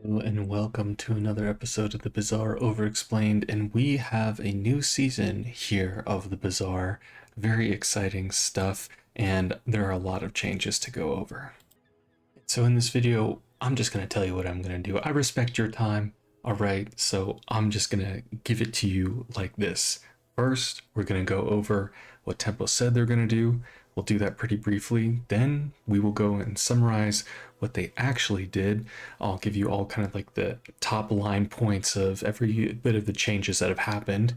Hello and welcome to another episode of the Bazaar Overexplained, and we have a new season here of the Bazaar. Very exciting stuff, and there are a lot of changes to go over. So in this video, I'm just going to tell you what I'm going to do. I respect your time, alright, so I'm just going to give it to you like this. First, we're going to go over what Tempo said they're going to do. We'll do that pretty briefly. Then we will go and summarize what they actually did. I'll give you all kind of like the top line points of every bit of the changes that have happened.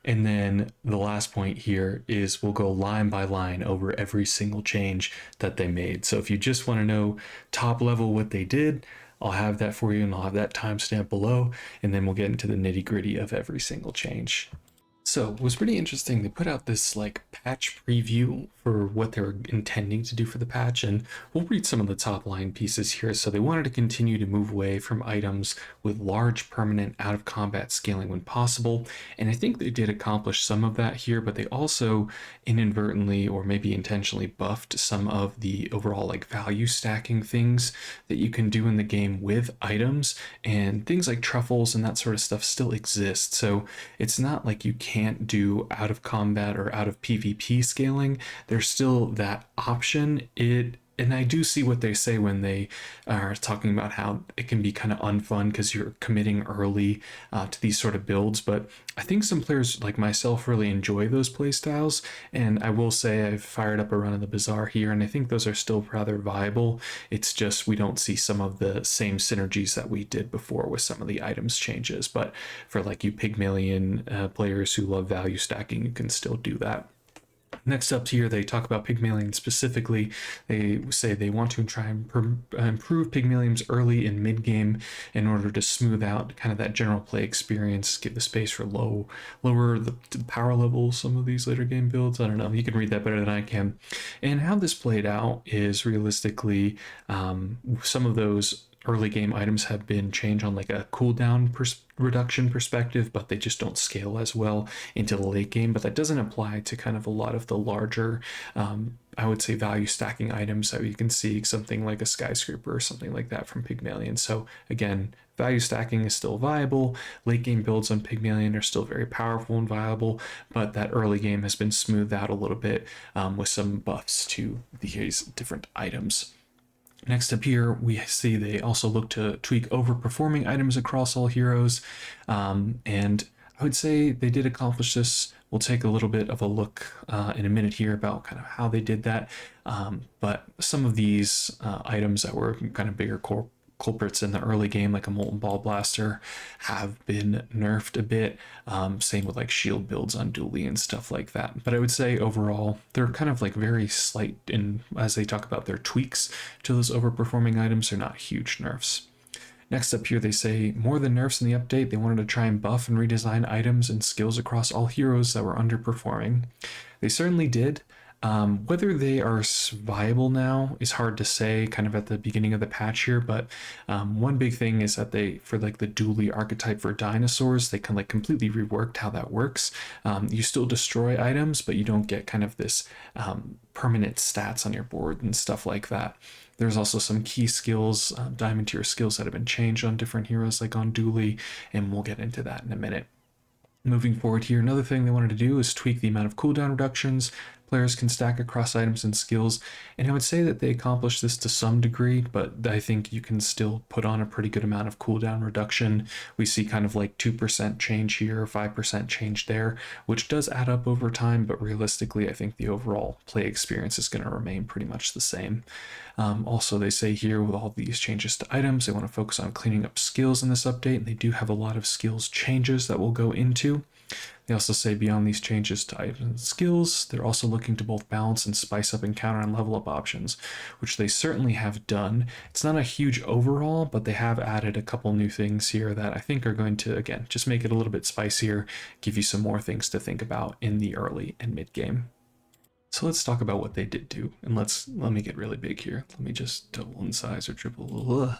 And then the last point here is we'll go line by line over every single change that they made. So if you just want to know top level what they did, I'll have that for you and I'll have that timestamp below. And then we'll get into the nitty gritty of every single change. So it was pretty interesting. They put out this like patch preview for what they were intending to do for the patch, and we'll read some of the top line pieces here. So they wanted to continue to move away from items with large permanent out of combat scaling when possible, and I think they did accomplish some of that here, but they also inadvertently or maybe intentionally buffed some of the overall like value stacking things that you can do in the game with items, and things like truffles and that sort of stuff still exist. So it's not like you can't do out of combat or out of PvP scaling. There's still that option. And I do see what they say when they are talking about how it can be kind of unfun because you're committing early to these sort of builds. But I think some players like myself really enjoy those playstyles. And I will say I've fired up a run of the Bazaar here, and I think those are still rather viable. It's just we don't see some of the same synergies that we did before with some of the items changes. But for like you Pygmalion players who love value stacking, you can still do that. Next up here, they talk about Pygmalion specifically. They say they want to try and improve Pygmalions early and mid-game in order to smooth out kind of that general play experience, give the space for lower the power levels some of these later game builds. I don't know, you can read that better than I can. And how this played out is realistically some of those early game items have been changed on like a cooldown reduction perspective, but they just don't scale as well into the late game. But that doesn't apply to kind of a lot of the larger I would say value stacking items that you can see, something like a skyscraper or something like that from Pygmalion. So again, value stacking is still viable. Late game builds on Pygmalion are still very powerful and viable, but that early game has been smoothed out a little bit with some buffs to these different items. Next up here, we see they also look to tweak overperforming items across all heroes, and I would say they did accomplish this. We'll take a little bit of a look in a minute here about kind of how they did that, but some of these items that were kind of bigger culprits in the early game, like a Molten Ball Blaster, have been nerfed a bit. Same with like shield builds on Dooley and stuff like that. But I would say overall, they're kind of like very slight in as they talk about their tweaks to those overperforming items. They're not huge nerfs. Next up here, they say more than nerfs in the update, they wanted to try and buff and redesign items and skills across all heroes that were underperforming. They certainly did. Whether they are viable now is hard to say kind of at the beginning of the patch here, but one big thing is that they, for like the Dooley archetype for dinosaurs, they kind of like completely reworked how that works. You still destroy items, but you don't get kind of this permanent stats on your board and stuff like that. There's also some key skills, diamond tier skills that have been changed on different heroes like on Dooley, and we'll get into that in a minute. Moving forward here, another thing they wanted to do is tweak the amount of cooldown reductions players can stack across items and skills, and I would say that they accomplished this to some degree, but I think you can still put on a pretty good amount of cooldown reduction. We see kind of like 2% change here, 5% change there, which does add up over time, but realistically I think the overall play experience is going to remain pretty much the same. Also, they say here with all these changes to items, they want to focus on cleaning up skills in this update, and they do have a lot of skills changes that we'll go into. They also say beyond these changes to items and skills, they're also looking to both balance and spice up encounter and level up options, which they certainly have done. It's not a huge overall, but they have added a couple new things here that I think are going to, again, just make it a little bit spicier, give you some more things to think about in the early and mid game. So let's talk about what they did do, and let me get really big here. Let me just double in size or triple.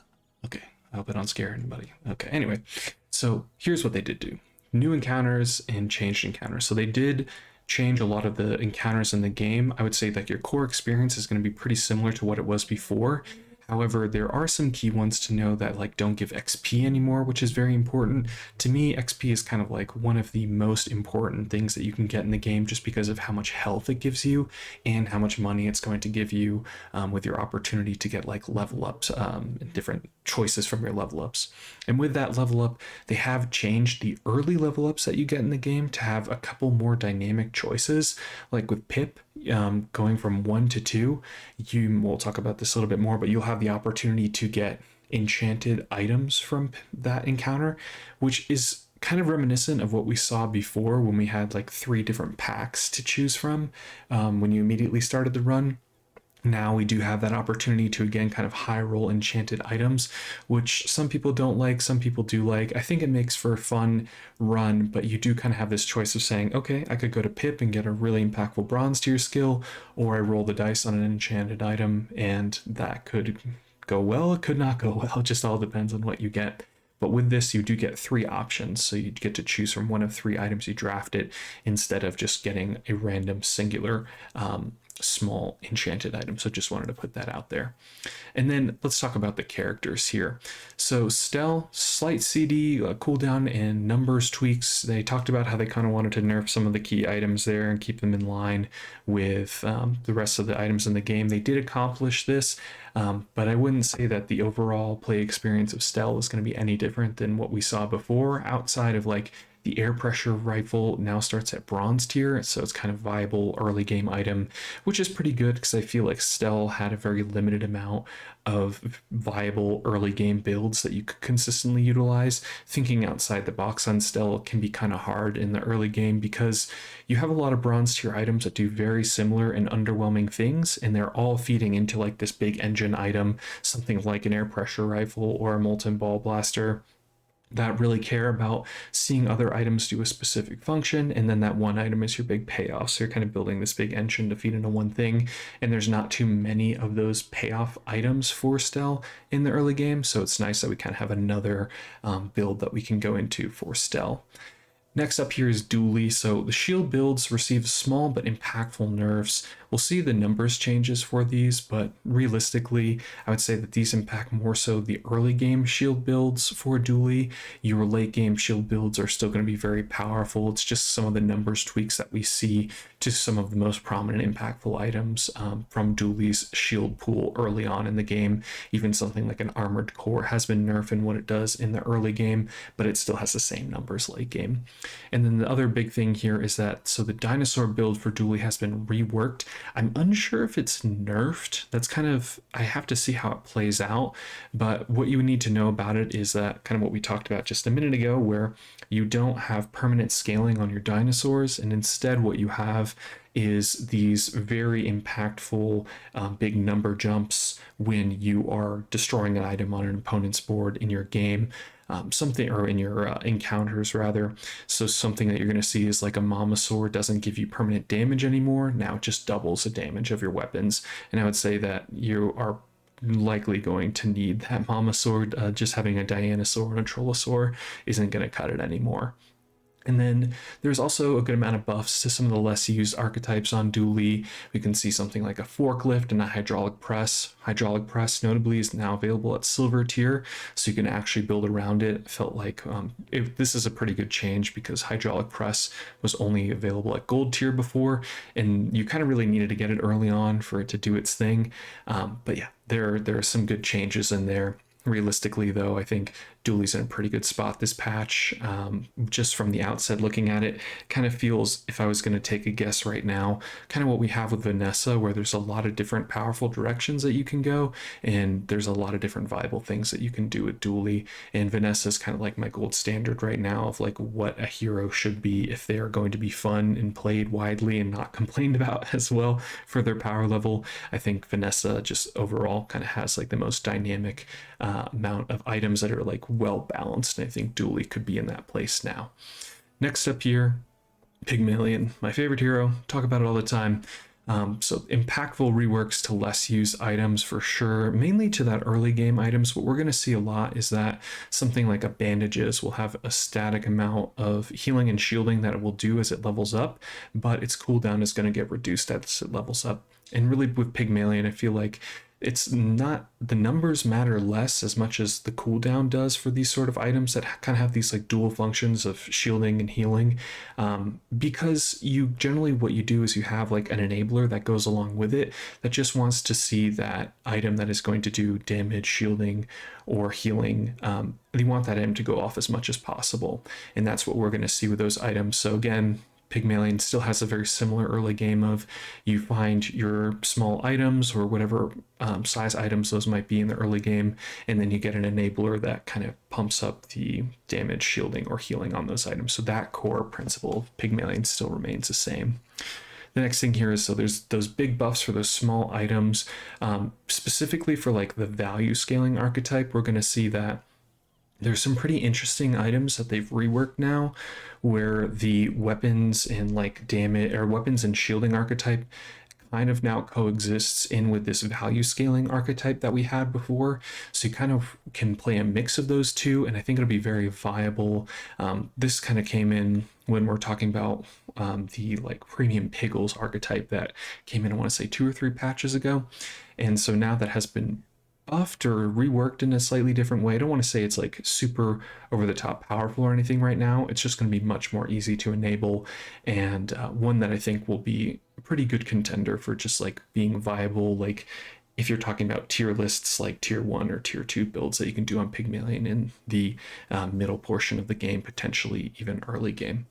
Okay, I hope I don't scare anybody. Okay, anyway, so here's what they did do. New encounters and changed encounters. So they did change a lot of the encounters in the game. I would say that your core experience is going to be pretty similar to what it was before. However, there are some key ones to know that like don't give XP anymore, which is very important. To me, XP is kind of like one of the most important things that you can get in the game just because of how much health it gives you and how much money it's going to give you with your opportunity to get like level ups and different choices from your level ups. And with that level up, they have changed the early level ups that you get in the game to have a couple more dynamic choices. Like with Pip, going from 1 to 2, we'll talk about this a little bit more, but you'll have the opportunity to get enchanted items from that encounter, which is kind of reminiscent of what we saw before when we had like 3 different packs to choose from when you immediately started the run. Now we do have that opportunity to again kind of high roll enchanted items, which some people don't like, some people do like. I think it makes for a fun run, but you do kind of have this choice of saying, okay, I could go to Pip and get a really impactful bronze tier skill, or I roll the dice on an enchanted item, and that could go well, it could not go well. It just all depends on what you get. But with this, you do get 3 options. So you get to choose from one of 3 items you drafted instead of just getting a random singular small enchanted item. So just wanted to put that out there. And then let's talk about the characters here. So Stelle, slight CD, cooldown, and numbers tweaks. They talked about how they kind of wanted to nerf some of the key items there and keep them in line with the rest of the items in the game. They did accomplish this, but I wouldn't say that the overall play experience of Stelle is going to be any different than what we saw before, outside of like the air pressure rifle now starts at bronze tier, so it's kind of viable early game item, which is pretty good because I feel like Stelle had a very limited amount of viable early game builds that you could consistently utilize. Thinking outside the box on Stelle can be kind of hard in the early game because you have a lot of bronze tier items that do very similar and underwhelming things, and they're all feeding into like this big engine item, something like an air pressure rifle or a molten ball blaster, that really care about seeing other items do a specific function, and then that one item is your big payoff. So you're kind of building this big engine to feed into one thing, and there's not too many of those payoff items for Stelle in the early game, so it's nice that we kind of have another build that we can go into for Stelle. Next up here is Dooley. So the shield builds receive small but impactful nerfs. We'll see the numbers changes for these, but realistically, I would say that these impact more so the early game shield builds for Dooley. Your late game shield builds are still going to be very powerful. It's just some of the numbers tweaks that we see to some of the most prominent impactful items from Dooley's shield pool early on in the game. Even something like an armored core has been nerfed in what it does in the early game, but it still has the same numbers late game. And then the other big thing here is that, so the dinosaur build for Dooley has been reworked. I'm unsure if it's nerfed. That's kind of, I have to see how it plays out. But what you need to know about it is that kind of what we talked about just a minute ago, where you don't have permanent scaling on your dinosaurs, and instead what you have is these very impactful big number jumps when you are destroying an item on an opponent's board in your game. Something, or in your encounters rather. So something that you're going to see is like a mama sword doesn't give you permanent damage anymore. Now it just doubles the damage of your weapons. And I would say that you are likely going to need that mama sword. Just having a Dianosaur and a Trollosaur isn't going to cut it anymore. And then there's also a good amount of buffs to some of the less used archetypes on Dooley. We can see something like a forklift and a hydraulic press. Hydraulic press notably is now available at silver tier, so you can actually build around it. I felt like this is a pretty good change because hydraulic press was only available at gold tier before, and you kind of really needed to get it early on for it to do its thing. But yeah, there are some good changes in there. Realistically, though, I think Dooley's in a pretty good spot this patch. Just from the outset looking at it, kind of feels, if I was going to take a guess right now, kind of what we have with Vanessa, where there's a lot of different powerful directions that you can go, and there's a lot of different viable things that you can do with Dooley. And Vanessa is kind of like my gold standard right now of like what a hero should be if they are going to be fun and played widely and not complained about as well for their power level. I think Vanessa just overall kind of has like the most dynamic amount of items that are like well balanced, and I think Dooley could be in that place now. Next up here, Pygmalien, my favorite hero, talk about it all the time. So impactful reworks to less used items for sure, mainly to that early game items. What we're going to see a lot is that something like a bandages will have a static amount of healing and shielding that it will do as it levels up, but its cooldown is going to get reduced as it levels up. And really with Pygmalien, I feel like it's not, the numbers matter less as much as the cooldown does for these sort of items that kind of have these like dual functions of shielding and healing. Because you generally, what you do is you have like an enabler that goes along with it that just wants to see that item that is going to do damage, shielding, or healing. You want that item to go off as much as possible, and that's what we're going to see with those items. So again, Pygmalion still has a very similar early game of you find your small items or whatever size items those might be in the early game, and then you get an enabler that kind of pumps up the damage, shielding, or healing on those items. So that core principle of Pygmalion still remains the same. The next thing here is, so there's those big buffs for those small items, specifically for like the value scaling archetype. We're going to see that there's some pretty interesting items that they've reworked now where the weapons and like damage or weapons and shielding archetype kind of now coexists in with this value scaling archetype that we had before. So you kind of can play a mix of those two, and I think it'll be very viable. This kind of came in when we're talking about the like premium Piggles archetype that came in, I want to say 2 or 3 patches ago. And so now that has been buffed or reworked in a slightly different way. I don't want to say it's like super over the top powerful or anything right now. It's just going to be much more easy to enable, and one that I think will be a pretty good contender for just like being viable. Like if you're talking about tier lists, like tier 1 or tier 2 builds that you can do on Pygmalion in the middle portion of the game, potentially even early game.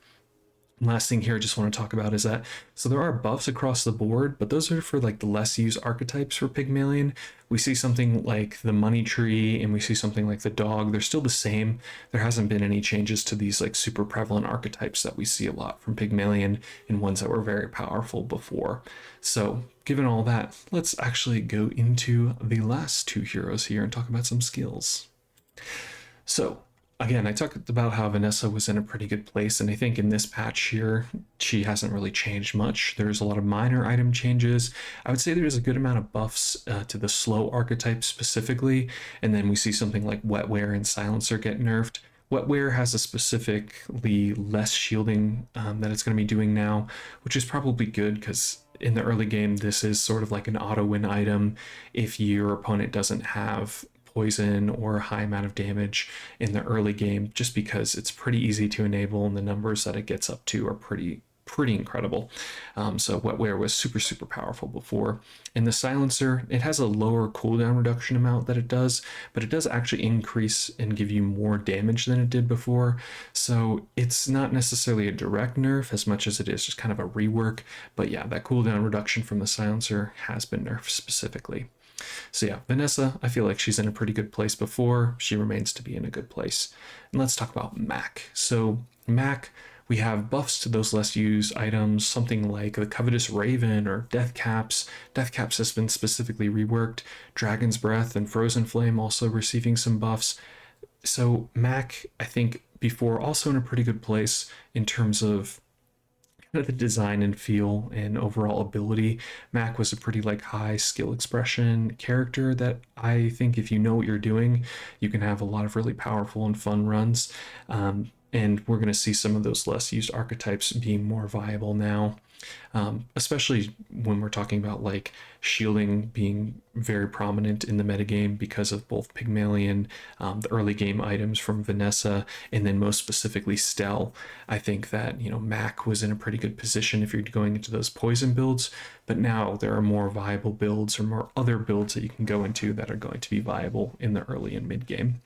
Last thing here I just want to talk about is that, so there are buffs across the board, but those are for like the less used archetypes for Pygmalion. We see something like the money tree and we see something like the dog. They're still the same. There hasn't been any changes to these like super prevalent archetypes that we see a lot from Pygmalion and ones that were very powerful before. So given all that, let's actually go into the last 2 heroes here and talk about some skills. So again, I talked about how Vanessa was in a pretty good place, and I think in this patch here, she hasn't really changed much. There's a lot of minor item changes. I would say there's a good amount of buffs to the slow archetype specifically, and then we see something like Wetware and Silencer get nerfed. Wetware has a specifically less shielding that it's going to be doing now, which is probably good because in the early game, this is sort of like an auto win item if your opponent doesn't have poison or a high amount of damage in the early game, just because it's pretty easy to enable and the numbers that it gets up to are pretty incredible. So Wetware was super powerful before. And the Silencer, it has a lower cooldown reduction amount that it does, but it does actually increase and give you more damage than it did before. So it's not necessarily a direct nerf as much as it is just kind of a rework. But yeah, that cooldown reduction from the Silencer has been nerfed specifically. So yeah, Vanessa, I feel like she's in a pretty good place before. She remains to be in a good place. And let's talk about Mak. So Mak, we have buffs to those less used items, something like the Covetous Raven or Death Caps. Death Caps has been specifically reworked. Dragon's Breath and Frozen Flame also receiving some buffs. So Mak, I think before, also in a pretty good place in terms of the design and feel and overall ability. Mak was a pretty like high skill expression character that I think if you know what you're doing, you can have a lot of really powerful and fun runs. And we're going to see some of those less used archetypes being more viable now. Especially when we're talking about like shielding being very prominent in the metagame because of both Pygmalion, the early game items from Vanessa, and then most specifically Stelle. I think that, Mak was in a pretty good position if you're going into those poison builds, but now there are more viable builds or more other builds that you can go into that are going to be viable in the early and mid game.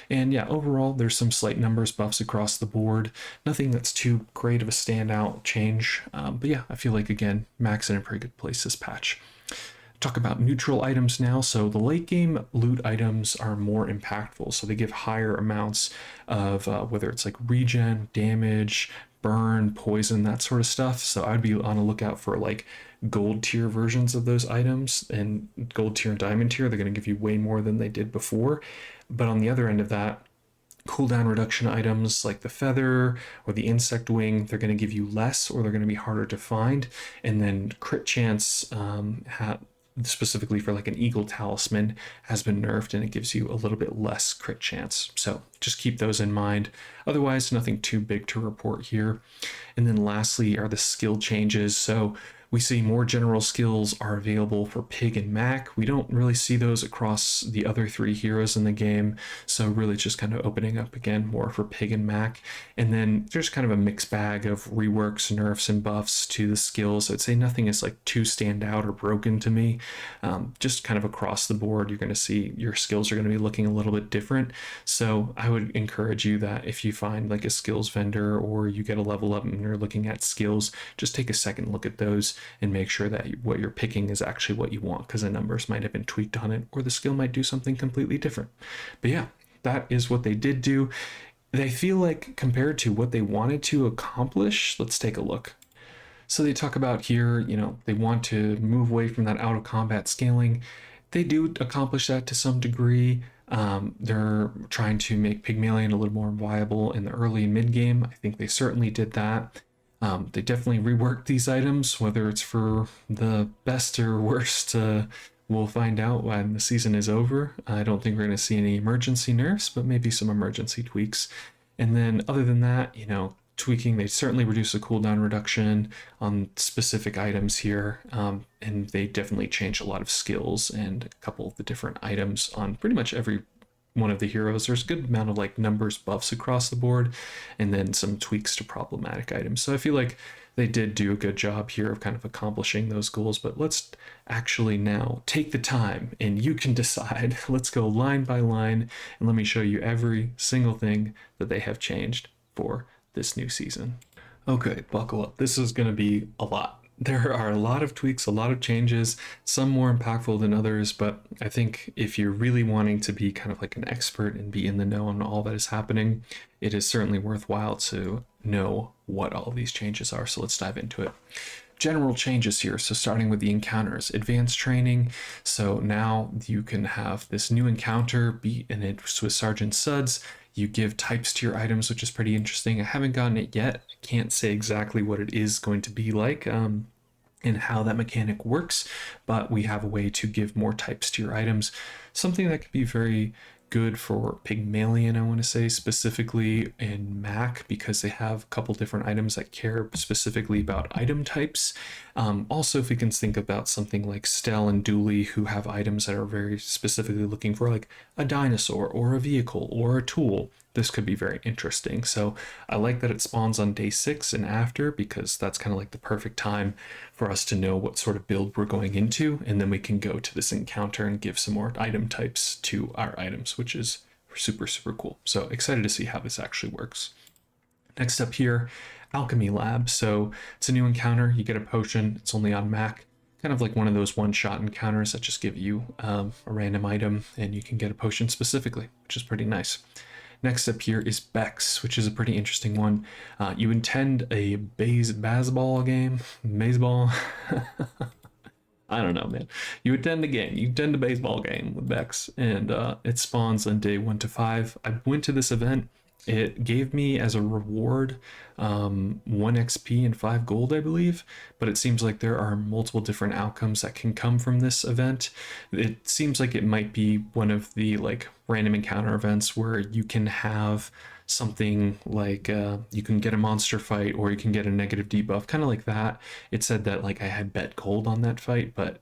And yeah, overall, there's some slight numbers buffs across the board. Nothing that's too great of a standout change. But yeah, I feel like, again, Mak's in a pretty good place this patch. Talk about neutral items now. So the late game loot items are more impactful. So they give higher amounts of whether it's like regen, damage, burn, poison, that sort of stuff. So I'd be on a lookout for like gold tier versions of those items, and gold tier and diamond tier, they're going to give you way more than they did before. But on the other end of that, cooldown reduction items like the feather or the insect wing, they're going to give you less, or they're going to be harder to find. And then crit chance, specifically for like an eagle talisman, has been nerfed and it gives you a little bit less crit chance. So just keep those in mind. Otherwise, nothing too big to report here. And then lastly are the skill changes. So We see more general skills are available for Pig and Mak. We don't really see those across the other three heroes in the game, so really just kind of opening up again more for Pig and Mak. And then there's kind of a mixed bag of reworks, nerfs, and buffs to the skills. I'd say nothing is like too stand out or broken to me. Just kind of across the board, you're going to see your skills are going to be looking a little bit different. So I would encourage you that if you find like a skills vendor or you get a level up and you're looking at skills, just take a second look at those and make sure that what you're picking is actually what you want, because the numbers might have been tweaked on it or the skill might do something completely different. But yeah, that is what they did do. They feel like compared to what they wanted to accomplish, let's take a look. So they talk about here, they want to move away from that out of combat scaling. They do accomplish that to some degree. They're trying to make Pygmalien a little more viable in the early and mid game. I think they certainly did that. They definitely reworked these items, whether it's for the best or worst. We'll find out when the season is over. I don't think we're going to see any emergency nerfs, but maybe some emergency tweaks. And then other than that, tweaking, they certainly reduce the cooldown reduction on specific items here, and they definitely change a lot of skills and a couple of the different items on pretty much every one of the heroes. There's a good amount of like numbers buffs across the board, and then some tweaks to problematic items. So I feel like they did do a good job here of kind of accomplishing those goals. But let's actually now take the time and you can decide. Let's go line by line and let me show you every single thing that they have changed for this new season. Okay, buckle up. This is going to be a lot. There are a lot of tweaks, a lot of changes, some more impactful than others, but I think if you're really wanting to be kind of like an expert and be in the know on all that is happening, it is certainly worthwhile to know what all these changes are. So let's dive into it. General changes here. So starting with the encounters, advanced training. So now you can have this new encounter be in it with Sergeant Suds. You give types to your items, which is pretty interesting. I haven't gotten it yet. I can't say exactly what it is going to be like and how that mechanic works, but we have a way to give more types to your items. Something that could be very good for Pygmalien, I want to say, specifically in Mak, because they have a couple different items that care specifically about item types. Also, if we can think about something like Stelle and Dooley, who have items that are very specifically looking for like a dinosaur or a vehicle or a tool, this could be very interesting. So I like that it spawns on day 6 and after, because that's kind of like the perfect time for us to know what sort of build we're going into, and then we can go to this encounter and give some more item types to our items, which is super, super cool. So excited to see how this actually works. Next up here, Alchemy Lab. So it's a new encounter. You get a potion. It's only on Mak. Kind of like one of those one-shot encounters that just give you a random item and you can get a potion specifically, which is pretty nice. Next up here is Bex, which is a pretty interesting one. You intend a baseball game. Baseball. I don't know, man. You attend a baseball game with Bex, and it spawns on day 1 to 5. I went to this event. It gave me as a reward 1 XP and 5 gold, I believe, but it seems like there are multiple different outcomes that can come from this event. It seems like it might be one of the like random encounter events where you can have something like you can get a monster fight or you can get a negative debuff, kind of like that. It said that like I had bet gold on that fight, but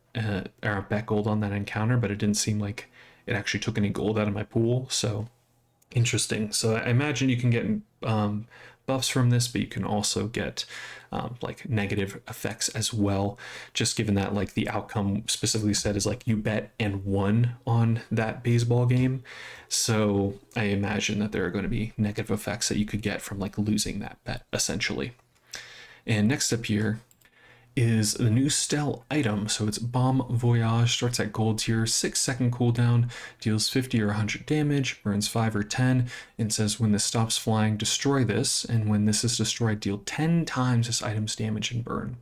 or bet gold on that encounter, but it didn't seem like it actually took any gold out of my pool. So interesting. So I imagine you can get buffs from this, but you can also get like negative effects as well, just given that like the outcome specifically said is like you bet and won on that baseball game. So I imagine that there are going to be negative effects that you could get from like losing that bet essentially. And next up here is the new Stelle item. So it's Bomb Voyage, starts at gold tier, 6-second cooldown, deals 50 or 100 damage, burns 5 or 10, and says when this stops flying, destroy this, and when this is destroyed, deal 10 times this item's damage and burn.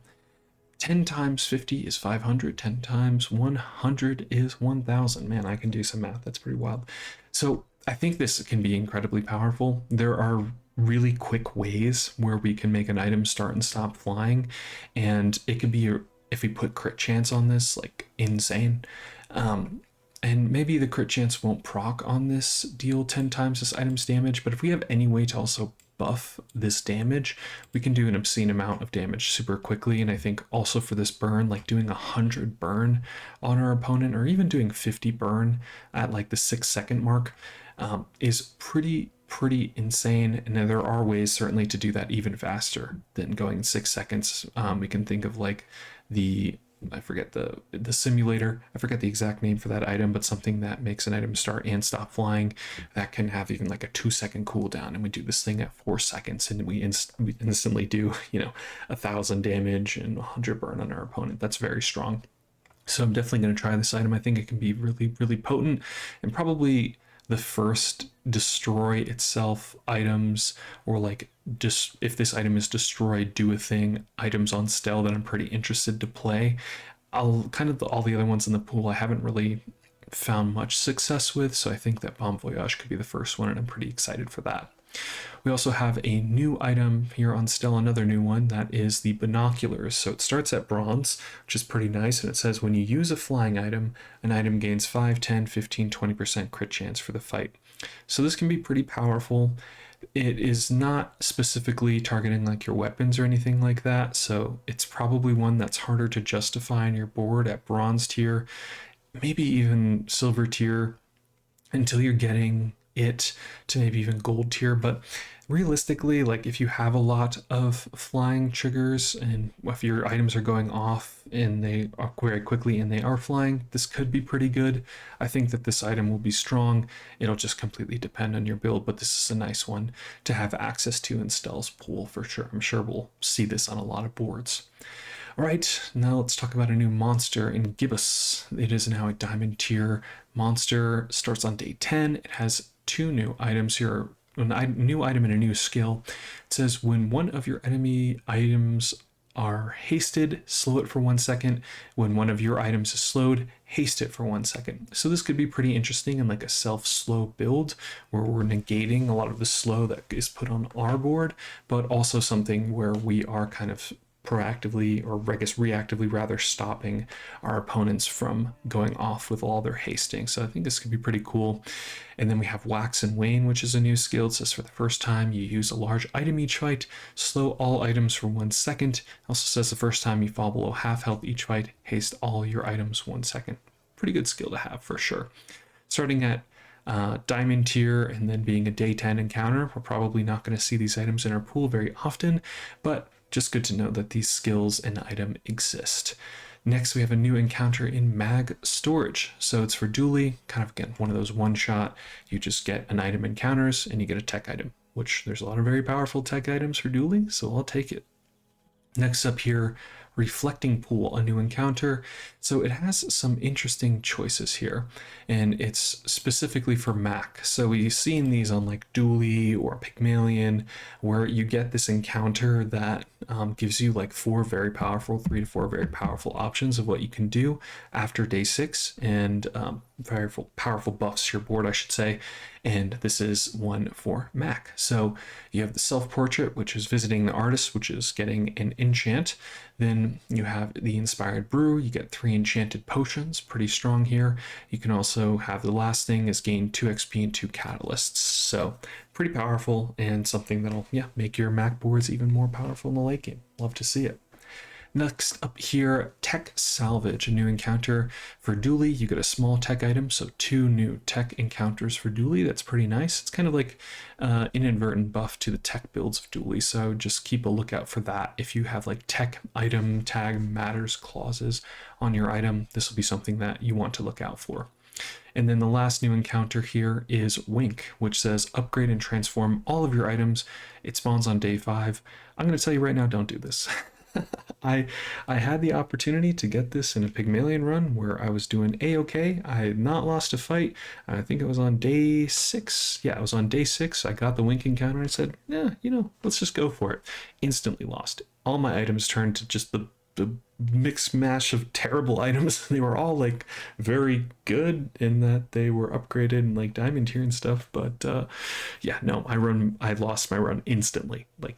10 times 50 is 500, 10 times 100 is 1000. Man, I can do some math, that's pretty wild. So I think this can be incredibly powerful. There are really quick ways where we can make an item start and stop flying, and it could be, if we put crit chance on this, like insane. And maybe the crit chance won't proc on this deal 10 times this item's damage, but if we have any way to also buff this damage, we can do an obscene amount of damage super quickly. And I think also for this burn, like doing 100 burn on our opponent, or even doing 50 burn at like the 6-second mark, is pretty insane. And there are ways certainly to do that even faster than going 6 seconds. We can think of like I forget the simulator. I forget the exact name for that item, but something that makes an item start and stop flying that can have even like a 2-second cooldown. And we do this thing at 4 seconds, and we instantly do 1,000 damage and 100 burn on our opponent. That's very strong. So I'm definitely going to try this item. I think it can be really, really potent, and probably the first destroy itself items, or like just if this item is destroyed, do a thing items on Stelle that I'm pretty interested to play. I'll kind of all the other ones in the pool I haven't really found much success with, so I think that Bon Voyage could be the first one, and I'm pretty excited for that. We also have a new item here on Stelle, another new one, that is the binoculars. So it starts at bronze, which is pretty nice, and it says when you use a flying item, an item gains 5, 10, 15, 20% crit chance for the fight. So this can be pretty powerful. It is not specifically targeting like your weapons or anything like that, so it's probably one that's harder to justify on your board at bronze tier, maybe even silver tier, until you're getting it to maybe even gold tier. But realistically, like if you have a lot of flying triggers, and if your items are going off and they are very quickly and they are flying, this could be pretty good. I think that this item will be strong. It'll just completely depend on your build, but this is a nice one to have access to in Stelle's pool for sure. I'm sure we'll see this on a lot of boards. All right, now let's talk about a new monster in Gibbous. It is now a diamond tier monster. Starts on day 10. It has 2 new items here, a new item and a new skill. It says when one of your enemy items are hasted, slow it for 1 second. When one of your items is slowed, haste it for 1 second. So this could be pretty interesting in like a self-slow build, where we're negating a lot of the slow that is put on our board, but also something where we are kind of proactively, or I guess reactively rather, stopping our opponents from going off with all their hasting. So I think this could be pretty cool. And then we have Wax and Wane, which is a new skill. It says for the first time you use a large item each fight, slow all items for 1 second. It also says the first time you fall below half health each fight, haste all your items 1 second. Pretty good skill to have for sure. Starting at diamond tier and then being a day 10 encounter, we're probably not going to see these items in our pool very often, but just good to know that these skills and item exist. Next, we have a new encounter in Mag Storage. So it's for Dooley, kind of again, one of those one-shot, you just get an item encounters and you get a tech item, which there's a lot of very powerful tech items for Dooley, so I'll take it. Next up here, Reflecting Pool, a new encounter. So it has some interesting choices here, and it's specifically for Mak. So we've seen these on like Dooley or Pygmalien, where you get this encounter that gives you like 3 to 4 very powerful options of what you can do after day 6, and very powerful buffs to your board, I should say. And this is one for Mak. So you have the self-portrait, which is visiting the artist, which is getting an enchant. Then you have the inspired brew. You get 3 enchanted potions, pretty strong here. You can also have the last thing is gain 2 XP and 2 catalysts. So pretty powerful, and something that'll make your Mak boards even more powerful in the late game. Love to see it. Next up here, Tech Salvage, a new encounter for Dooley. You get a small tech item, so 2 new tech encounters for Dooley. That's pretty nice. It's kind of like inadvertent buff to the tech builds of Dooley, so just keep a lookout for that. If you have like tech item tag matters clauses on your item, this will be something that you want to look out for. And then the last new encounter here is Wink, which says upgrade and transform all of your items. It spawns on day 5. I'm going to tell you right now, don't do this. I had the opportunity to get this in a Pygmalion run where I was doing A-okay. I had not lost a fight. I think it was on day 6. Yeah, it was on day 6. I got the Wink encounter and I said, yeah, let's just go for it. Instantly lost. All my items turned to just the mixed mash of terrible items. They were all like very good in that they were upgraded and like diamond tier and stuff, but I lost my run instantly. I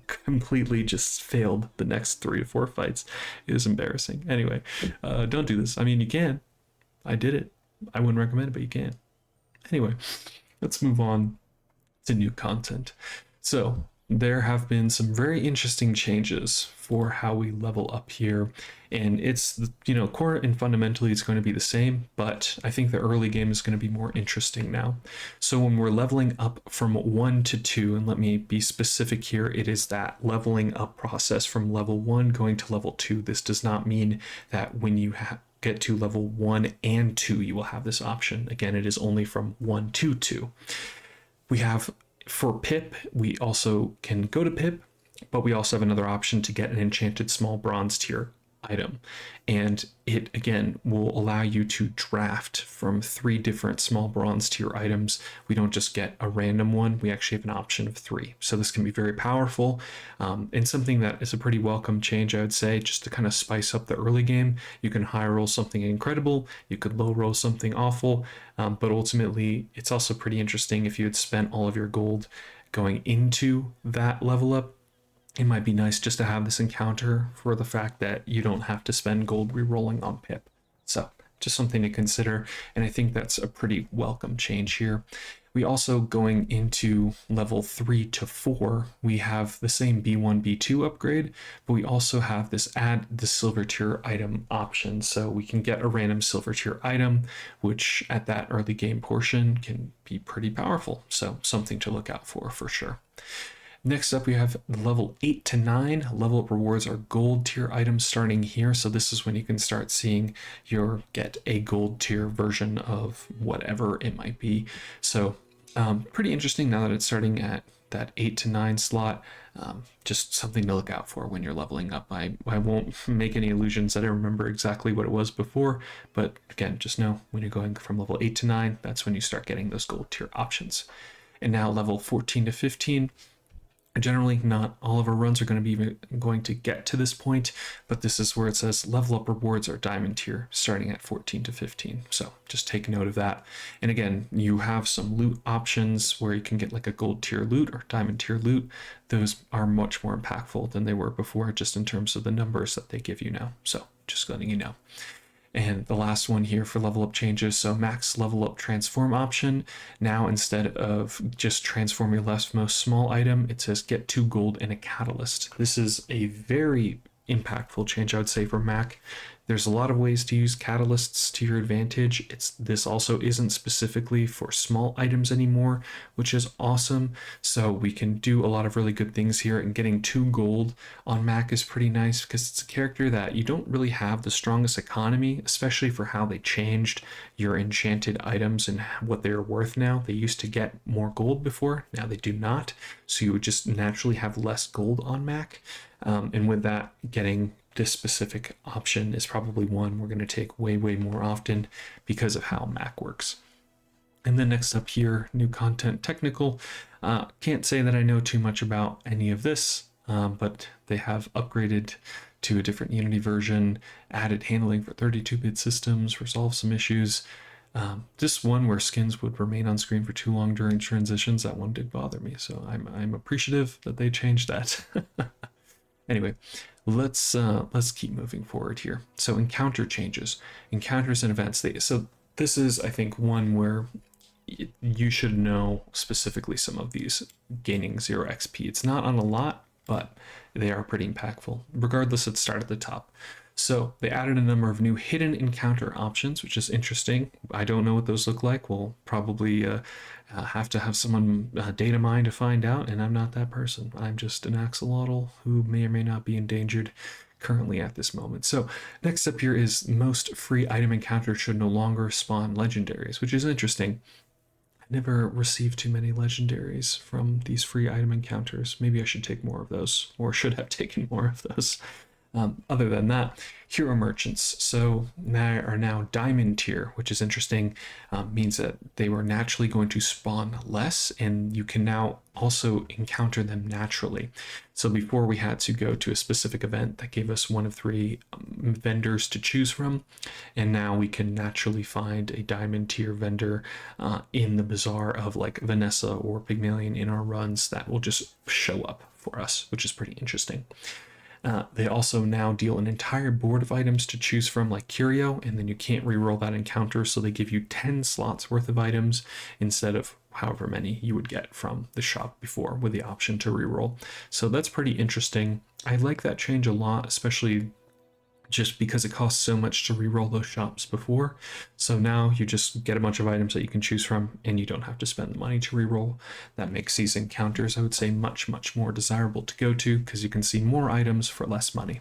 completely just failed the next 3 to 4 fights. It was embarrassing. Anyway, don't do this. I mean, you can. I did it. I wouldn't recommend it, but you can. Anyway, let's move on to new content. So there have been some very interesting changes for how we level up here, and it's, you know, core and fundamentally it's going to be the same, but I think the early game is going to be more interesting now. So when we're leveling up from 1 to 2, and let me be specific here, it is that leveling up process from level 1 going to level 2. This does not mean that when you get to level 1 and 2 you will have this option. Again, it is only from 1 to 2. We have, for Pip, we also can go to Pip, but we also have another option to get an enchanted small bronze tier item. And it, again, will allow you to draft from 3 different small bronze tier items. We don't just get a random one, we actually have an option of 3. So this can be very powerful, and something that is a pretty welcome change, I would say, just to kind of spice up the early game. You can high roll something incredible, you could low roll something awful, but ultimately it's also pretty interesting if you had spent all of your gold going into that level up. It might be nice just to have this encounter for the fact that you don't have to spend gold re-rolling on Pip. So just something to consider, and I think that's a pretty welcome change here. We also, going into level 3 to 4, we have the same B1, B2 upgrade, but we also have this add the silver tier item option. So we can get a random silver tier item, which at that early game portion can be pretty powerful. So something to look out for sure. Next up, we have level 8 to 9. Level up rewards are gold tier items starting here. So this is when you can start seeing your get a gold tier version of whatever it might be. So pretty interesting now that it's starting at that 8 to 9 slot. Just something to look out for when you're leveling up. I won't make any illusions that I remember exactly what it was before, but again, just know when you're going from level 8 to 9, that's when you start getting those gold tier options. And now level 14 to 15. Generally, not all of our runs are going to get to this point, but this is where it says level up rewards are diamond tier starting at 14 to 15. So just take note of that. And again, you have some loot options where you can get like a gold tier loot or diamond tier loot. Those are much more impactful than they were before, just in terms of the numbers that they give you now. So just letting you know. And the last one here for level up changes. So max level up transform option. Now, instead of just transform your leftmost small item, it says get 2 gold and a catalyst. This is a very impactful change, I would say, for Mak. There's a lot of ways to use catalysts to your advantage. This also isn't specifically for small items anymore, which is awesome. So we can do a lot of really good things here, and getting 2 gold on Mak is pretty nice because it's a character that you don't really have the strongest economy, especially for how they changed your enchanted items and what they're worth now. They used to get more gold before, now they do not. So you would just naturally have less gold on Mak. And with that, getting this specific option is probably one we're going to take way more often because of how Mak works. And then next up here, new content technical. Can't say that I know too much about any of this, but they have upgraded to a different Unity version, added handling for 32-bit systems, resolved some issues. This one where skins would remain on screen for too long during transitions, that one did bother me, so I'm appreciative that they changed that. Anyway, let's keep moving forward here. So encounter changes, encounters and events. So this is, I think, one where you should know specifically some of these gaining 0 XP. It's not on a lot, but they are pretty impactful. Regardless, let's start at the top. So they added a number of new hidden encounter options, which is interesting. I don't know what those look like. We'll probably have to have someone data mine to find out, and I'm not that person. I'm just an axolotl who may or may not be endangered currently at this moment. So next up here is most free item encounters should no longer spawn legendaries, which is interesting. I never received too many legendaries from these free item encounters. Maybe I should take more of those, or should have taken more of those. Other than that, hero merchants, so they are now diamond tier, which is interesting. Means that they were naturally going to spawn less, and you can now also encounter them naturally. So before we had to go to a specific event that gave us one of 3 vendors to choose from, and now we can naturally find a diamond tier vendor in the Bazaar of like Vanessa or Pygmalien in our runs that will just show up for us, which is pretty interesting. They also now deal an entire board of items to choose from, like Curio, and then you can't reroll that encounter, so they give you 10 slots worth of items instead of however many you would get from the shop before with the option to reroll. So that's pretty interesting. I like that change a lot, especially just because it costs so much to reroll those shops before. So now you just get a bunch of items that you can choose from and you don't have to spend the money to reroll. That makes these encounters, I would say, much, much more desirable to go to because you can see more items for less money.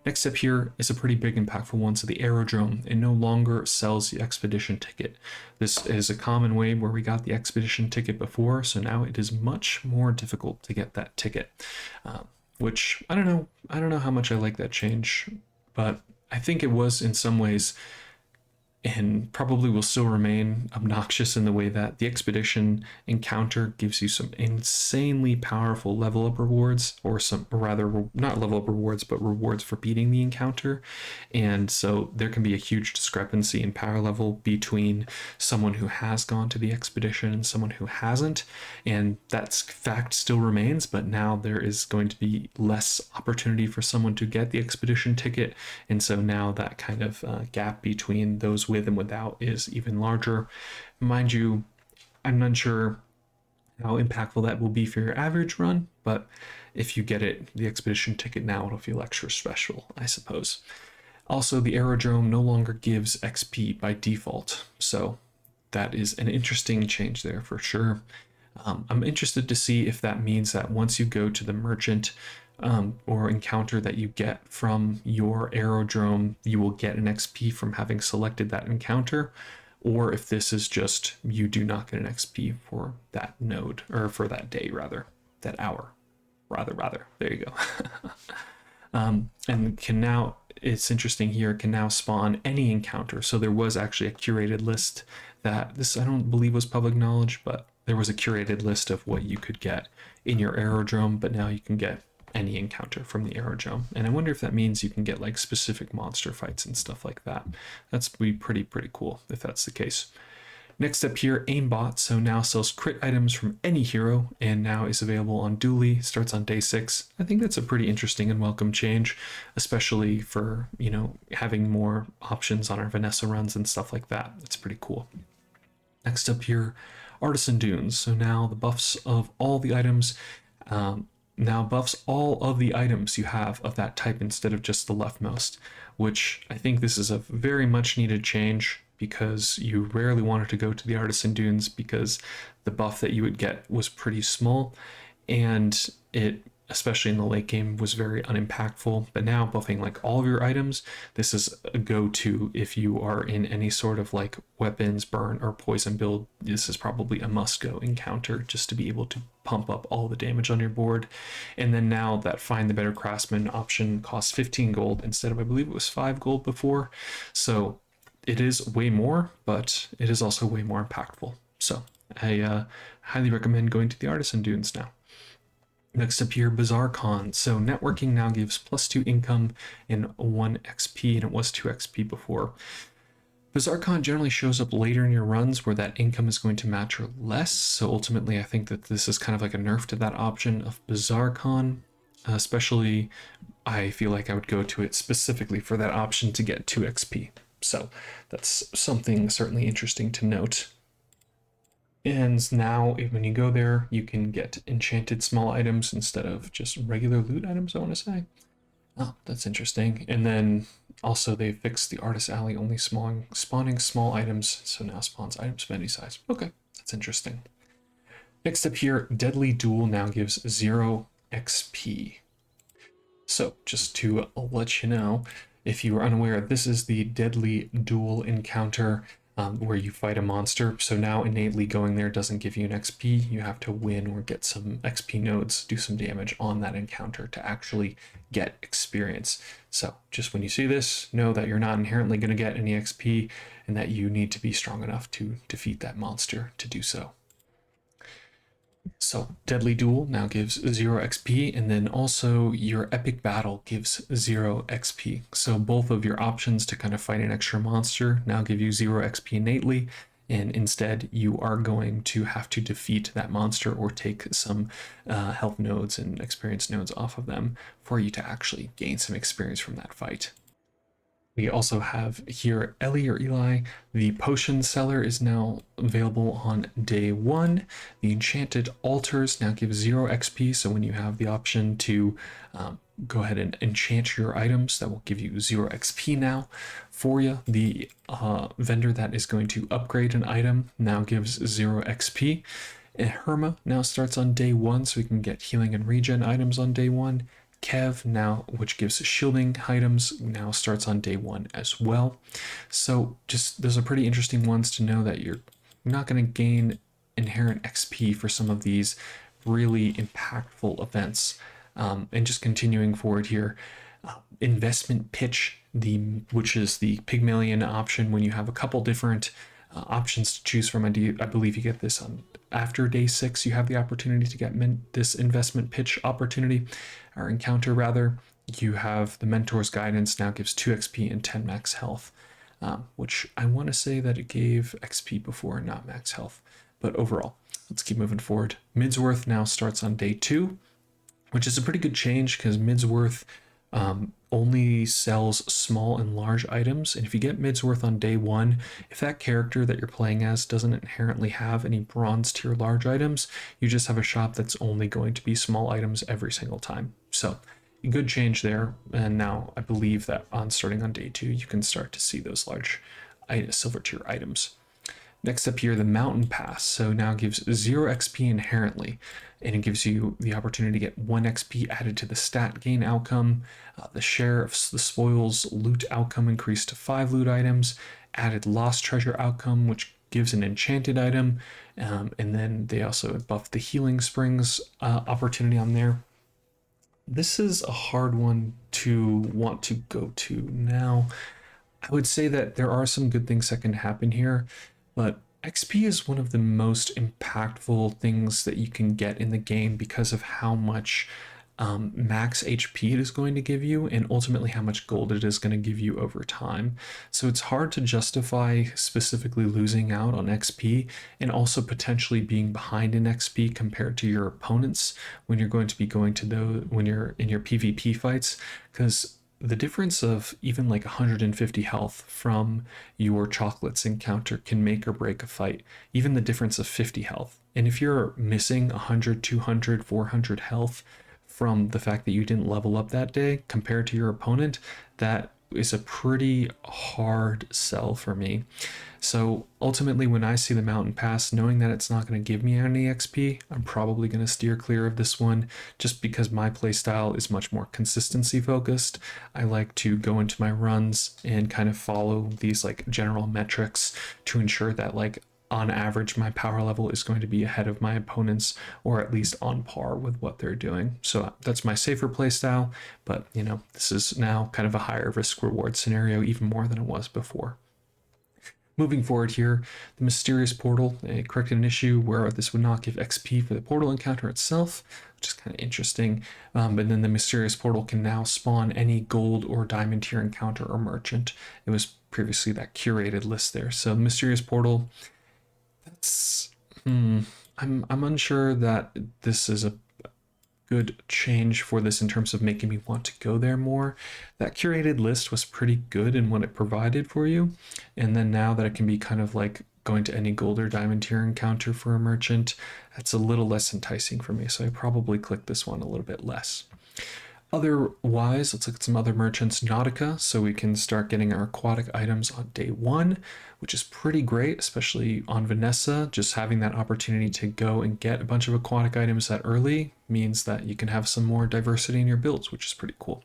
Next up here is a pretty big impactful one. So the aerodrome, it no longer sells the expedition ticket. This is a common way where we got the expedition ticket before, so now it is much more difficult to get that ticket. Which I don't know how much I like that change, but I think it was in some ways, and probably will still remain, obnoxious in the way that the expedition encounter gives you some insanely powerful level up rewards, or some, or rather, not level up rewards, but rewards for beating the encounter. And so there can be a huge discrepancy in power level between someone who has gone to the expedition and someone who hasn't. And that fact still remains, but now there is going to be less opportunity for someone to get the expedition ticket. And so now that kind of gap between those with and without is even larger. Mind you, I'm not sure how impactful that will be for your average run, but if you get it, the expedition ticket now, it'll feel extra special, I suppose. Also, the aerodrome no longer gives XP by default, so that is an interesting change there for sure. I'm interested to see if that means that once you go to the merchant or encounter that you get from your aerodrome, you will get an XP from having selected that encounter, or if this is just you do not get an XP for that node, or for that day rather, that hour, rather. There you go. And can now, it's interesting here, can now spawn any encounter. So there was actually a curated list that this I don't believe was public knowledge, but there was a curated list of what you could get in your aerodrome, but now you can get any encounter from the aerodrome. And I wonder if that means you can get like specific monster fights and stuff like that. That's be pretty cool if that's the case. Next up here, aimbot, so now sells crit items from any hero and now is available on Dooley, starts on day 6. I think that's a pretty interesting and welcome change, especially for, you know, having more options on our Vanessa runs and stuff like that. That's pretty cool. Next up here, Artisan Dunes, so now the buffs of all the items, now buffs all of the items you have of that type instead of just the leftmost, which I think this is a very much needed change because you rarely wanted to go to the Artisan Dunes because the buff that you would get was pretty small, and it, especially in the late game, was very unimpactful. But now buffing like all of your items, this is a go-to if you are in any sort of like weapons, burn, or poison build. This is probably a must-go encounter just to be able to pump up all the damage on your board. And then now that Find the Better Craftsman option costs 15 gold instead of, I believe it was 5 gold before. So it is way more, but it is also way more impactful. So I highly recommend going to the Artisan Dunes now. Next up here, Bazaar Con. So networking now gives +2 income and 1 XP, and it was 2 XP before. Bazaar Con generally shows up later in your runs where that income is going to matter less. So ultimately, I think that this is kind of like a nerf to that option of Bazaar Con. Especially, I feel like I would go to it specifically for that option to get 2 XP. So that's something certainly interesting to note. And now when you go there, you can get enchanted small items instead of just regular loot items, I want to say. Oh, that's interesting. And then also they fixed the Artist Alley only spawning small items, so now spawns items of any size. Okay, that's interesting. Next up here, Deadly Duel now gives 0 XP. So just to let you know, if you are unaware, this is the Deadly Duel encounter where you fight a monster. So now innately going there doesn't give you an XP. You have to win or get some XP nodes, do some damage on that encounter to actually get experience. So just when you see this, know that you're not inherently going to get any XP and that you need to be strong enough to defeat that monster to do so. So Deadly Duel now gives 0 XP, and then also your Epic Battle gives 0 XP. So both of your options to kind of fight an extra monster now give you 0 XP innately, and instead you are going to have to defeat that monster or take some health nodes and experience nodes off of them for you to actually gain some experience from that fight. We also have here Ellie or Eli. The potion seller is now available on day 1. The enchanted altars now give 0 XP, so when you have the option to go ahead and enchant your items, that will give you 0 XP now for you. The vendor that is going to upgrade an item now gives 0 XP. And Herma now starts on day 1, so we can get healing and regen items on day 1. Kev now, which gives shielding items, now starts on day 1 as well. So just those are pretty interesting ones to know that you're not going to gain inherent XP for some of these really impactful events. And just continuing forward here, investment pitch, which is the Pygmalion option when you have a couple different options to choose from. I believe you get this on after day 6. You have the opportunity to get this investment pitch opportunity or encounter rather. You have the mentor's guidance now gives 2 XP and 10 max health, which I want to say that it gave XP before, not max health. But overall, let's keep moving forward. Midsworth now starts on day 2, which is a pretty good change because Midsworth only sells small and large items, and if you get Midsworth on day 1, if that character that you're playing as doesn't inherently have any bronze tier large items, you just have a shop that's only going to be small items every single time. So a good change there, and now I believe that on starting on day 2 you can start to see those large silver tier items. Next up here, the Mountain Pass. So now gives 0 XP inherently, and it gives you the opportunity to get 1 XP added to the stat gain outcome. The share of the spoils loot outcome increased to 5 loot items, added lost treasure outcome, which gives an enchanted item, and then they also buffed the healing springs opportunity on there. This is a hard one to want to go to now. I would say that there are some good things that can happen here, but XP is one of the most impactful things that you can get in the game because of how much max HP it is going to give you and ultimately how much gold it is going to give you over time. So it's hard to justify specifically losing out on XP and also potentially being behind in XP compared to your opponents when you're going to be going to those when you're in your PvP fights, because the difference of even like 150 health from your chocolates encounter can make or break a fight. Even the difference of 50 health. And if you're missing 100, 200, 400 health from the fact that you didn't level up that day compared to your opponent, that is a pretty hard sell for me. So ultimately, when I see the Mountain Pass, knowing that it's not going to give me any XP, I'm probably going to steer clear of this one just because my playstyle is much more consistency focused. I like to go into my runs and kind of follow these like general metrics to ensure that like on average my power level is going to be ahead of my opponents or at least on par with what they're doing. So that's my safer playstyle, but you know, this is now kind of a higher risk reward scenario even more than it was before. Moving forward here, the Mysterious Portal, they corrected an issue where this would not give XP for the portal encounter itself, which is kind of interesting. But then the Mysterious Portal can now spawn any gold or diamond tier encounter or merchant. It was previously that curated list there. So the Mysterious Portal, that's I'm unsure that this is a good change for this in terms of making me want to go there more. That curated list was pretty good in what it provided for you, and then now that it can be kind of like going to any gold or diamond tier encounter for a merchant, that's a little less enticing for me, so I probably click this one a little bit less. Otherwise, let's look at some other merchants. Nautica, so we can start getting our aquatic items on day 1, which is pretty great, especially on Vanessa. Just having that opportunity to go and get a bunch of aquatic items that early means that you can have some more diversity in your builds, which is pretty cool.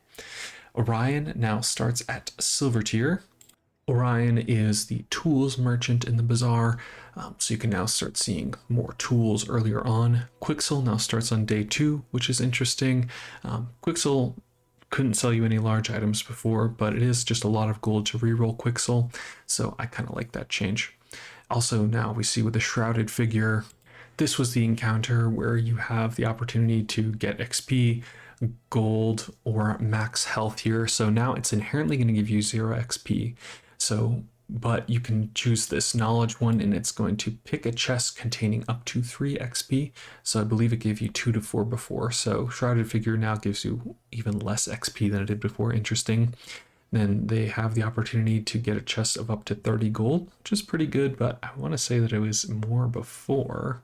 Orion now starts at silver tier. Orion is the tools merchant in the Bazaar, so you can now start seeing more tools earlier on. Quixel now starts on day 2, which is interesting. Quixel couldn't sell you any large items before, but it is just a lot of gold to reroll Quixel, so I kind of like that change. Also now we see with the Shrouded figure, this was the encounter where you have the opportunity to get XP, gold, or max health here, so now it's inherently going to give you 0 XP. So but you can choose this knowledge one, and it's going to pick a chest containing up to 3 XP. So I believe it gave you 2 to 4 before. So Shrouded Figure now gives you even less XP than it did before. Interesting. Then they have the opportunity to get a chest of up to 30 gold, which is pretty good, but I want to say that it was more before.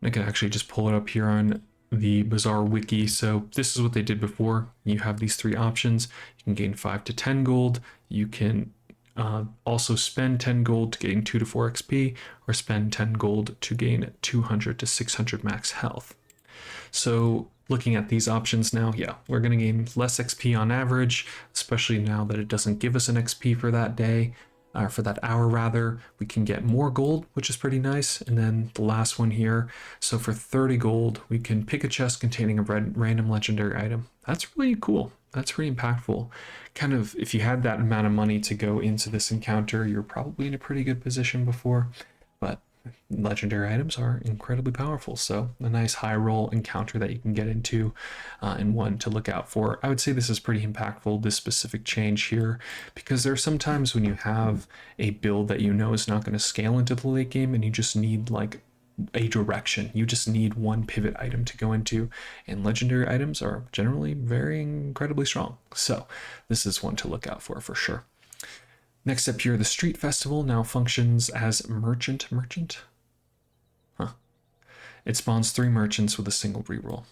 I can actually just pull it up here on the Bazaar wiki. So this is what they did before. You have these 3 options. You can gain 5 to 10 gold. You can also spend 10 gold to gain 2 to 4 XP, or spend 10 gold to gain 200 to 600 max health. So looking at these options now, yeah, we're going to gain less XP on average, especially now that it doesn't give us an XP for that day, or for that hour rather. We can get more gold, which is pretty nice. And then the last one here, so for 30 gold, we can pick a chest containing a random legendary item. That's really cool. That's pretty impactful. Kind of, if you had that amount of money to go into this encounter, you're probably in a pretty good position before, but legendary items are incredibly powerful. So a nice high roll encounter that you can get into, and one to look out for. I would say this is pretty impactful, this specific change here, because there are some times when you have a build that you know is not going to scale into the late game, and you just need like a direction. You just need one pivot item to go into, and legendary items are generally very incredibly strong. So this is one to look out for sure. Next up here, the Street Festival now functions as merchant. Huh. It spawns 3 merchants with a single reroll.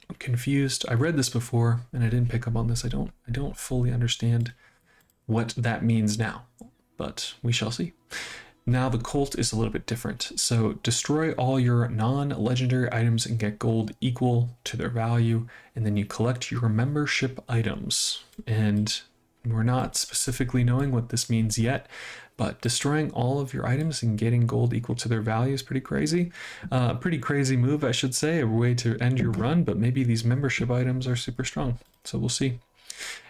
I'm confused. I read this before and I didn't pick up on this. I don't fully understand what that means now, but we shall see. Now the cult is a little bit different. So destroy all your non-legendary items and get gold equal to their value, and then you collect your membership items. And we're not specifically knowing what this means yet, but destroying all of your items and getting gold equal to their value is pretty crazy. Pretty crazy move, I should say, a way to end your run, but maybe these membership items are super strong. So we'll see.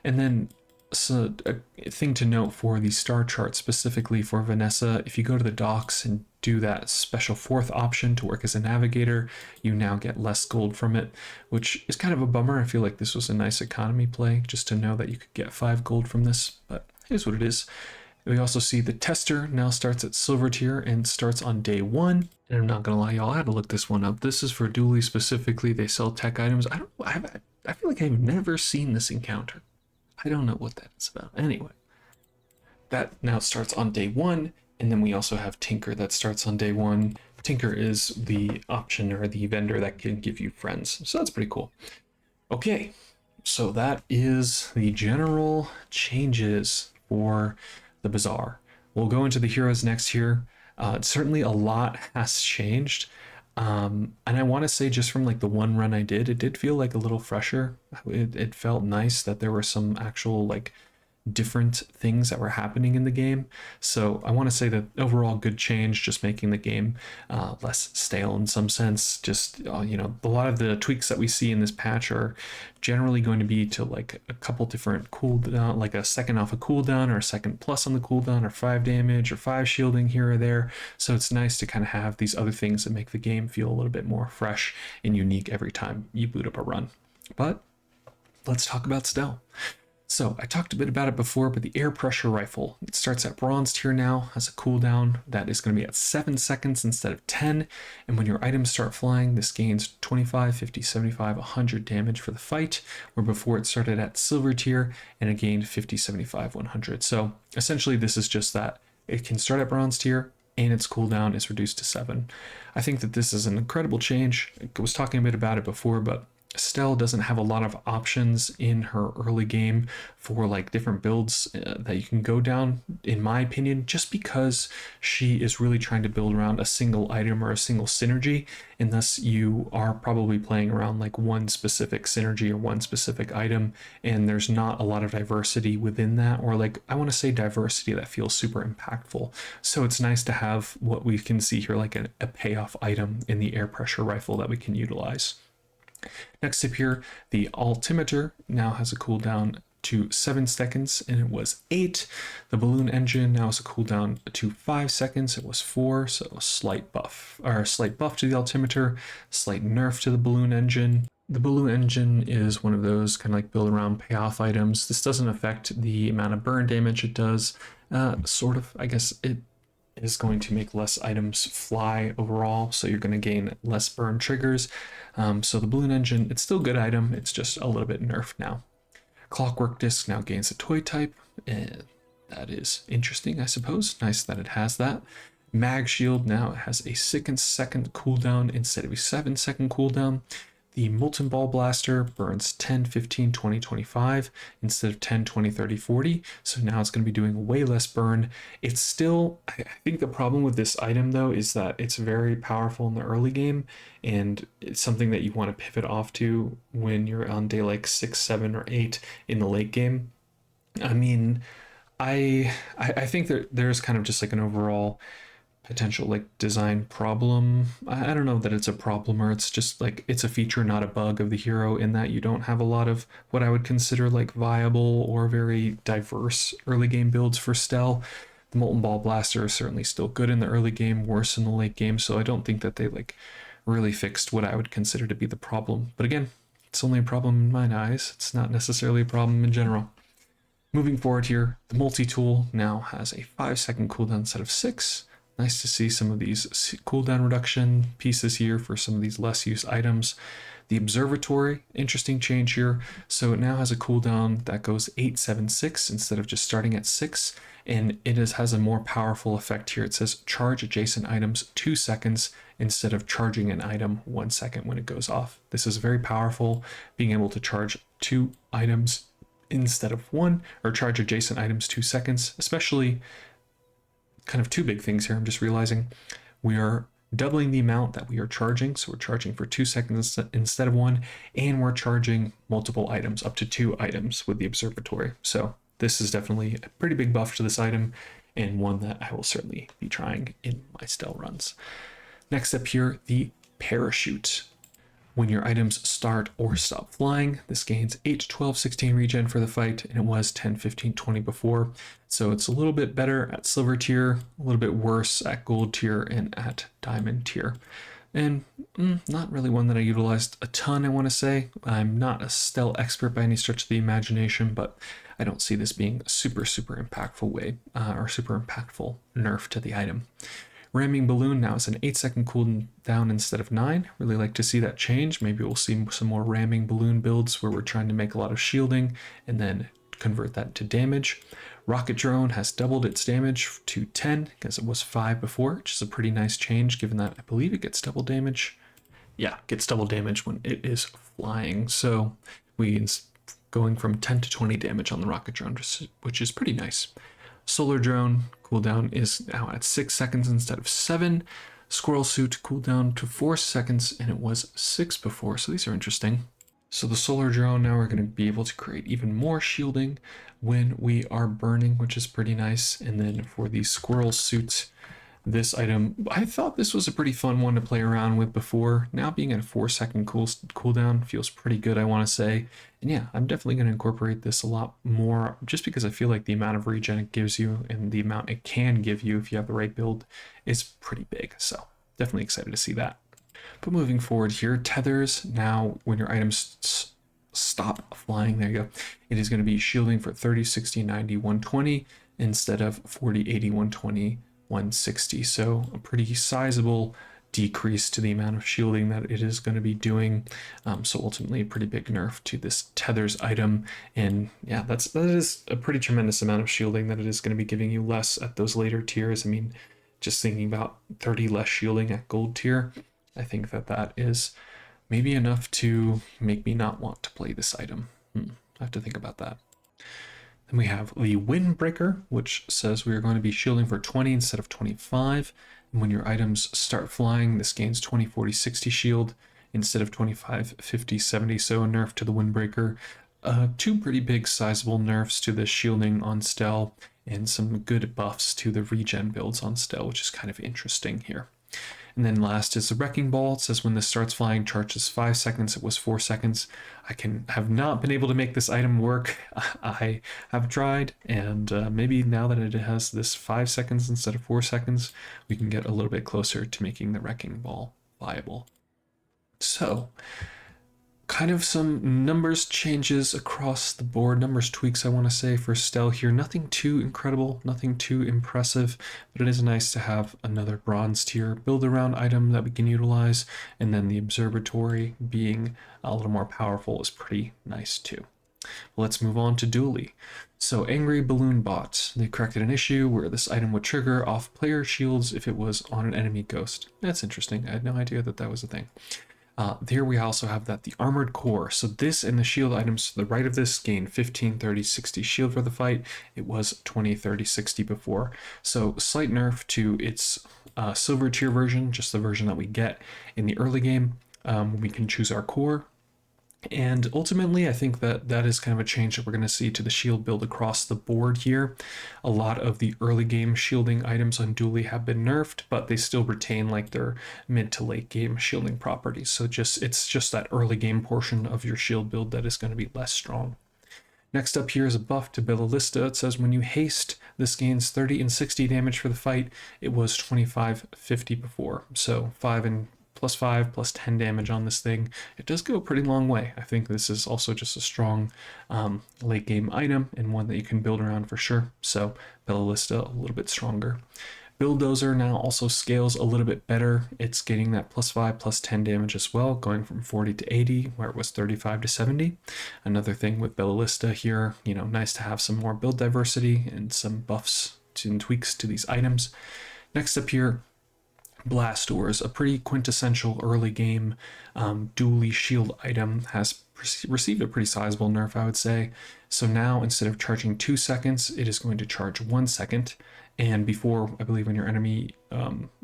And then, so a thing to note for the star chart, specifically for Vanessa, if you go to the docks and do that special 4th option to work as a navigator, you now get less gold from it, which is kind of a bummer. I feel like this was a nice economy play, just to know that you could get 5 gold from this, but here's what it is. We also see the tester now starts at silver tier and starts on day 1. And I'm not gonna lie, y'all, I had to look this one up. This is for Dooley specifically. They sell tech items. I feel like I've never seen this encounter. I don't know what that is about. Anyway, that now starts on day 1, and then we also have Tinker that starts on day 1. Tinker is the option or the vendor that can give you friends, so that's pretty cool. Okay, so that is the general changes for the Bazaar. We'll go into the heroes next here. Certainly a lot has changed. And I want to say, just from like the one run I did, it did feel like a little fresher. It felt nice that there were some actual like different things that were happening in the game. So I want to say that overall good change, just making the game less stale in some sense. Just you know, a lot of the tweaks that we see in this patch are generally going to be to like a couple different cooldown, like a second off a cooldown, or a second plus on the cooldown, or 5 damage, or 5 shielding here or there. So it's nice to kind of have these other things that make the game feel a little bit more fresh and unique every time you boot up a run. But let's talk about Stelle. So I talked a bit about it before, but the air pressure rifle, it starts at bronze tier now, has a cooldown that is going to be at 7 seconds instead of 10. And when your items start flying, this gains 25, 50, 75, 100 damage for the fight, where before it started at silver tier and it gained 50, 75, 100. So essentially this is just that it can start at bronze tier and its cooldown is reduced to 7. I think that this is an incredible change. I was talking a bit about it before, but Stelle doesn't have a lot of options in her early game for like different builds that you can go down, in my opinion, just because she is really trying to build around a single item or a single synergy, and thus you are probably playing around like one specific synergy or one specific item, and there's not a lot of diversity within that, or like I want to say diversity that feels super impactful. So it's nice to have what we can see here, like a payoff item in the air pressure rifle that we can utilize. Next up here, the altimeter now has a cooldown to 7 seconds, and it was 8. The balloon engine now has a cooldown to 5 seconds. It was 4, so a slight buff, or a slight buff to the altimeter, slight nerf to the balloon engine. The balloon engine is one of those kind of like build around payoff items. This doesn't affect the amount of burn damage it does, Sort of. I guess it is going to make less items fly overall, so you're going to gain less burn triggers. So the balloon engine, it's still a good item, it's just a little bit nerfed now. Clockwork Disc now gains a toy type. That is interesting, I suppose. Nice that it has that. Mag Shield now has a 6-second cooldown instead of a 7-second cooldown. The Molten Ball Blaster burns 10, 15, 20, 25 instead of 10, 20, 30, 40. So now it's going to be doing way less burn. It's still, I think the problem with this item though is that it's very powerful in the early game, and it's something that you want to pivot off to when you're on day like 6, 7, or 8 in the late game. I mean, I think that there's kind of just like an overall potential like design problem. I don't know that it's a problem, or it's just like it's a feature, not a bug of the hero, in that you don't have a lot of what I would consider like viable or very diverse early game builds for Stelle. The Molten Ball Blaster is certainly still good in the early game, worse in the late game, so I don't think that they like really fixed what I would consider to be the problem. But again, it's only a problem in my eyes. It's not necessarily a problem in general. Moving forward here, the multi-tool now has a 5-second cooldown instead of 6. Nice to see some of these cooldown reduction pieces here for some of these less used items. The Observatory, interesting change here. So it now has a cooldown that goes 8, 7, 6 instead of just starting at 6. And it has a more powerful effect here. It says charge adjacent items 2 seconds instead of charging an item 1 second when it goes off. This is very powerful, being able to charge 2 items instead of 1, or charge adjacent items 2 seconds, especially kind of 2 big things here. I'm just realizing we are doubling the amount that we are charging. So we're charging for 2 seconds instead of 1, and we're charging multiple items, up to 2 items with the Observatory. So this is definitely a pretty big buff to this item, and one that I will certainly be trying in my Stelle runs. Next up here, the Parachute. When your items start or stop flying, this gains 8, 12, 16 regen for the fight, and it was 10, 15, 20 before. So it's a little bit better at silver tier, a little bit worse at gold tier and at diamond tier. And not really one that I utilized a ton, I want to say. I'm not a Stelle expert by any stretch of the imagination, but I don't see this being a super impactful way, or super impactful nerf to the item. Ramming Balloon now is an 8-second cooldown instead of 9. Really like to see that change. Maybe we'll see some more Ramming Balloon builds where we're trying to make a lot of shielding and then convert that to damage. Rocket Drone has doubled its damage to 10 because it was 5 before, which is a pretty nice change given that I believe it gets double damage. Yeah, gets double damage when it is flying. So we going from 10 to 20 damage on the Rocket Drone, which is pretty nice. Solar Drone cooldown is now at 6 seconds instead of 7. Squirrel Suit cooldown to 4 seconds, and it was 6 before, so these are interesting. So the Solar Drone, now we're going to be able to create even more shielding when we are burning, which is pretty nice. And then for the Squirrel Suit, this item, I thought this was a pretty fun one to play around with before. Now being at a 4-second cooldown feels pretty good, I want to say. And yeah, I'm definitely going to incorporate this a lot more, just because I feel like the amount of regen it gives you and the amount it can give you if you have the right build is pretty big. So definitely excited to see that. But moving forward here, tethers, now when your items stop flying, there you go, it is going to be shielding for 30, 60, 90, 120 instead of 40, 80, 120, 160. So a pretty sizable decrease to the amount of shielding that it is going to be doing. So ultimately a pretty big nerf to this tethers item. And yeah, that is a pretty tremendous amount of shielding that it is going to be giving you less at those later tiers. I mean, just thinking about 30 less shielding at gold tier, I think that is maybe enough to make me not want to play this item. I have to think about that. Then we have the Windbreaker, which says we are going to be shielding for 20 instead of 25. And when your items start flying, this gains 20, 40, 60 shield instead of 25, 50, 70. So a nerf to the Windbreaker. 2 pretty big sizable nerfs to the shielding on Stelle, and some good buffs to the regen builds on Stelle, which is kind of interesting here. And then last is the Wrecking Ball. It says when this starts flying, charges 5 seconds. It was 4 seconds. I have not been able to make this item work. I have tried, and maybe now that it has this 5 seconds instead of 4 seconds, we can get a little bit closer to making the Wrecking Ball viable. So Kind of some numbers changes across the board, numbers tweaks, I want to say, for Stelle here. Nothing too incredible, nothing too impressive, but it is nice to have another bronze tier build around item that we can utilize, and then the observatory being a little more powerful is pretty nice too. Let's move on to Dooley. So, Angry Balloon Bot. They corrected an issue where this item would trigger off player shields if it was on an enemy ghost. That's interesting. I had no idea that that was a thing. Here we also have that the Armored Core. So this and the shield items to the right of this gain 15, 30, 60 shield for the fight. It was 20, 30, 60 before. So slight nerf to its silver tier version, just the version that we get in the early game. We can choose our core. And ultimately, I think that that is kind of a change that we're going to see to the shield build across the board here. A lot of the early game shielding items on Dooley have been nerfed, but they still retain like their mid to late game shielding properties. So it's just that early game portion of your shield build that is going to be less strong. Next up here is a buff to Ballista. It says when you haste, this gains 30 and 60 damage for the fight. It was 25, 50 before. So 5 and plus 5 plus 10 damage on this thing. It does go a pretty long way. I think this is also just a strong late game item and one that you can build around for sure. So Ballista a little bit stronger. Bulldozer now also scales a little bit better. It's getting that plus 5 plus 10 damage as well, going from 40 to 80 where it was 35 to 70. Another thing with Ballista here, nice to have some more build diversity and some buffs and tweaks to these items. Next up here, Blast Doors, a pretty quintessential early game Dooley shield item, has received a pretty sizable nerf, I would say. So now instead of charging 2 seconds, it is going to charge 1 second. And before, I believe when your enemy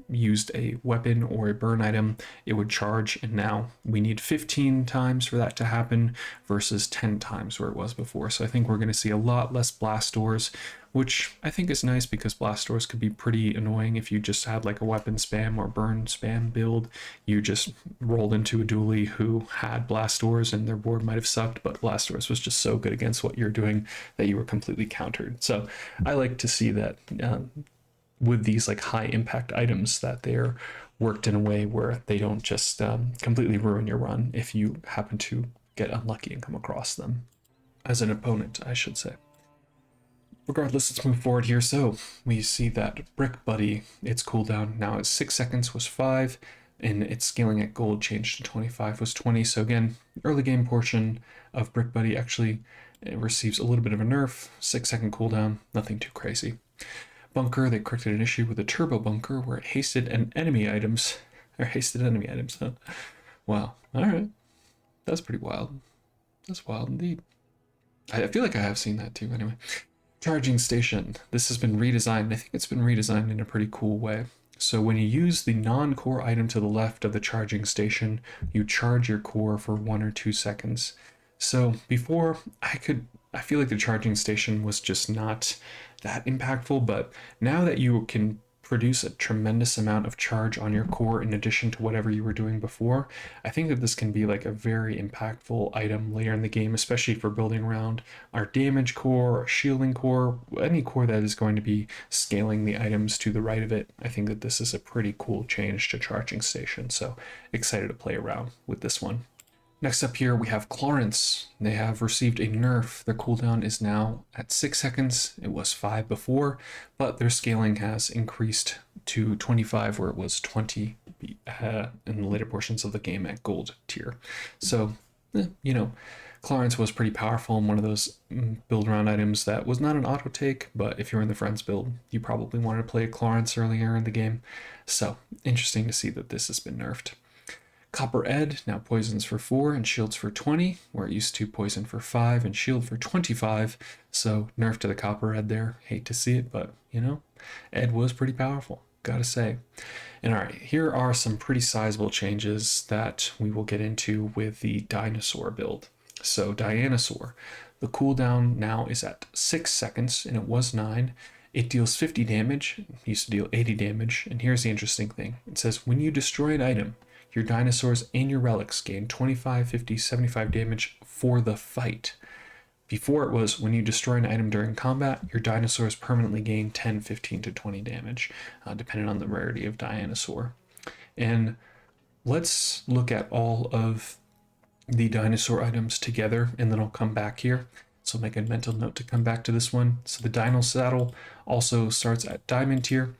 used a weapon or a burn item, it would charge. And now we need 15 times for that to happen versus 10 times where it was before. So I think we're going to see a lot less blast doors, which I think is nice because blast doors could be pretty annoying if you just had like a weapon spam or burn spam build. You just rolled into a Dooley who had blast doors and their board might have sucked, but blast doors was just so good against what you're doing that you were completely countered. So I like to see that with these like high impact items that they're worked in a way where they don't just completely ruin your run if you happen to get unlucky and come across them as an opponent, I should say. Regardless, let's move forward here. So we see that Brick Buddy, its cooldown now is 6 seconds was 5, and its scaling at gold changed to 25 was 20. So again, early game portion of Brick Buddy actually receives a little bit of a nerf, 6-second cooldown, nothing too crazy. Bunker, they corrected an issue with a turbo bunker where it hasted enemy items. Huh? Wow. Alright. That's pretty wild. That's wild indeed. I feel like I have seen that too, anyway. Charging station. This has been redesigned. I think it's been redesigned in a pretty cool way. So when you use the non-core item to the left of the charging station, you charge your core for 1 or 2 seconds. So before, I feel like the charging station was just not that impactful, but now that you can produce a tremendous amount of charge on your core in addition to whatever you were doing before, I think that this can be like a very impactful item later in the game, especially for building around our damage core, our shielding core, any core that is going to be scaling the items to the right of it. I think that this is a pretty cool change to charging station, so excited to play around with this one. Next up here, we have Clarence. They have received a nerf. Their cooldown is now at 6 seconds. It was 5 before, but their scaling has increased to 25 where it was 20 in the later portions of the game at gold tier. So, Clarence was pretty powerful and one of those build around items that was not an auto take, but if you're in the friends build, you probably wanted to play Clarence earlier in the game. So, interesting to see that this has been nerfed. Copper Ed now poisons for 4 and shields for 20, where it used to poison for 5 and shield for 25. So nerf to the Copper Ed there. Hate to see it, but Ed was pretty powerful, gotta say. And alright, here are some pretty sizable changes that we will get into with the Dinosaur build. So Dinosaur, the cooldown now is at 6 seconds and it was 9. It deals 50 damage, it used to deal 80 damage, and here's the interesting thing. It says when you destroy an item, your dinosaurs and your relics gain 25, 50, 75 damage for the fight. Before it was when you destroy an item during combat, your dinosaurs permanently gain 10, 15 to 20 damage, depending on the rarity of Dinosaur. And let's look at all of the dinosaur items together, and then I'll come back here. So make a mental note to come back to this one. So the Dino Saddle also starts at Diamond tier,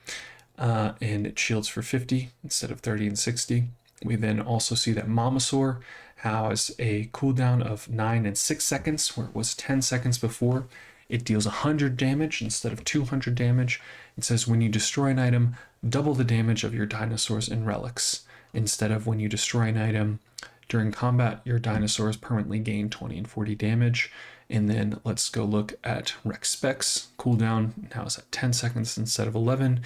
and it shields for 50 instead of 30 and 60. We then also see that Momosaur has a cooldown of 9 and 6 seconds, where it was 10 seconds before. It deals 100 damage instead of 200 damage. It says when you destroy an item, double the damage of your dinosaurs and relics. Instead of when you destroy an item during combat, your dinosaurs permanently gain 20 and 40 damage. And then let's go look at Rex Specs. Cooldown now is at 10 seconds instead of 11.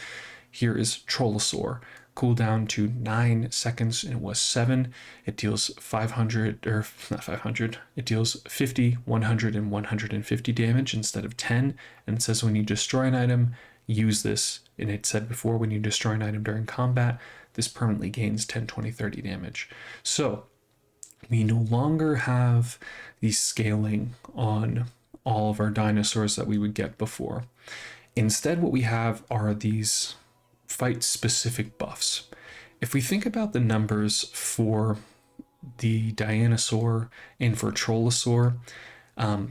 Here is Trollosaur. Cooldown to 9 seconds, and it was 7. It deals 500, or not 500, it deals 50, 100, and 150 damage instead of 10. And it says when you destroy an item, use this. And it said before, when you destroy an item during combat, this permanently gains 10, 20, 30 damage. So we no longer have the scaling on all of our dinosaurs that we would get before. Instead, what we have are these fight-specific buffs. If we think about the numbers for the Dinosaur and for Trollosaur,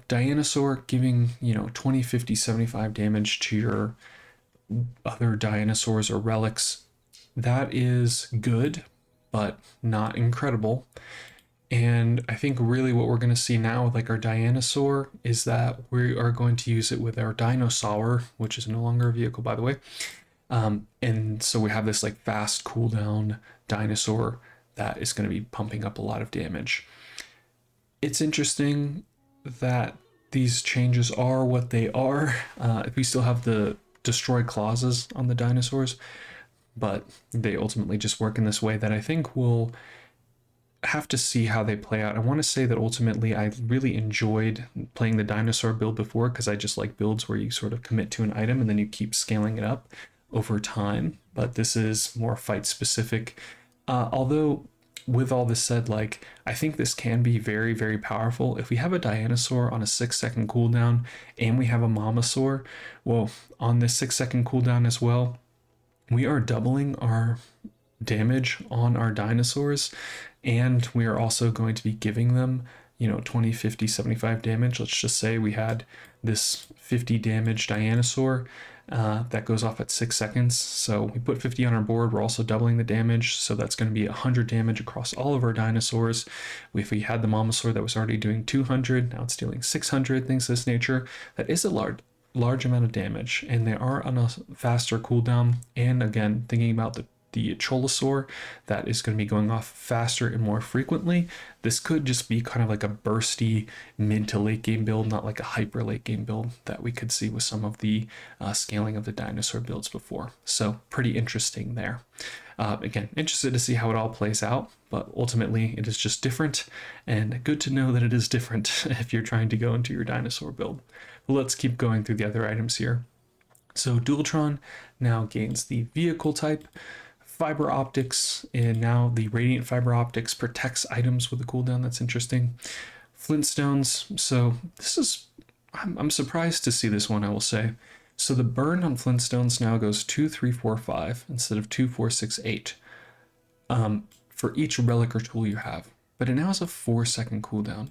Dinosaur giving 20, 50, 75 damage to your other dinosaurs or relics, that is good, but not incredible. And I think really what we're going to see now with like our Dinosaur is that we are going to use it with our Dinosaur, which is no longer a vehicle, by the way. And so we have this like fast cooldown dinosaur that is going to be pumping up a lot of damage. It's interesting that these changes are what they are. We still have the destroy clauses on the dinosaurs, but they ultimately just work in this way that I think we'll have to see how they play out. I want to say that ultimately I really enjoyed playing the dinosaur build before, because I just like builds where you sort of commit to an item and then you keep scaling it up over time, but this is more fight specific. Although with all this said, like, I think this can be very, very powerful. If we have a Dinosaur on a 6-second cooldown and we have a Momosaur, well, on this 6-second cooldown as well, we are doubling our damage on our dinosaurs, and we are also going to be giving them 20, 50, 75 damage. Let's just say we had this 50 damage Dinosaur that goes off at 6 seconds. So we put 50 on our board. We're also doubling the damage. So that's going to be 100 damage across all of our dinosaurs. If we had the Momosaur that was already doing 200, now it's dealing 600, things of this nature. That is a large amount of damage, and they are on a faster cooldown. And again, thinking about the Trollosaur that is going to be going off faster and more frequently, this could just be kind of like a bursty mid to late game build, not like a hyper late game build that we could see with some of the scaling of the dinosaur builds before. So pretty interesting there. Again, interested to see how it all plays out, but ultimately it is just different, and good to know that it is different if you're trying to go into your dinosaur build. But let's keep going through the other items here. So Dualtron now gains the vehicle type. Fiber optics, and now the radiant fiber optics protects items with a cooldown. That's interesting. Flintstones, so this is, I'm surprised to see this one, I will say. So the burn on Flintstones now goes 2, 3, 4, 5 instead of 2, 4, 6, 8 for each relic or tool you have, but it now has a 4-second cooldown.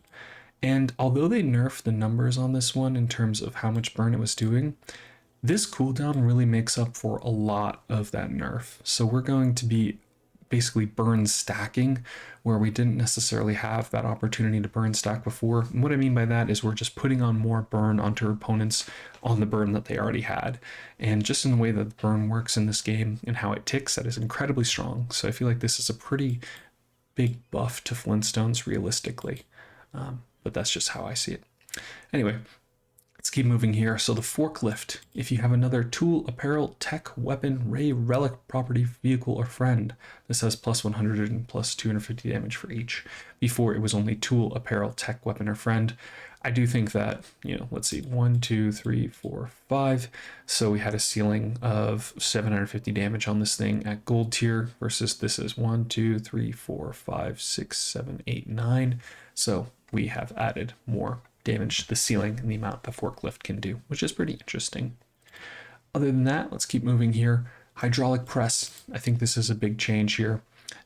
And although they nerfed the numbers on this one in terms of how much burn it was doing, this cooldown really makes up for a lot of that nerf. So we're going to be basically burn stacking, where we didn't necessarily have that opportunity to burn stack before. And what I mean by that is we're just putting on more burn onto opponents on the burn that they already had. And just in the way that the burn works in this game and how it ticks, that is incredibly strong. So I feel like this is a pretty big buff to Flintstones realistically. But that's just how I see it. Anyway, let's keep moving here. So the forklift, if you have another tool, apparel, tech, weapon, ray, relic, property, vehicle, or friend, this has plus 100 and plus 250 damage for each. Before it was only tool, apparel, tech, weapon, or friend. I do think that, let's see, 1, 2, 3, 4, 5. So we had a ceiling of 750 damage on this thing at gold tier versus this is 1, 2, 3, 4, 5, 6, 7, 8, 9. So we have added more damage to the ceiling and the amount the forklift can do, which is pretty interesting. Other than that, let's keep moving here. Hydraulic press. I think this is a big change here.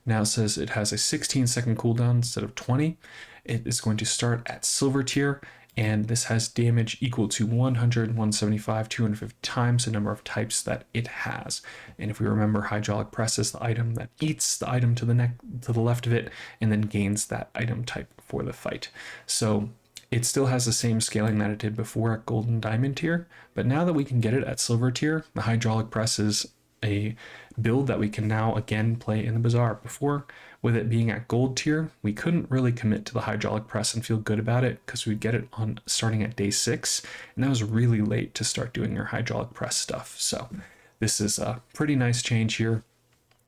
Now it says it has a 16-second cooldown instead of 20. It is going to start at silver tier, and this has damage equal to 100, 175, 250 times the number of types that it has. And if we remember, hydraulic press is the item that eats the item to the left of it, and then gains that item type for the fight. So it still has the same scaling that it did before at gold and diamond tier, but now that we can get it at silver tier, the hydraulic press is a build that we can now again play in the Bazaar. Before, with it being at gold tier, we couldn't really commit to the hydraulic press and feel good about it because we'd get it on starting at day 6, and that was really late to start doing your hydraulic press stuff. So this is a pretty nice change here,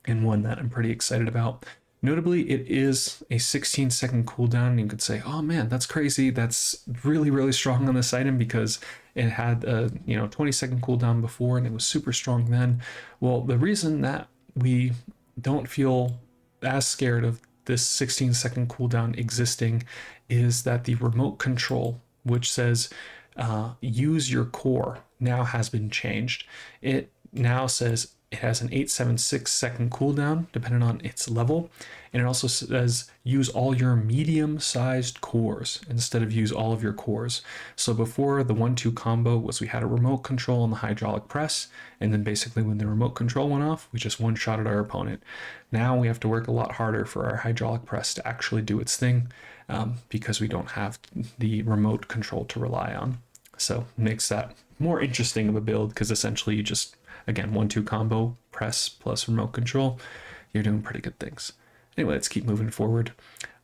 and one that I'm pretty excited about. Notably, it is a 16-second cooldown. You could say, oh man, that's crazy. That's really, really strong on this item because it had a 20-second cooldown before and it was super strong then. Well, the reason that we don't feel as scared of this 16-second cooldown existing is that the remote control, which says use your core, now has been changed. It now says it has an 876-second cooldown depending on its level, and it also says use all your medium-sized cores instead of use all of your cores. So before, the 1-2 combo was we had a remote control on the hydraulic press, and then basically when the remote control went off, we just one-shotted our opponent. Now we have to work a lot harder for our hydraulic press to actually do its thing because we don't have the remote control to rely on. So it makes that more interesting of a build because essentially you just, again, 1-2 combo, press plus remote control, you're doing pretty good things. Anyway, let's keep moving forward.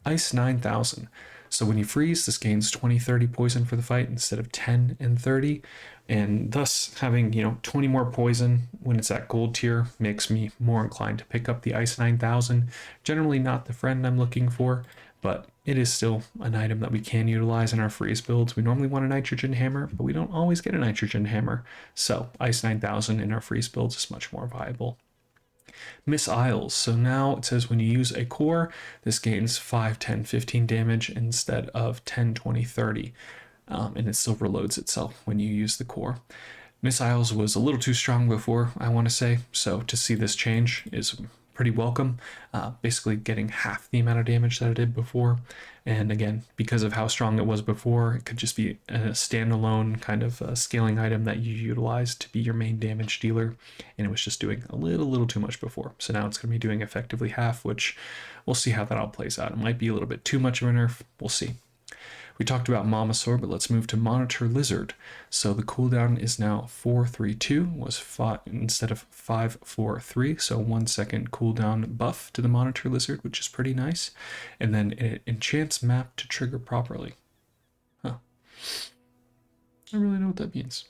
Ice 9000. So when you freeze, this gains 20-30 poison for the fight instead of 10 and 30. And thus having, 20 more poison when it's at gold tier makes me more inclined to pick up the Ice 9000. Generally not the friend I'm looking for, but it is still an item that we can utilize in our freeze builds. We normally want a nitrogen hammer, but we don't always get a nitrogen hammer. So Ice 9000 in our freeze builds is much more viable. Miss Isles. So now it says when you use a core, this gains 5, 10, 15 damage instead of 10, 20, 30. And it still reloads itself when you use the core. Miss Isles was a little too strong before, I want to say. So to see this change is pretty welcome, basically getting half the amount of damage that it did before. And again, because of how strong it was before, it could just be a standalone kind of scaling item that you utilize to be your main damage dealer, and it was just doing a little too much before. So now it's going to be doing effectively half, which we'll see how that all plays out. It might be a little bit too much of a nerf, we'll see. We talked about Momosaur, but let's move to Monitor Lizard. So the cooldown is now 4-3-2, was 5 instead of 5-4-3, so 1 second cooldown buff to the Monitor Lizard, which is pretty nice. And then it enchants map to trigger properly. Huh. I don't really know what that means.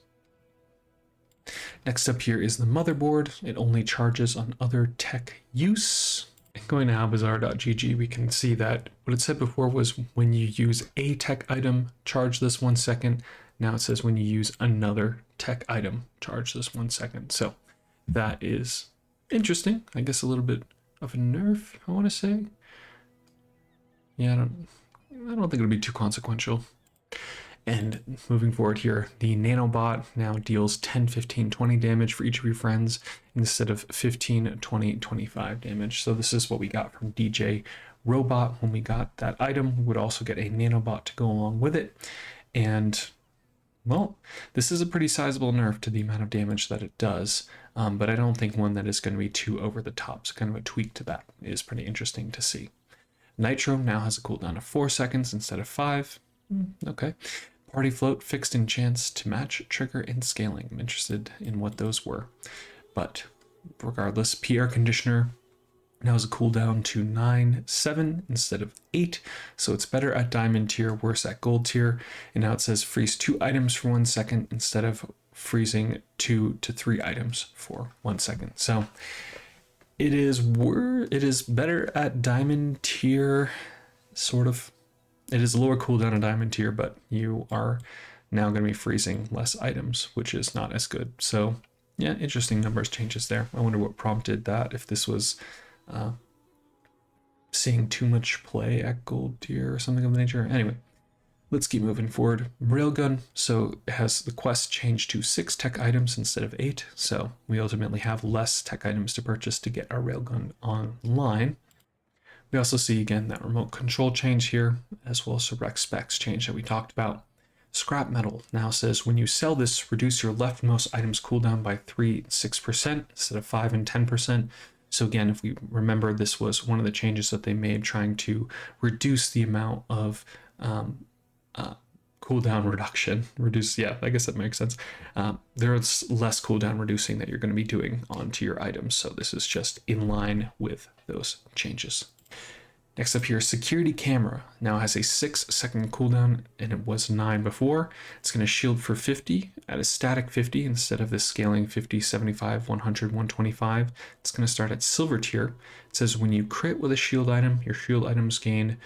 Next up here is the motherboard. It only charges on other tech use. Going to bazaar.gg, we can see that what it said before was when you use a tech item, charge this 1 second. Now it says when you use another tech item, charge this 1 second. So that is interesting. I guess a little bit of a nerf, I want to say. Yeah, I don't think it'll be too consequential. And moving forward here, the nanobot now deals 10, 15, 20 damage for each of your friends instead of 15, 20, 25 damage. So this is what we got from DJ Robot when we got that item. We would also get a nanobot to go along with it. And, well, this is a pretty sizable nerf to the amount of damage that it does. But I don't think one that is going to be too over the top. So kind of a tweak to that is pretty interesting to see. Nitro now has a cooldown of 4 seconds instead of 5. Okay. Party Float, fixed enchants to match, trigger, and scaling. I'm interested in what those were. But regardless, PR Conditioner now has a cooldown to 9-7 instead of 8. So it's better at Diamond tier, worse at Gold tier. And now it says freeze 2 items for 1 second instead of freezing 2 to 3 items for 1 second. So it is better at Diamond tier, sort of. It is a lower cooldown in Diamond tier, but you are now going to be freezing less items, which is not as good. So yeah, interesting numbers changes there. I wonder what prompted that, if this was seeing too much play at Gold tier or something of the nature. Anyway, let's keep moving forward. Railgun, so it has the quest changed to 6 tech items instead of 8. So we ultimately have less tech items to purchase to get our Railgun online. We also see again that remote control change here, as well as the rec specs change that we talked about. Scrap metal now says when you sell this, reduce your leftmost items cooldown by 6% instead of 5 and 10%. So again, if we remember, this was one of the changes that they made trying to reduce the amount of cooldown reduction. Yeah, I guess that makes sense. There's less cooldown reducing that you're going to be doing onto your items. So this is just in line with those changes. Next up here, security camera now has a 6-second cooldown, and it was 9 before. It's going to shield for 50 at a static 50 instead of this scaling 50, 75, 100, 125. It's going to start at silver tier. It says when you crit with a shield item, your shield items gain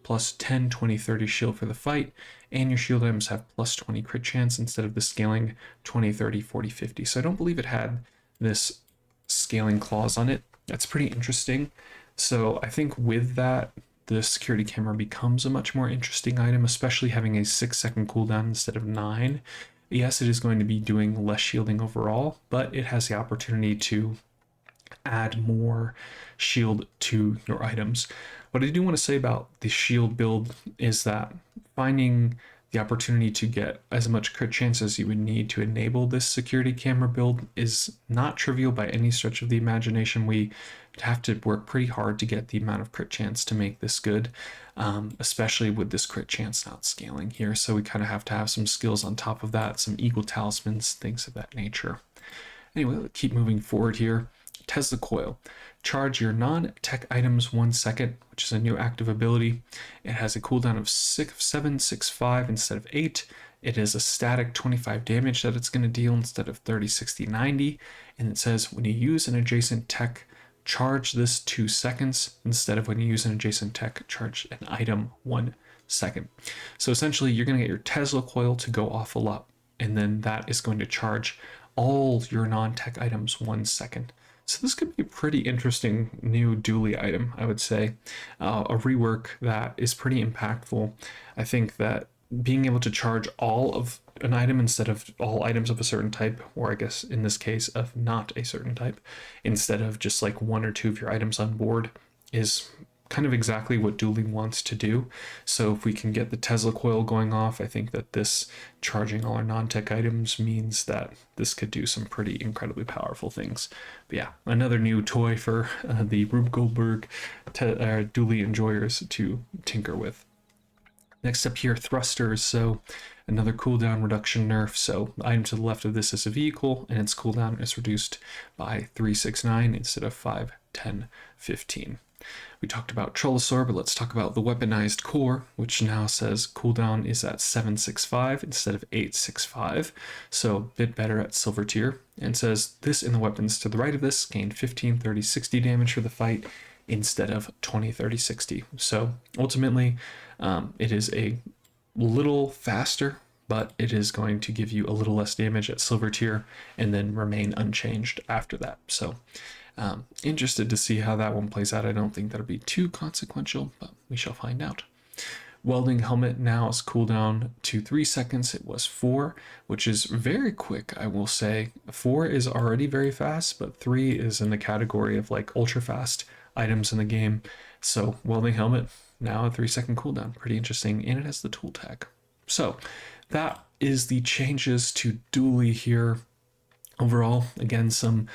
plus 10, 20, 30 shield for the fight, and your shield items have plus 20 crit chance instead of the scaling 20, 30, 40, 50. So I don't believe it had this scaling clause on it. That's pretty interesting. So I think with that, the security camera becomes a much more interesting item, especially having a 6-second cooldown instead of 9. Yes, it is going to be doing less shielding overall, but it has the opportunity to add more shield to your items. What I do want to say about the shield build is that finding the opportunity to get as much crit chance as you would need to enable this security camera build is not trivial by any stretch of the imagination. We have to work pretty hard to get the amount of crit chance to make this good, especially with this crit chance not scaling here. So we kind of have to have some skills on top of that, some eagle talismans, things of that nature. Anyway, let's keep moving forward here. Tesla coil. Charge your non-tech items 1 second, which is a new active ability. It has a cooldown of 7, 6, 5 instead of 8. It is a static 25 damage that it's going to deal instead of 30, 60, 90. And it says when you use an adjacent tech, charge this 2 seconds instead of when you use an adjacent tech, charge an item 1 second. So essentially, you're going to get your Tesla coil to go off a lot, and then that is going to charge all your non-tech items 1 second. So this could be a pretty interesting new Dooley item, I would say. A rework that is pretty impactful. I think that being able to charge all of an item instead of all items of a certain type, or I guess in this case of not a certain type, instead of just like 1 or 2 of your items on board, is kind of exactly what Dooley wants to do. So if we can get the Tesla coil going off, I think that this charging all our non-tech items means that this could do some pretty incredibly powerful things. But yeah, another new toy for the Rube Goldberg Dooley enjoyers to tinker with. Next up here, thrusters. So another cooldown reduction nerf. So the item to the left of this is a vehicle, and its cooldown is reduced by 3, 6, 9 instead of 5, 10, 15. We talked about Trollosaur, but let's talk about the weaponized core, which now says cooldown is at 765 instead of 865, so a bit better at silver tier, and says this in the weapons to the right of this gained 15, 30, 60 damage for the fight instead of 20, 30, 60. So ultimately, it is a little faster, but it is going to give you a little less damage at silver tier and then remain unchanged after that. So interested to see how that one plays out. I don't think that'll be too consequential, but we shall find out. Welding helmet now is cooldown to 3 seconds. It was 4, which is very quick, I will say. 4 is already very fast, but 3 is in the category of like ultra fast items in the game. So welding helmet now a 3-second cooldown. Pretty interesting, and it has the tool tag. So that is the changes to Dooley here. Overall, again, some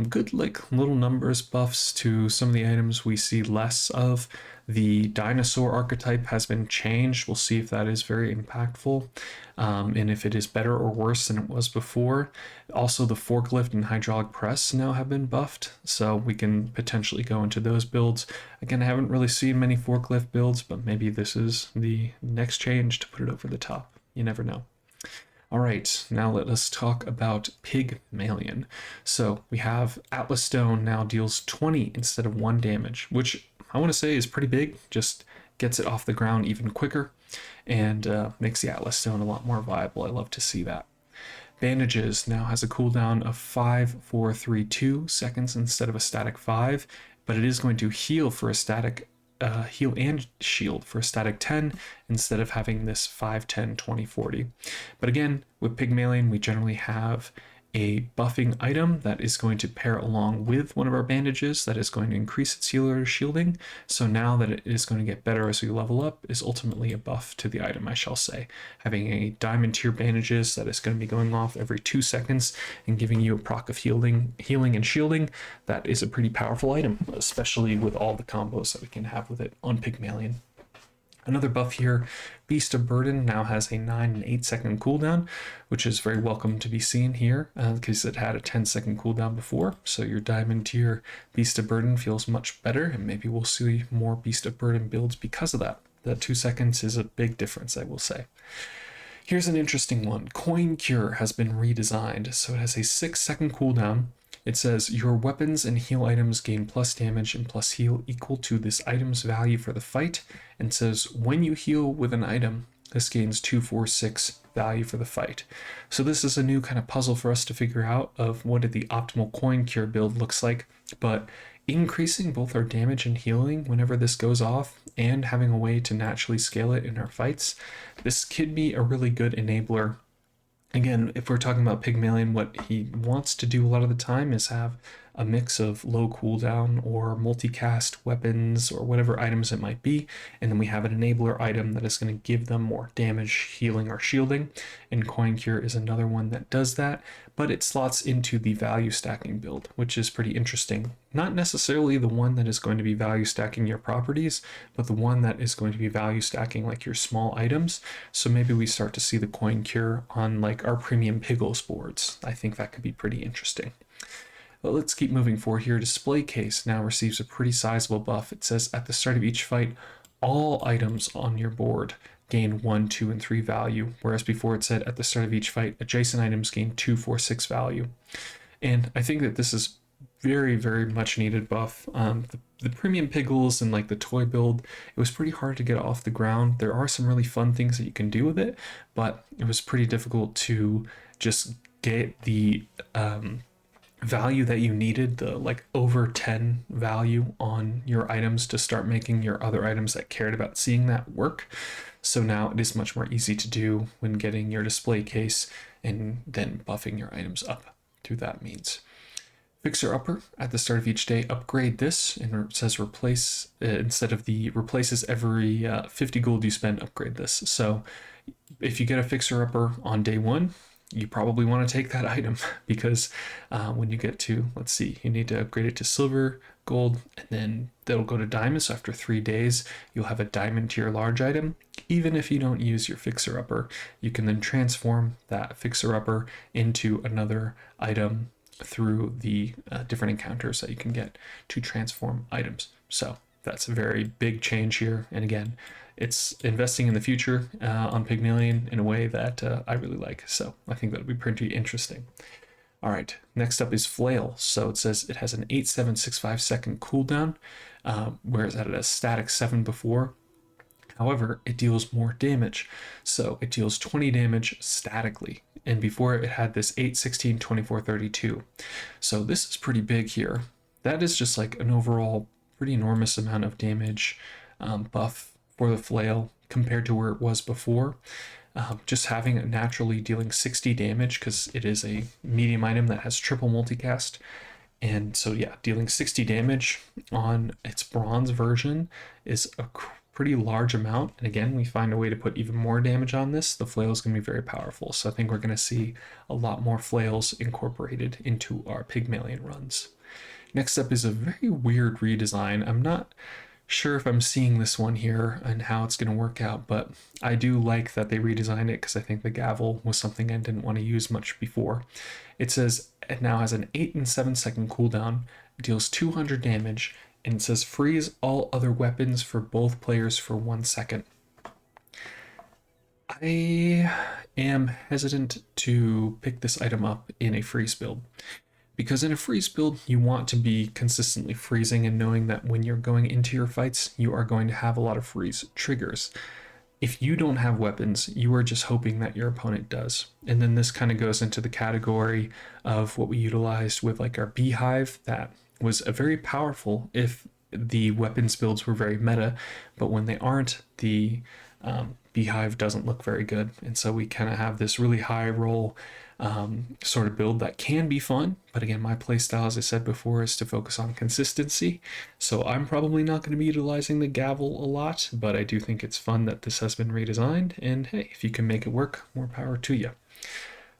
good like little numbers buffs to some of the items we see less of. The dinosaur archetype has been changed. We'll see if that is very impactful and if it is better or worse than it was before. Also, the forklift and hydraulic press now have been buffed, so we can potentially go into those builds. Again, I haven't really seen many forklift builds, but maybe this is the next change to put it over the top. You never know. All right, now let us talk about Pygmalien. So we have Atlas Stone now deals 20 instead of 1 damage, which I want to say is pretty big, just gets it off the ground even quicker and makes the Atlas Stone a lot more viable. I love to see that. Bandages now has a cooldown of 5, 4, 3, 2 seconds instead of a static 5, but it is going to heal for a static heal and shield for a static 10 instead of having this 5, 10, 20, 40. But again, with Pygmalien, we generally have a buffing item that is going to pair along with one of our bandages that is going to increase its healer or shielding. So now that it is going to get better as we level up is ultimately a buff to the item, I shall say. Having a diamond tier bandages that is going to be going off every 2 seconds and giving you a proc of healing and shielding, that is a pretty powerful item, especially with all the combos that we can have with it on Pygmalion. Another buff here, Beast of Burden now has a 9 and 8 second cooldown, which is very welcome to be seen here because it had a 10-second cooldown before. So your diamond tier Beast of Burden feels much better, and maybe we'll see more Beast of Burden builds because of that. That 2 seconds is a big difference, I will say. Here's an interesting one. Coin Cure has been redesigned, so it has a 6-second cooldown. It says your weapons and heal items gain plus damage and plus heal equal to this item's value for the fight, and says when you heal with an item, this gains 246 value for the fight. So this is a new kind of puzzle for us to figure out of what the optimal Coin Cure build looks like, but increasing both our damage and healing whenever this goes off and having a way to naturally scale it in our fights, this could be a really good enabler. Again, if we're talking about Pygmalion, what he wants to do a lot of the time is have a mix of low cooldown or multicast weapons or whatever items it might be, and then we have an enabler item that is going to give them more damage, healing, or shielding, and Coin Cure is another one that does that, but it slots into the value stacking build, which is pretty interesting. Not necessarily the one that is going to be value stacking your properties, but the one that is going to be value stacking like your small items. So maybe we start to see the Coin Cure on like our premium Piggles boards. I think that could be pretty interesting. But let's keep moving forward here. Display Case now receives a pretty sizable buff. It says at the start of each fight, all items on your board gain 1, 2, and 3 value, whereas before it said at the start of each fight, adjacent items gain 2, 4, 6 value. And I think that this is very, very much needed buff. The premium Piggles and like the toy build, it was pretty hard to get off the ground. There are some really fun things that you can do with it, but it was pretty difficult to just get the value that you needed, the like over 10 value on your items to start making your other items that cared about seeing that work. So now it is much more easy to do when getting your display case and then buffing your items up through that means. Fixer Upper at the start of each day, upgrade this, and it says replace instead of the replaces every 50 gold you spend, upgrade this. So if you get a Fixer Upper on day 1, you probably want to take that item because when you get to, let's see, you need to upgrade it to silver, gold, and then that'll go to diamond. So after 3 days, you'll have a diamond tier large item. Even if you don't use your Fixer Upper, you can then transform that Fixer Upper into another item through the different encounters that you can get to transform items. So that's a very big change here. And again, it's investing in the future on Pygmalion in a way that I really like. So I think that would be pretty interesting. All right, next up is Flail. So it says it has an 8,765 second cooldown, whereas it had a static 7 before. However, it deals more damage. So it deals 20 damage statically. And before it had this 8, 16, 24, 32. So this is pretty big here. That is just like an overall pretty enormous amount of damage buff for the Flail compared to where it was before. Just having it naturally dealing 60 damage because it is a medium item that has triple multicast. And so yeah, dealing 60 damage on its bronze version is a pretty large amount. And again, we find a way to put even more damage on this. The Flail is going to be very powerful. So I think we're going to see a lot more Flails incorporated into our Pygmalion runs. Next up is a very weird redesign. I'm not sure if I'm seeing this one here and how it's going to work out, but I do like that they redesigned it because I think the gavel was something I didn't want to use much before. It says it now has an 8 and 7 second cooldown, deals 200 damage, and it says freeze all other weapons for both players for 1 second. I am hesitant to pick this item up in a freeze build. Because in a freeze build, you want to be consistently freezing and knowing that when you're going into your fights, you are going to have a lot of freeze triggers. If you don't have weapons, you are just hoping that your opponent does. And then this kind of goes into the category of what we utilized with like our beehive that was a very powerful if the weapons builds were very meta, but when they aren't, the Beehive doesn't look very good. And so we kind of have this really high roll sort of build that can be fun. But again, my playstyle, as I said before, is to focus on consistency. So I'm probably not going to be utilizing the gavel a lot, but I do think it's fun that this has been redesigned. And hey, if you can make it work, more power to you.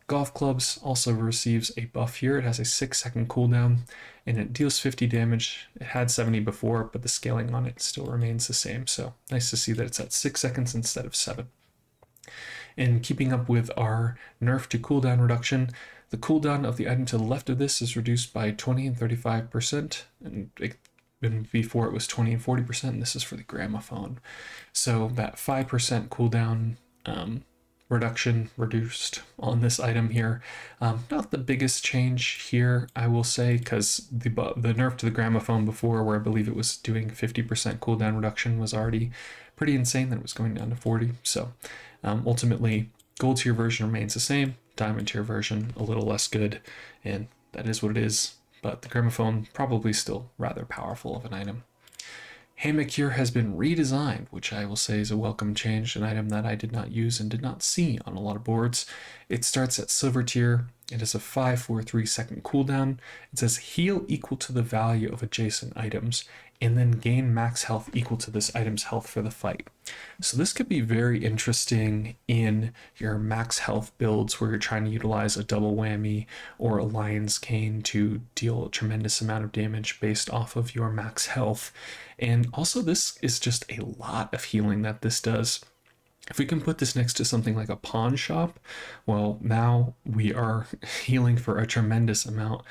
Golf Clubs also receives a buff here. It has a 6-second cooldown and it deals 50 damage. It had 70 before, but the scaling on it still remains the same. So nice to see that it's at 6 seconds instead of 7. And keeping up with our nerf to cooldown reduction, the cooldown of the item to the left of this is reduced by 20 and 35%. And before it was 20 and 40%, and this is for the gramophone. So that 5% cooldown reduction reduced on this item here. Not the biggest change here, I will say, because the nerf to the gramophone before, where I believe it was doing 50% cooldown reduction, was already pretty insane that it was going down to 40. So ultimately, gold tier version remains the same, diamond tier version a little less good, and that is what it is. But the gramophone probably still rather powerful of an item. Hammock here has been redesigned, which I will say is a welcome change, an item that I did not use and did not see on a lot of boards. It starts at silver tier. It has a 5-4-3 second cooldown. It says heal equal to the value of adjacent items, and then gain max health equal to this item's health for the fight. So this could be very interesting in your max health builds where you're trying to utilize a double whammy or a lion's cane to deal a tremendous amount of damage based off of your max health. And also this is just a lot of healing that this does. If we can put this next to something like a pawn shop, well, now we are healing for a tremendous amount,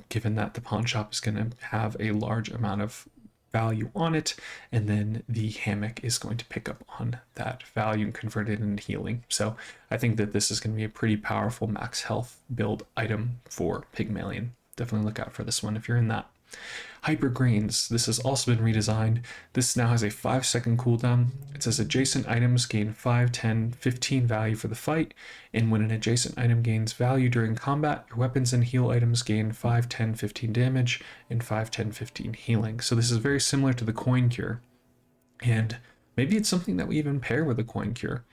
given that the pawn shop is going to have a large amount of value on it, and then the hammock is going to pick up on that value and convert it into healing. So I think that this is going to be a pretty powerful max health build item for Pygmalion. Definitely look out for this one if you're in that. Hyper Greens, this has also been redesigned. This now has a 5-second cooldown. It says adjacent items gain 5, 10, 15 value for the fight, and when an adjacent item gains value during combat, your weapons and heal items gain 5, 10, 15 damage and 5, 10, 15 healing. So this is very similar to the coin cure, and maybe it's something that we even pair with a coin cure.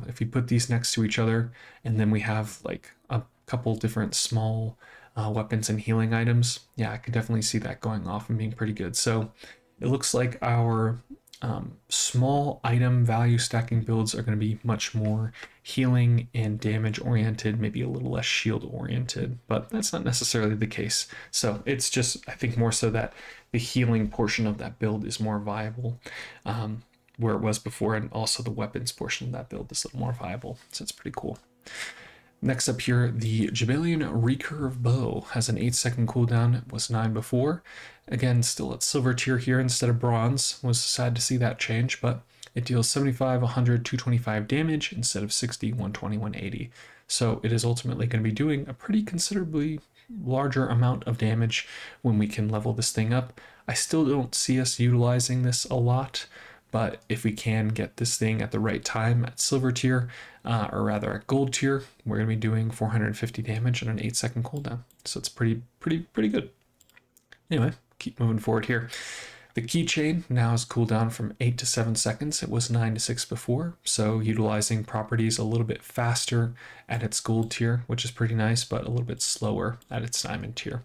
If we put these next to each other, and then we have like a couple different small weapons and healing items, yeah, I could definitely see that going off and being pretty good. So it looks like our small item value stacking builds are going to be much more healing and damage oriented, maybe a little less shield oriented, but that's not necessarily the case. So it's just, I think, more so that the healing portion of that build is more viable, where it was before, and also the weapons portion of that build is a little more viable. So it's pretty cool. Next up here, the Pygmalion Recurve Bow has an 8-second cooldown. It was 9 before. Again, still at silver tier here instead of bronze. Was sad to see that change, but it deals 75, 100, 225 damage instead of 60, 120, 180. So it is ultimately going to be doing a pretty considerably larger amount of damage when we can level this thing up. I still don't see us utilizing this a lot, but if we can get this thing at the right time at silver tier, or rather at gold tier, we're going to be doing 450 damage and an 8-second cooldown. So it's pretty good. Anyway, keep moving forward here. The keychain now has cooldown from 8 to 7 seconds. It was 9 to 6 before, so utilizing properties a little bit faster at its gold tier, which is pretty nice, but a little bit slower at its diamond tier,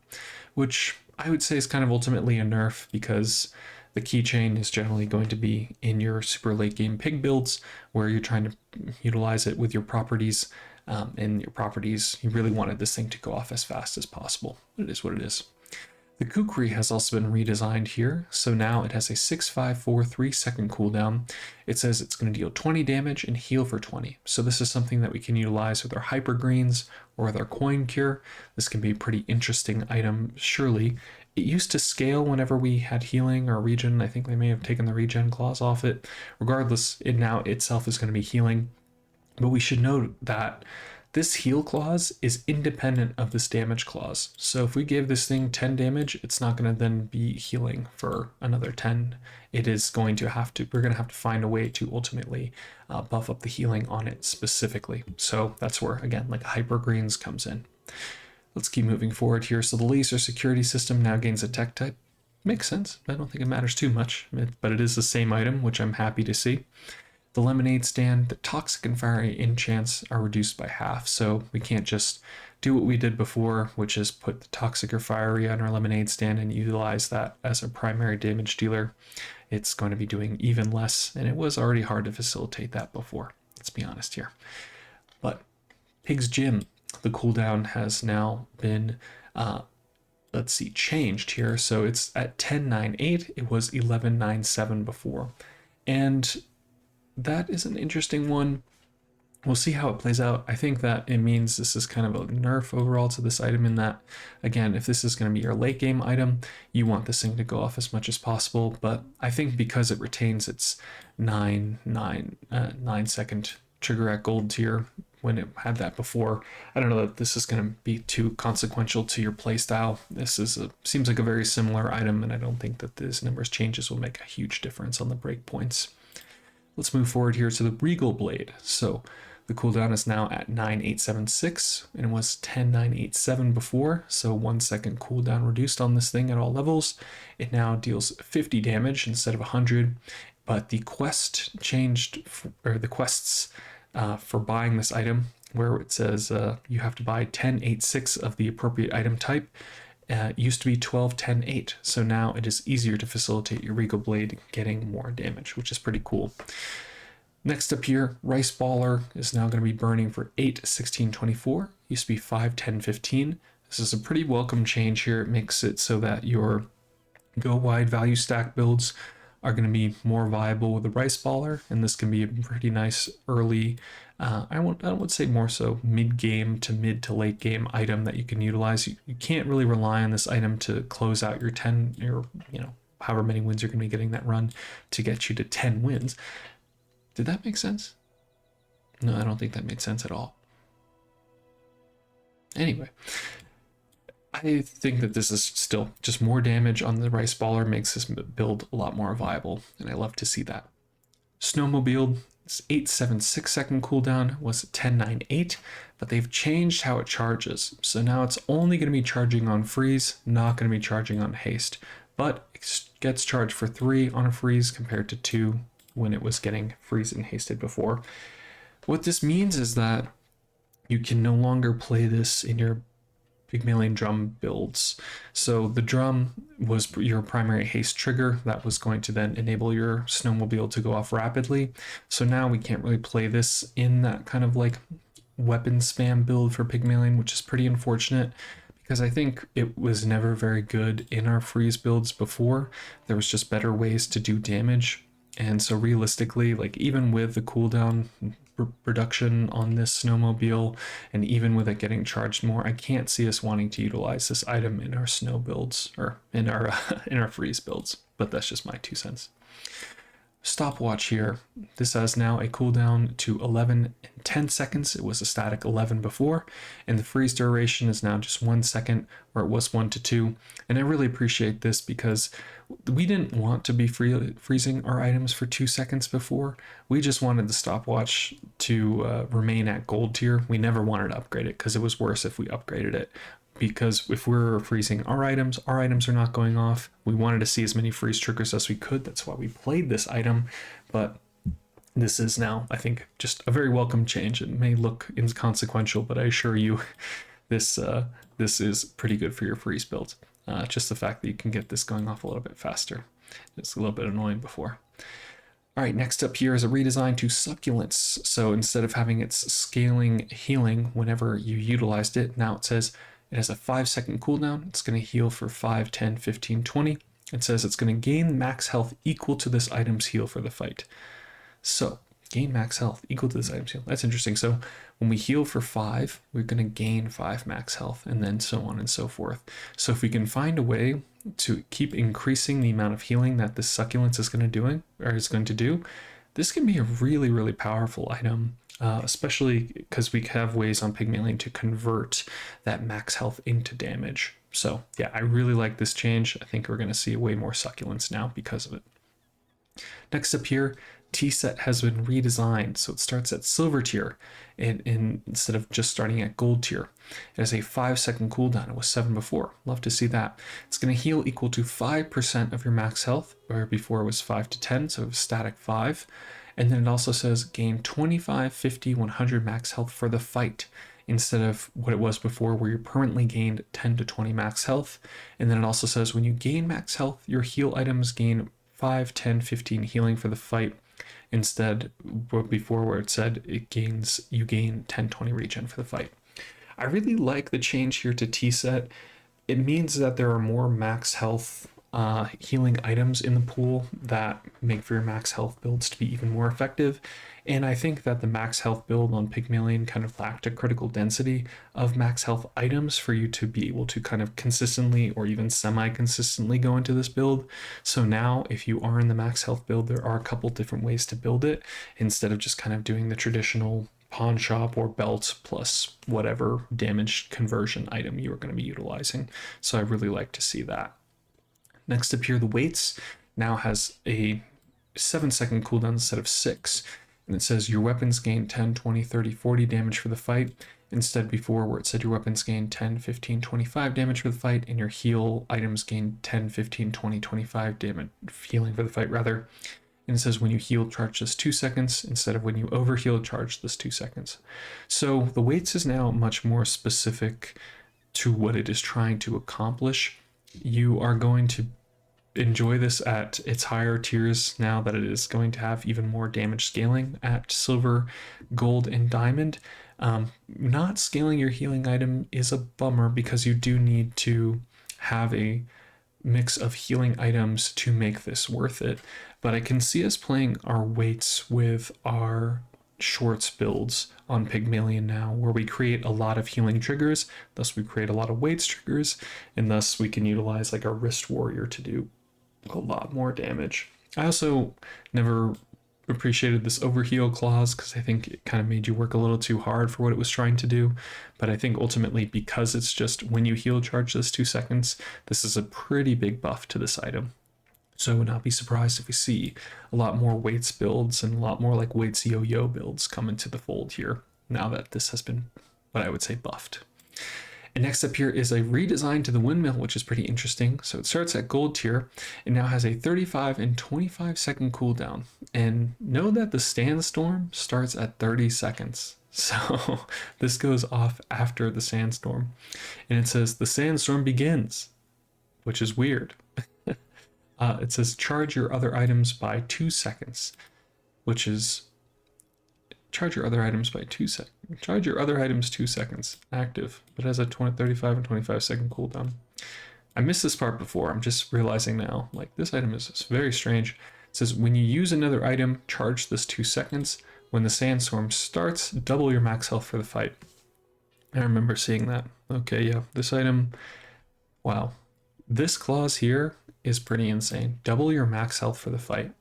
which I would say is kind of ultimately a nerf, because the keychain is generally going to be in your super late game pig builds where you're trying to utilize it with your properties, and your properties, you really wanted this thing to go off as fast as possible. It is what it is. The Kukri has also been redesigned here, so now it has a 6-5-4-3 second cooldown. It says it's going to deal 20 damage and heal for 20. So this is something that we can utilize with our Hyper Greens or with our Coin Cure. This can be a pretty interesting item, surely. It used to scale whenever we had healing or regen. I think they may have taken the regen clause off it. Regardless, it now itself is going to be healing. But we should note that this heal clause is independent of this damage clause. So if we give this thing 10 damage, it's not going to then be healing for another 10. It is going to have to, we're going to have to find a way to ultimately buff up the healing on it specifically. So that's where, again, like Hyper Greens comes in. Let's keep moving forward here. So the laser security system now gains a tech type. Makes sense. I don't think it matters too much, but it is the same item, which I'm happy to see. the lemonade stand, the toxic and fiery enchants are reduced by half. So we can't just do what we did before, which is put the toxic or fiery on our lemonade stand and utilize that as a primary damage dealer. It's going to be doing even less, and it was already hard to facilitate that before. Let's be honest here. But Pig's Gym, the cooldown has now been changed here. So it's at 10.98. It was 11.97 before. And that is an interesting one. We'll see how it plays out. I think that it means this is kind of a nerf overall to this item, in that, again, if this is going to be your late game item, you want this thing to go off as much as possible. But I think because it retains its 9 second trigger at gold tier when it had that before, I don't know that this is going to be too consequential to your playstyle. This seems like a very similar item, and I don't think that this numbers changes will make a huge difference on the breakpoints. Let's move forward here to the Regal Blade. So the cooldown is now at 9.876, and it was 10.987 before, so 1 second cooldown reduced on this thing at all levels. It now deals 50 damage instead of 100, but the quest changed, or the quests for buying this item, where it says you have to buy 10.86 of the appropriate item type. It used to be 12.10.8, so now it is easier to facilitate your Regal Blade getting more damage, which is pretty cool. Next up here, Rice Baller is now going to be burning for 8.16.24. Used to be 5.10.15. This is a pretty welcome change here. It makes it so that your go wide value stack builds are going to be more viable with the Rice Baller, and this can be a pretty nice early, I would say more so mid-game to mid to late game item that you can utilize. You can't really rely on this item to close out your 10, however many wins you're going to be getting that run to get you to 10 wins. Did that make sense? No, I don't think that made sense at all. Anyway, I think that this is still just more damage on the Rice Baller, makes this build a lot more viable, and I love to see that. Snowmobile, it's 8.76 second cooldown, was 10.98, but they've changed how it charges. So now it's only going to be charging on freeze, not going to be charging on haste, but it gets charged for 3 on a freeze compared to 2 when it was getting freeze and hasted before. What this means is that you can no longer play this in your Pygmalion drum builds. So the drum was your primary haste trigger that was going to then enable your snowmobile to go off rapidly. So now we can't really play this in that kind of like weapon spam build for Pygmalion, which is pretty unfortunate, because I think it was never very good in our freeze builds before. There was just better ways to do damage. And so realistically, like even with the cooldown reduction on this snowmobile, and even with it getting charged more, I can't see us wanting to utilize this item in our snow builds, or in our in our freeze builds. But that's just my 2 cents. Stopwatch here. This has now a cooldown to 11 and 10 seconds. It was a static 11 before, and the freeze duration is now just 1 second, where it was 1 to 2. And I really appreciate this because we didn't want to be freezing our items for 2 seconds before. We just wanted the stopwatch to remain at gold tier. We never wanted to upgrade it because it was worse if we upgraded it. Because if we're freezing our items are not going off. We wanted to see as many freeze triggers as we could. That's why we played this item. But this is now, I think, just a very welcome change. It may look inconsequential, but I assure you this is pretty good for your freeze build. Just the fact that you can get this going off a little bit faster. It's a little bit annoying before. All right, next up here is a redesign to Succulence. So instead of having its scaling healing whenever you utilized it, now it says it has a 5 second cooldown. It's going to heal for 5, 10, 15, 20. It says it's going to gain max health equal to this item's heal for the fight. So gain max health equal to this item's heal. That's interesting. So when we heal for 5, we're going to gain 5 max health, and then so on and so forth. So if we can find a way to keep increasing the amount of healing that this Succulence is going to do, this can be a really, really powerful item. Especially because we have ways on Pygmalion to convert that max health into damage. So yeah, I really like this change. I think we're going to see way more Succulence now because of it. Next up here, T-set has been redesigned. So it starts at silver tier instead of just starting at gold tier. It has a 5 second cooldown. It was 7 before. Love to see that. It's going to heal equal to 5% of your max health, where before it was 5 to 10, so it was static 5. And then it also says gain 25, 50, 100 max health for the fight, instead of what it was before where you permanently gained 10 to 20 max health. And then it also says when you gain max health, your heal items gain 5, 10, 15 healing for the fight. Instead, before where it said you gain 10, 20 regen for the fight. I really like the change here to T-set. It means that there are more max health healing items in the pool that make for your max health builds to be even more effective. And I think that the max health build on Pygmalion kind of lacked a critical density of max health items for you to be able to kind of consistently or even semi-consistently go into this build. So now if you are in the max health build, there are a couple different ways to build it instead of just kind of doing the traditional pawn shop or belt plus whatever damage conversion item you are going to be utilizing. So I really like to see that. Next up here, the weights now has a 7-second cooldown instead of 6. And it says your weapons gain 10, 20, 30, 40 damage for the fight. Instead before where it said your weapons gain 10, 15, 25 damage for the fight, and your heal items gain 10, 15, 20, 25 damage healing for the fight rather. And it says when you heal, charge this 2 seconds instead of when you overheal, charge this 2 seconds. So the weights is now much more specific to what it is trying to accomplish. You are going to enjoy this at its higher tiers now that it is going to have even more damage scaling at silver, gold, and diamond. Not scaling your healing item is a bummer because you do need to have a mix of healing items to make this worth it. But I can see us playing our weights with our shorts builds on Pygmalion now, where we create a lot of healing triggers, thus we create a lot of weights triggers, and thus we can utilize like our wrist warrior to do a lot more damage. I also never appreciated this overheal clause because I think it kind of made you work a little too hard for what it was trying to do. But I think ultimately, because it's just when you heal, charge this 2 seconds, this is a pretty big buff to this item. So I would not be surprised if we see a lot more weights builds and a lot more like weights yo-yo builds come into the fold here now that this has been what I would say buffed. And next up here is a redesign to the windmill, which is pretty interesting. So it starts at gold tier. It now has a 35 and 25 second cooldown. And know that the sandstorm starts at 30 seconds. So this goes off after the sandstorm. And it says the sandstorm begins, which is weird. It says charge your other items by 2 seconds, which is charge your other items by 2 seconds. Charge your other items 2 seconds active, but has a 35 and 25 second cooldown. I missed this part before. I'm just realizing now, like this item is very strange. It says when you use another item, charge this 2 seconds. When the sandstorm starts, double your max health for the fight. I remember seeing that. Okay, yeah, this item, wow. This clause here is pretty insane. Double your max health for the fight.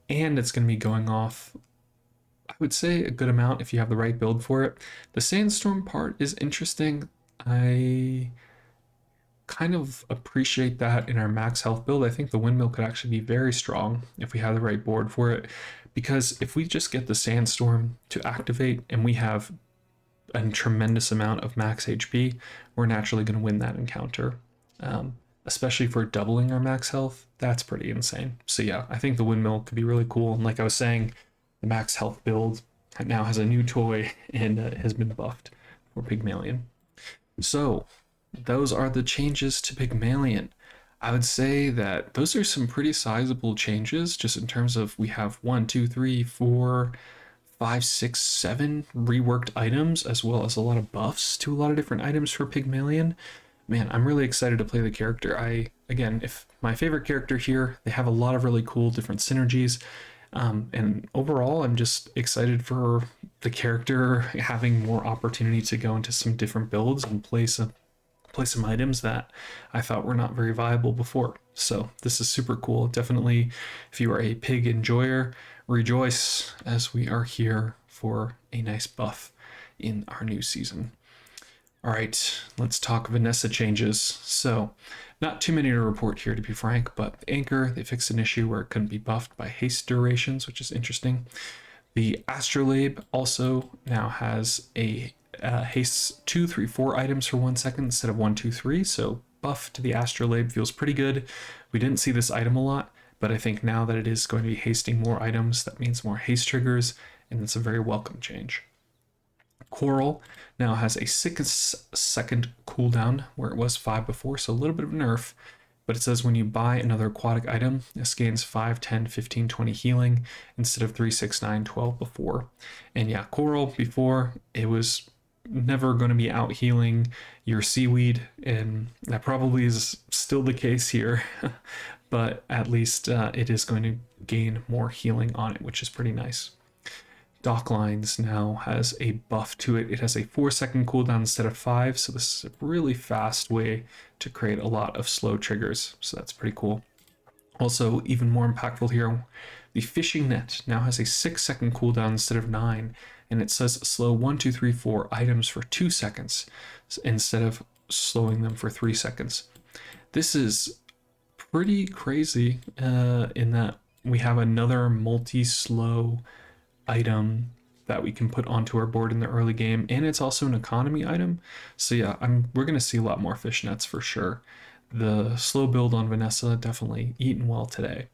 And it's going to be going off, I would say, a good amount if you have the right build for it. The sandstorm part is interesting. I kind of appreciate that in our max health build. I think the windmill could actually be very strong if we have the right board for it. Because if we just get the sandstorm to activate and we have a tremendous amount of max HP, we're naturally going to win that encounter. Especially for doubling our max health, that's pretty insane. So yeah, I think the windmill could be really cool. And like I was saying, the max health build now has a new toy and has been buffed for Pygmalion. So those are the changes to Pygmalion. I would say that those are some pretty sizable changes just in terms of we have 1, 2, 3, 4, 5, 6, 7 reworked items, as well as a lot of buffs to a lot of different items for Pygmalion. Man, I'm really excited to play the character. Again, if my favorite character here, they have a lot of really cool different synergies. And overall, I'm just excited for the character having more opportunity to go into some different builds and play some items that I thought were not very viable before. So this is super cool. Definitely, if you are a pig enjoyer, rejoice as we are here for a nice buff in our new season. All right, let's talk Vanessa Changes. So, not too many to report here, to be frank, but Anchor, they fixed an issue where it couldn't be buffed by haste durations, which is interesting. The Astrolabe also now has a haste 2, 3, 4 items for 1 second instead of 1, 2, 3. So buff to the Astrolabe feels pretty good. We didn't see this item a lot, but I think now that it is going to be hasting more items, that means more haste triggers, and it's a very welcome change. Coral now has a 6-second cooldown where it was 5 before, so a little bit of a nerf. But it says when you buy another aquatic item, this gains 5, 10, 15, 20 healing instead of 3, 6, 9, 12 before. And yeah, Coral before, it was never going to be out healing your seaweed, and that probably is still the case here. But at least it is going to gain more healing on it, which is pretty nice. Docklines now has a buff to it. It has a 4-second cooldown instead of 5, so this is a really fast way to create a lot of slow triggers, so that's pretty cool. Also, even more impactful here, the fishing net now has a 6-second cooldown instead of 9, and it says slow 1, 2, 3, 4 items for 2 seconds instead of slowing them for 3 seconds. This is pretty crazy in that we have another multi-slow item that we can put onto our board in the early game, and it's also an economy item. So yeah, we're gonna see a lot more fishnets for sure. The slow build on Vanessa definitely eaten well today.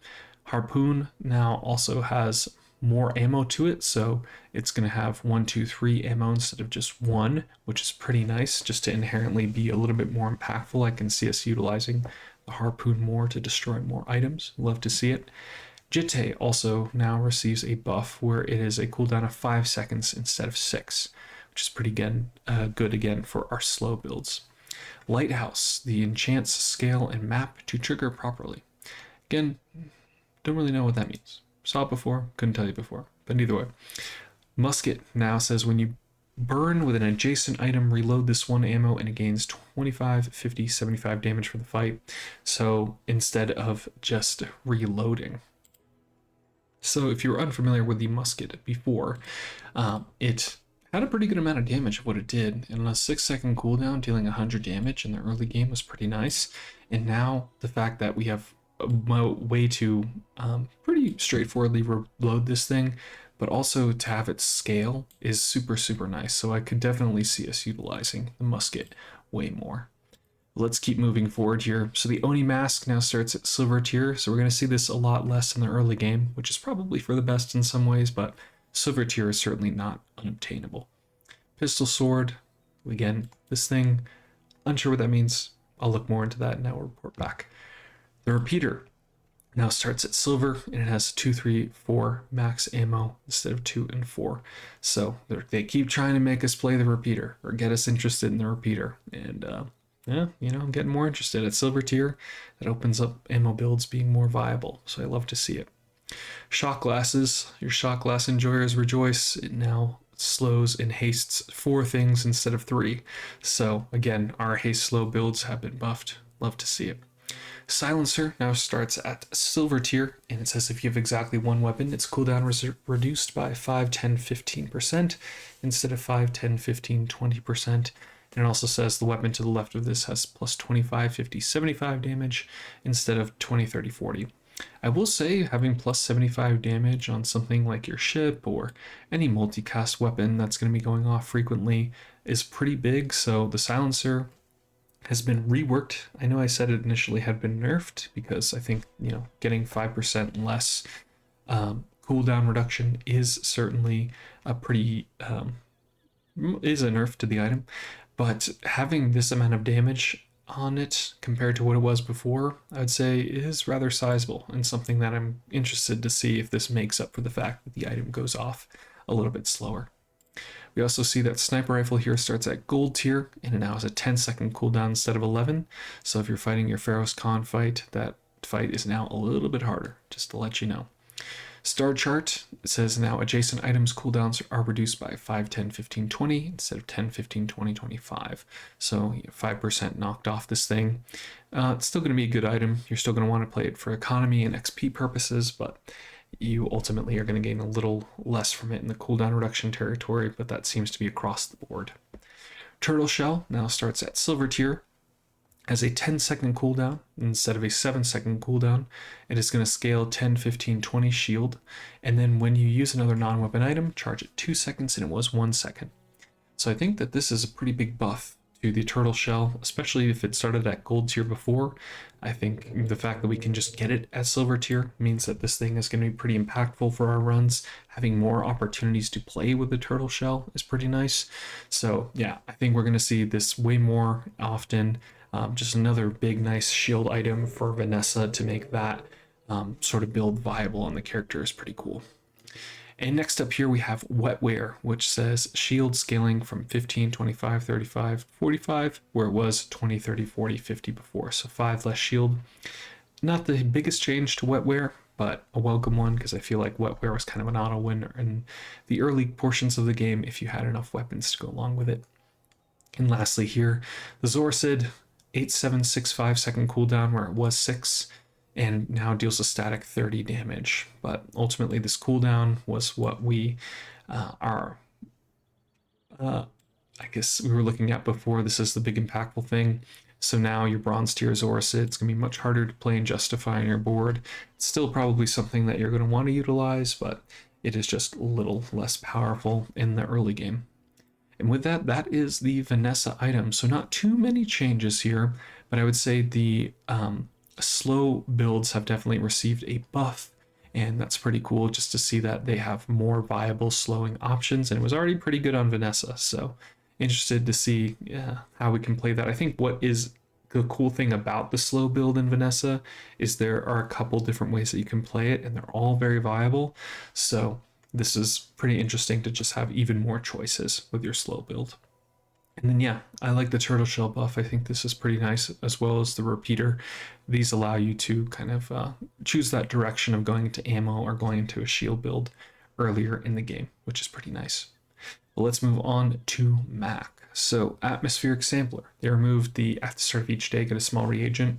Harpoon now also has more ammo to it, so it's gonna have 1, 2, 3 ammo instead of just 1, which is pretty nice just to inherently be a little bit more impactful. I can see us utilizing the harpoon more to destroy more items. Love to see it. Jitte also now receives a buff where it is a cooldown of 5 seconds instead of 6, which is pretty good again for our slow builds. Lighthouse, the enchants scale and map to trigger properly. Again, don't really know what that means. Saw it before, couldn't tell you before, but either way. Musket now says when you burn with an adjacent item, reload this 1 ammo and it gains 25, 50, 75 damage for the fight. So instead of just reloading. So if you're unfamiliar with the musket before, it had a pretty good amount of damage of what it did, and on a 6-second cooldown, dealing 100 damage in the early game was pretty nice. And now the fact that we have a way to pretty straightforwardly reload this thing, but also to have it scale is super, super nice. So I could definitely see us utilizing the musket way more. Let's keep moving forward here. So the Oni mask now starts at silver tier, so we're going to see this a lot less in the early game, which is probably for the best in some ways, but silver tier is certainly not unobtainable. Pistol sword, again, this thing, unsure what that means. I'll look more into that and now we'll report back. The repeater now starts at silver, and it has 2, 3, 4 max ammo instead of 2 and 4. So they keep trying to make us play the repeater or get us interested in the repeater, and yeah, you know, I'm getting more interested at silver tier. That opens up ammo builds being more viable, so I love to see it. Shock glasses, your shock glass enjoyers rejoice. It now slows and hastes 4 things instead of 3. So again, our haste slow builds have been buffed. Love to see it. Silencer now starts at silver tier, and it says if you have exactly 1 weapon, its cooldown is reduced by 5, 10, 15% instead of 5, 10, 15, 20%. And it also says the weapon to the left of this has plus 25, 50, 75 damage instead of 20, 30, 40. I will say having plus 75 damage on something like your ship or any multicast weapon that's going to be going off frequently is pretty big. So the silencer has been reworked. I know I said it initially had been nerfed because I think, you know, getting 5% less cooldown reduction is certainly a pretty is a nerf to the item. But having this amount of damage on it compared to what it was before, I'd say is rather sizable, and something that I'm interested to see if this makes up for the fact that the item goes off a little bit slower. We also see that sniper rifle here starts at gold tier, and it now has a 10-second cooldown instead of 11. So if you're fighting your Pharaoh's Khan fight, that fight is now a little bit harder, just to let you know. Star chart, it says now adjacent items cooldowns are reduced by 5, 10, 15, 20 instead of 10, 15, 20, 25. So 5% knocked off this thing. It's still going to be a good item. You're still going to want to play it for economy and XP purposes, but you ultimately are going to gain a little less from it in the cooldown reduction territory, but that seems to be across the board. Turtle shell now starts at silver tier, has a 10-second cooldown instead of a 7-second cooldown. It is going to scale 10, 15, 20 shield, and then when you use another non-weapon item, charge it 2 seconds, and it was 1 second. So I think that this is a pretty big buff to the turtle shell, especially if it started at gold tier before. I think the fact that we can just get it at silver tier means that this thing is going to be pretty impactful for our runs. Having more opportunities to play with the turtle shell is pretty nice. So yeah, I think we're going to see this way more often. Just another big, nice shield item for Vanessa to make that sort of build viable on the character is pretty cool. And next up here we have wetware, which says shield scaling from 15, 25, 35, 45, where it was 20, 30, 40, 50 before. So 5 less shield. Not the biggest change to wetware, but a welcome one, because I feel like wetware was kind of an auto win in the early portions of the game if you had enough weapons to go along with it. And lastly here, the Zorcid, 8765 second cooldown where it was 6, and now deals a static 30 damage. But ultimately this cooldown was what we I guess we were looking at before. This is the big impactful thing. So now your bronze tier Zorcid, it's going to be much harder to play and justify on your board. It's still probably something that you're going to want to utilize, but it is just a little less powerful in the early game. And with that, that is the Vanessa item. So not too many changes here, but I would say the slow builds have definitely received a buff, and that's pretty cool just to see that they have more viable slowing options, and it was already pretty good on Vanessa. So interested to see how we can play that. I think what is the cool thing about the slow build in Vanessa is there are a couple different ways that you can play it, and they're all very viable. So this is pretty interesting to just have even more choices with your slow build. And then yeah, I like the turtle shell buff. I think this is pretty nice, as well as the repeater. These allow you to kind of choose that direction of going into ammo or going into a shield build earlier in the game, which is pretty nice. But let's move on to Mak. So atmospheric sampler. They removed the at the start of each day, get a small reagent.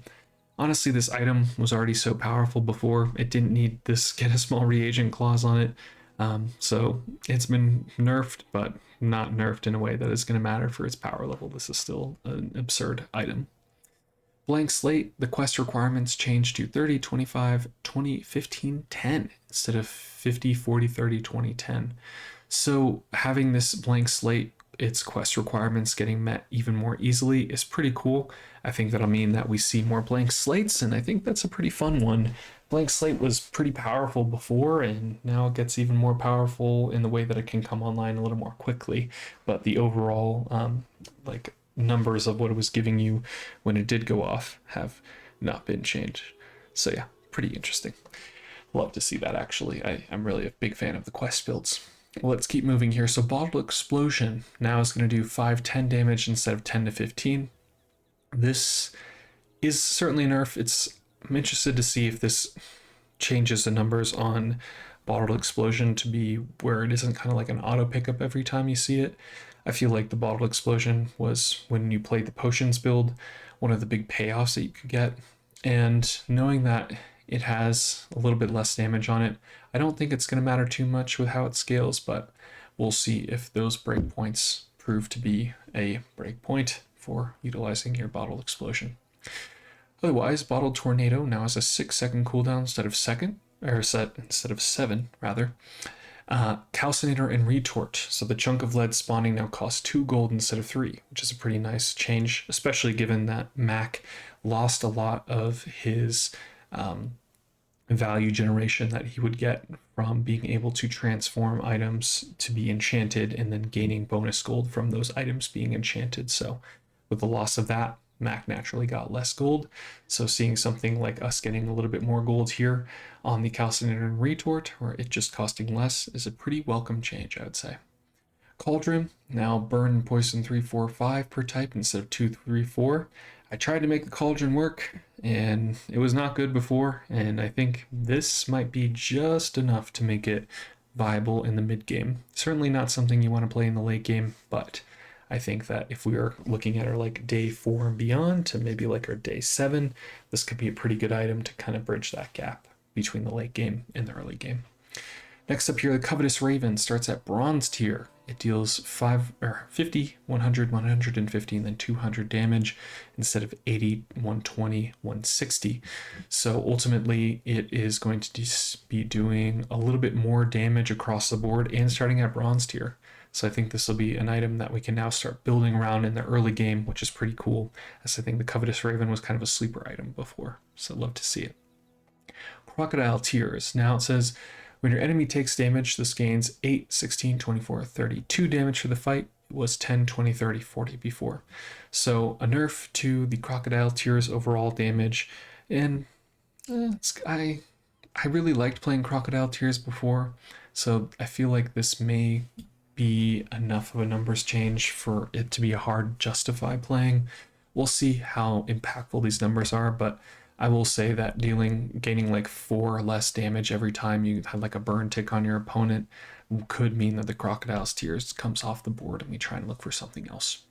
Honestly, this item was already so powerful before. It didn't need this get a small reagent clause on it. So it's been nerfed, but not nerfed in a way that is going to matter for its power level. This is still an absurd item. Blank slate, the quest requirements changed to 30, 25, 20, 15, 10 instead of 50, 40, 30, 20, 10. So having this blank slate, its quest requirements getting met even more easily is pretty cool. I think that'll mean that we see more blank slates, and I think that's a pretty fun one. Blank slate was pretty powerful before, and now it gets even more powerful in the way that it can come online a little more quickly. But the overall like numbers of what it was giving you when it did go off have not been changed. So yeah, pretty interesting. Love to see that actually. I'm really a big fan of the quest builds. Let's keep moving here. So Bottle Explosion now is going to do 5-10 damage instead of 10 to 15. This is certainly a nerf. I'm interested to see if this changes the numbers on Bottle Explosion to be where it isn't kind of like an auto pickup every time you see it. I feel like the Bottle Explosion was, when you played the potions build, one of the big payoffs that you could get. And knowing that it has a little bit less damage on it, I don't think it's going to matter too much with how it scales, but we'll see if those breakpoints prove to be a breakpoint for utilizing your Bottle Explosion. Otherwise, Bottle Tornado now has a 6-second cooldown instead of 7 rather. Calcinator and Retort. So the chunk of lead spawning now costs 2 gold instead of 3, which is a pretty nice change, especially given that Mak lost a lot of his value generation that he would get from being able to transform items to be enchanted and then gaining bonus gold from those items being enchanted. So with the loss of that, Mak naturally got less gold. So seeing something like us getting a little bit more gold here on the Calcinator and Retort, or it just costing less, is a pretty welcome change, I would say. Cauldron, now burn poison 3, 4, 5 per type instead of 2, 3, 4. I tried to make the Cauldron work, and it was not good before, and I think this might be just enough to make it viable in the mid game. Certainly not something you want to play in the late game, but I think that if we are looking at our like day 4 and beyond to maybe like our day 7, this could be a pretty good item to kind of bridge that gap between the late game and the early game. Next up here, the Covetous Raven starts at bronze tier, it deals 50, 100, 150, and then 200 damage instead of 80, 120, 160. So ultimately, it is going to be doing a little bit more damage across the board and starting at bronze tier. So I think this will be an item that we can now start building around in the early game, which is pretty cool, as I think the Covetous Raven was kind of a sleeper item before. So I'd love to see it. Crocodile Tears. Now it says, when your enemy takes damage, this gains 8, 16, 24, 32 damage for the fight. It was 10, 20, 30, 40 before. So a nerf to the Crocodile Tears overall damage. And I really liked playing Crocodile Tears before, so I feel like this may be enough of a numbers change for it to be a hard justify playing. We'll see how impactful these numbers are, but I will say that gaining like 4 less damage every time you had like a burn tick on your opponent could mean that the Crocodile's Tears comes off the board and we try and look for something else.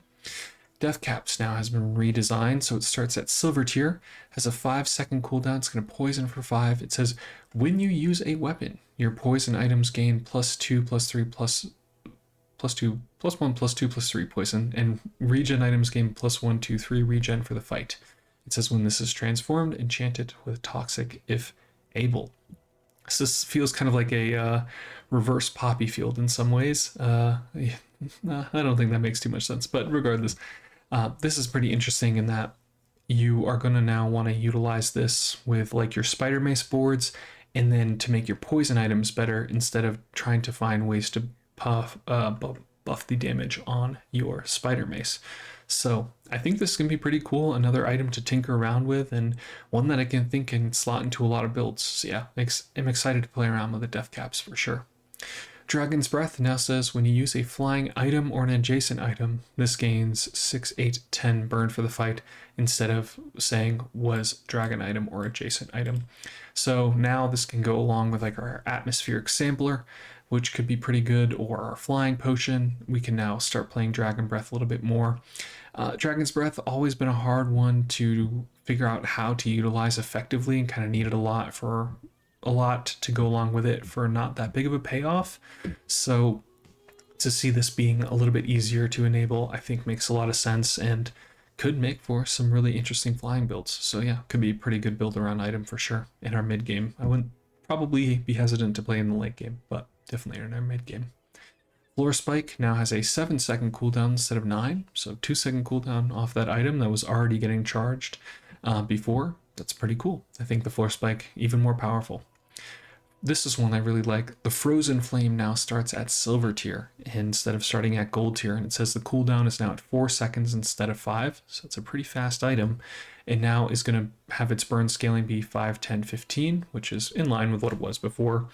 Death Caps now has been redesigned, so it starts at silver tier, has a 5-second cooldown, it's going to poison for 5. It says, when you use a weapon, your poison items gain +2, +3, +2, +1, +2, +3 poison, and regen items gain +1, 2, 3 regen for the fight. It says when this is transformed, enchant it with toxic if able. So this feels kind of like a reverse poppy field in some ways. I don't think that makes too much sense, but regardless, this is pretty interesting in that you are going to now want to utilize this with like your spider mace boards, and then to make your poison items better instead of trying to find ways to buff the damage on your spider mace. So I think this can be pretty cool, another item to tinker around with, and one that I can slot into a lot of builds. So yeah, I'm excited to play around with the Death Caps for sure. Dragon's Breath now says when you use a flying item or an adjacent item, this gains 6, 8, 10 burn for the fight instead of saying was dragon item or adjacent item. So now this can go along with like our atmospheric sampler, which could be pretty good, or our flying potion. We can now start playing Dragon Breath a little bit more. Dragon's Breath always been a hard one to figure out how to utilize effectively, and kind of needed a lot to go along with it for not that big of a payoff. So to see this being a little bit easier to enable, I think makes a lot of sense and could make for some really interesting flying builds. So yeah, could be a pretty good build around item for sure in our mid game. I wouldn't probably be hesitant to play in the late game, but definitely in our mid game. Floor Spike now has a 7-second cooldown instead of 9, so 2-second cooldown off that item that was already getting charged before. That's pretty cool. I think the Floor Spike even more powerful. This is one I really like. The Frozen Flame now starts at silver tier instead of starting at gold tier, and it says the cooldown is now at 4 seconds instead of 5, so it's a pretty fast item, and now is going to have its burn scaling be 5, 10, 15, which is in line with what it was before.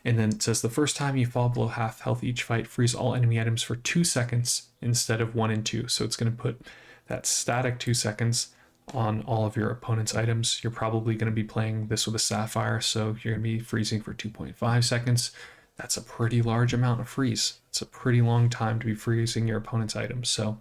And then it says the first time you fall below half health each fight, freeze all enemy items for 2 seconds instead of 1 and 2, so it's going to put that static 2 seconds on all of your opponent's items. You're probably going to be playing this with a Sapphire, so you're going to be freezing for 2.5 seconds. That's a pretty large amount of freeze. It's a pretty long time to be freezing your opponent's items, so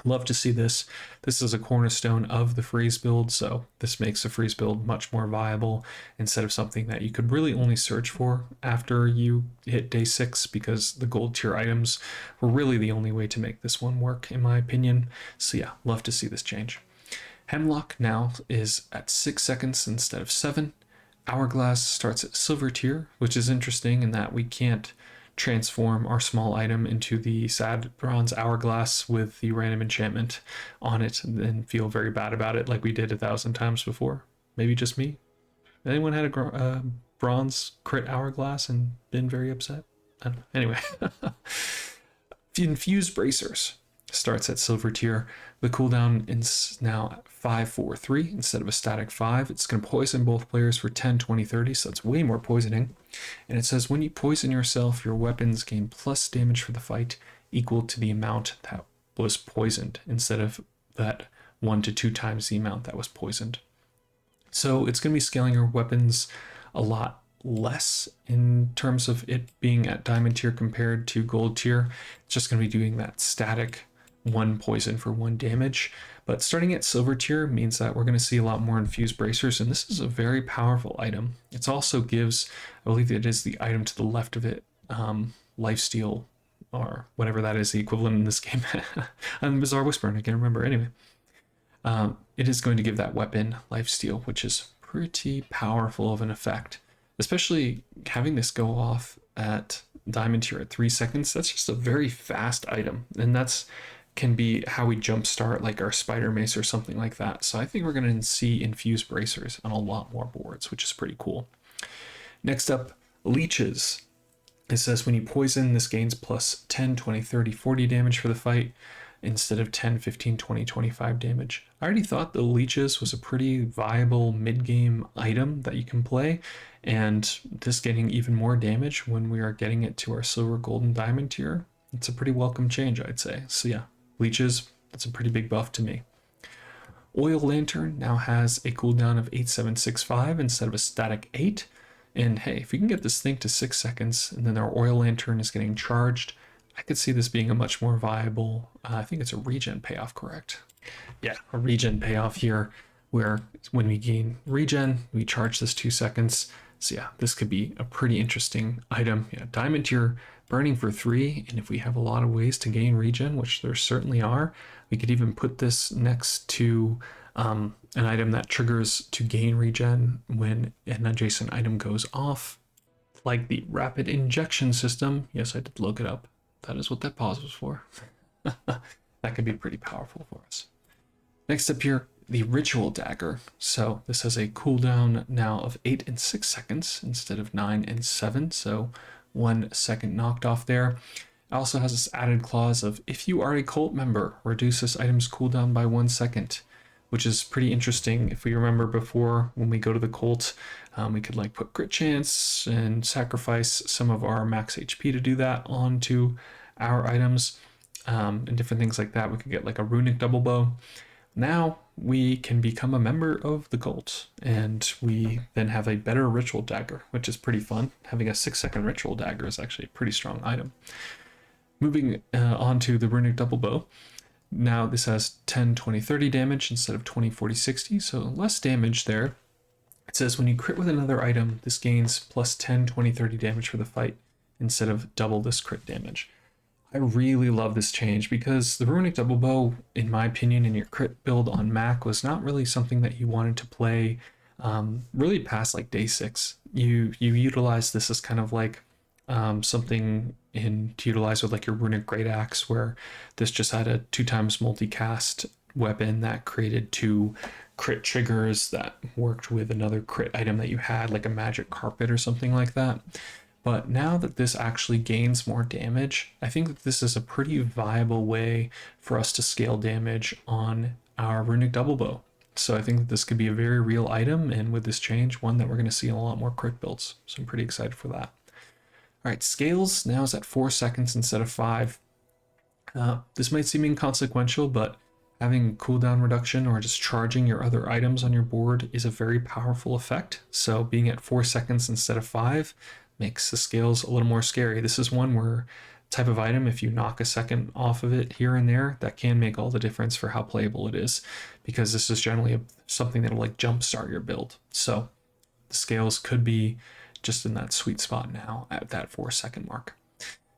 love to see this. This is a cornerstone of the freeze build, so this makes the freeze build much more viable instead of something that you could really only search for after you hit day 6, because the gold tier items were really the only way to make this one work, in my opinion. So yeah, love to see this change. Hemlock now is at 6 seconds instead of 7. Hourglass starts at silver tier, which is interesting in that we can't transform our small item into the sad bronze hourglass with the random enchantment on it and feel very bad about it like we did 1,000 times before. Maybe just me. Anyone had a bronze crit hourglass and been very upset? I don't know. Anyway. Infused Bracers starts at silver tier. The cooldown is now 5, 4, 3 instead of a static 5. It's going to poison both players for 10, 20, 30, so it's way more poisoning. And it says when you poison yourself, your weapons gain plus damage for the fight equal to the amount that was poisoned instead of that 1 to 2 times the amount that was poisoned. So it's going to be scaling your weapons a lot less in terms of it being at diamond tier compared to gold tier. It's just going to be doing that static 1 poison for 1 damage. But starting at silver tier means that we're going to see a lot more infused bracers, and this is a very powerful item. It also gives, I believe it is the item to the left of it, lifesteal or whatever that is the equivalent in this game. I'm Bazaar Whisper, I can't remember. Anyway, it is going to give that weapon lifesteal, which is pretty powerful of an effect. Especially having this go off at Diamond Tier at 3 seconds, that's just a very fast item. And that's can be how we jumpstart like our Spider Mace or something like that. So I think we're going to see Infused Bracers on a lot more boards, which is pretty cool. Next up, Leeches. It says when you poison, this gains plus 10, 20, 30, 40 damage for the fight instead of 10, 15, 20, 25 damage. I already thought the Leeches was a pretty viable mid-game item that you can play, and this getting even more damage when we are getting it to our silver, golden, diamond tier, it's a pretty welcome change, I'd say. So yeah, Leeches, that's a pretty big buff to me. Oil Lantern now has a cooldown of 8765 instead of a static 8. And hey, if we can get this thing to 6 seconds and then our Oil Lantern is getting charged, I could see this being a much more viable, I think it's a regen payoff, correct? Yeah, a regen payoff here where when we gain regen, we charge this 2 seconds. So yeah, this could be a pretty interesting item. Yeah, Diamond Tier burning for 3, and if we have a lot of ways to gain regen, which there certainly are, we could even put this next to an item that triggers to gain regen when an adjacent item goes off, like the Rapid Injection System. Yes, I did look it up. That is what that pause was for. That could be pretty powerful for us. Next up here, the Ritual Dagger. So this has a cooldown now of 8 and 6 seconds instead of 9 and 7. So 1 second knocked off there. It also has this added clause of if you are a cult member, reduce this item's cooldown by 1 second, which is pretty interesting. If we remember before, when we go to the cult, we could like put crit chance and sacrifice some of our max HP to do that onto our items, and different things like that. We could get like a runic double bow. Now we can become a member of the cult, and we then have a better ritual dagger, which is pretty fun. Having a 6-second ritual dagger is actually a pretty strong item. Moving on to the runic double bow. Now this has 10, 20, 30 damage instead of 20, 40, 60, so less damage there. It says when you crit with another item, this gains plus 10, 20, 30 damage for the fight instead of double this crit damage. I really love this change because the Runic Double Bow, in my opinion, in your crit build on Mak was not really something that you wanted to play really past like day 6. You utilize this as kind of like something to utilize with like your Runic Great Axe, where this just had a 2x multicast weapon that created 2 crit triggers that worked with another crit item that you had, like a magic carpet or something like that. But now that this actually gains more damage, I think that this is a pretty viable way for us to scale damage on our Runic Double Bow. So I think that this could be a very real item, and with this change, one that we're going to see in a lot more crit builds. So I'm pretty excited for that. All right, scales now is at 4 seconds instead of 5. This might seem inconsequential, but having cooldown reduction or just charging your other items on your board is a very powerful effect. So being at 4 seconds instead of 5 makes the scales a little more scary. This is one where type of item, if you knock a second off of it here and there, that can make all the difference for how playable it is, because this is generally something that'll like jumpstart your build. So the scales could be just in that sweet spot now at that 4 second mark.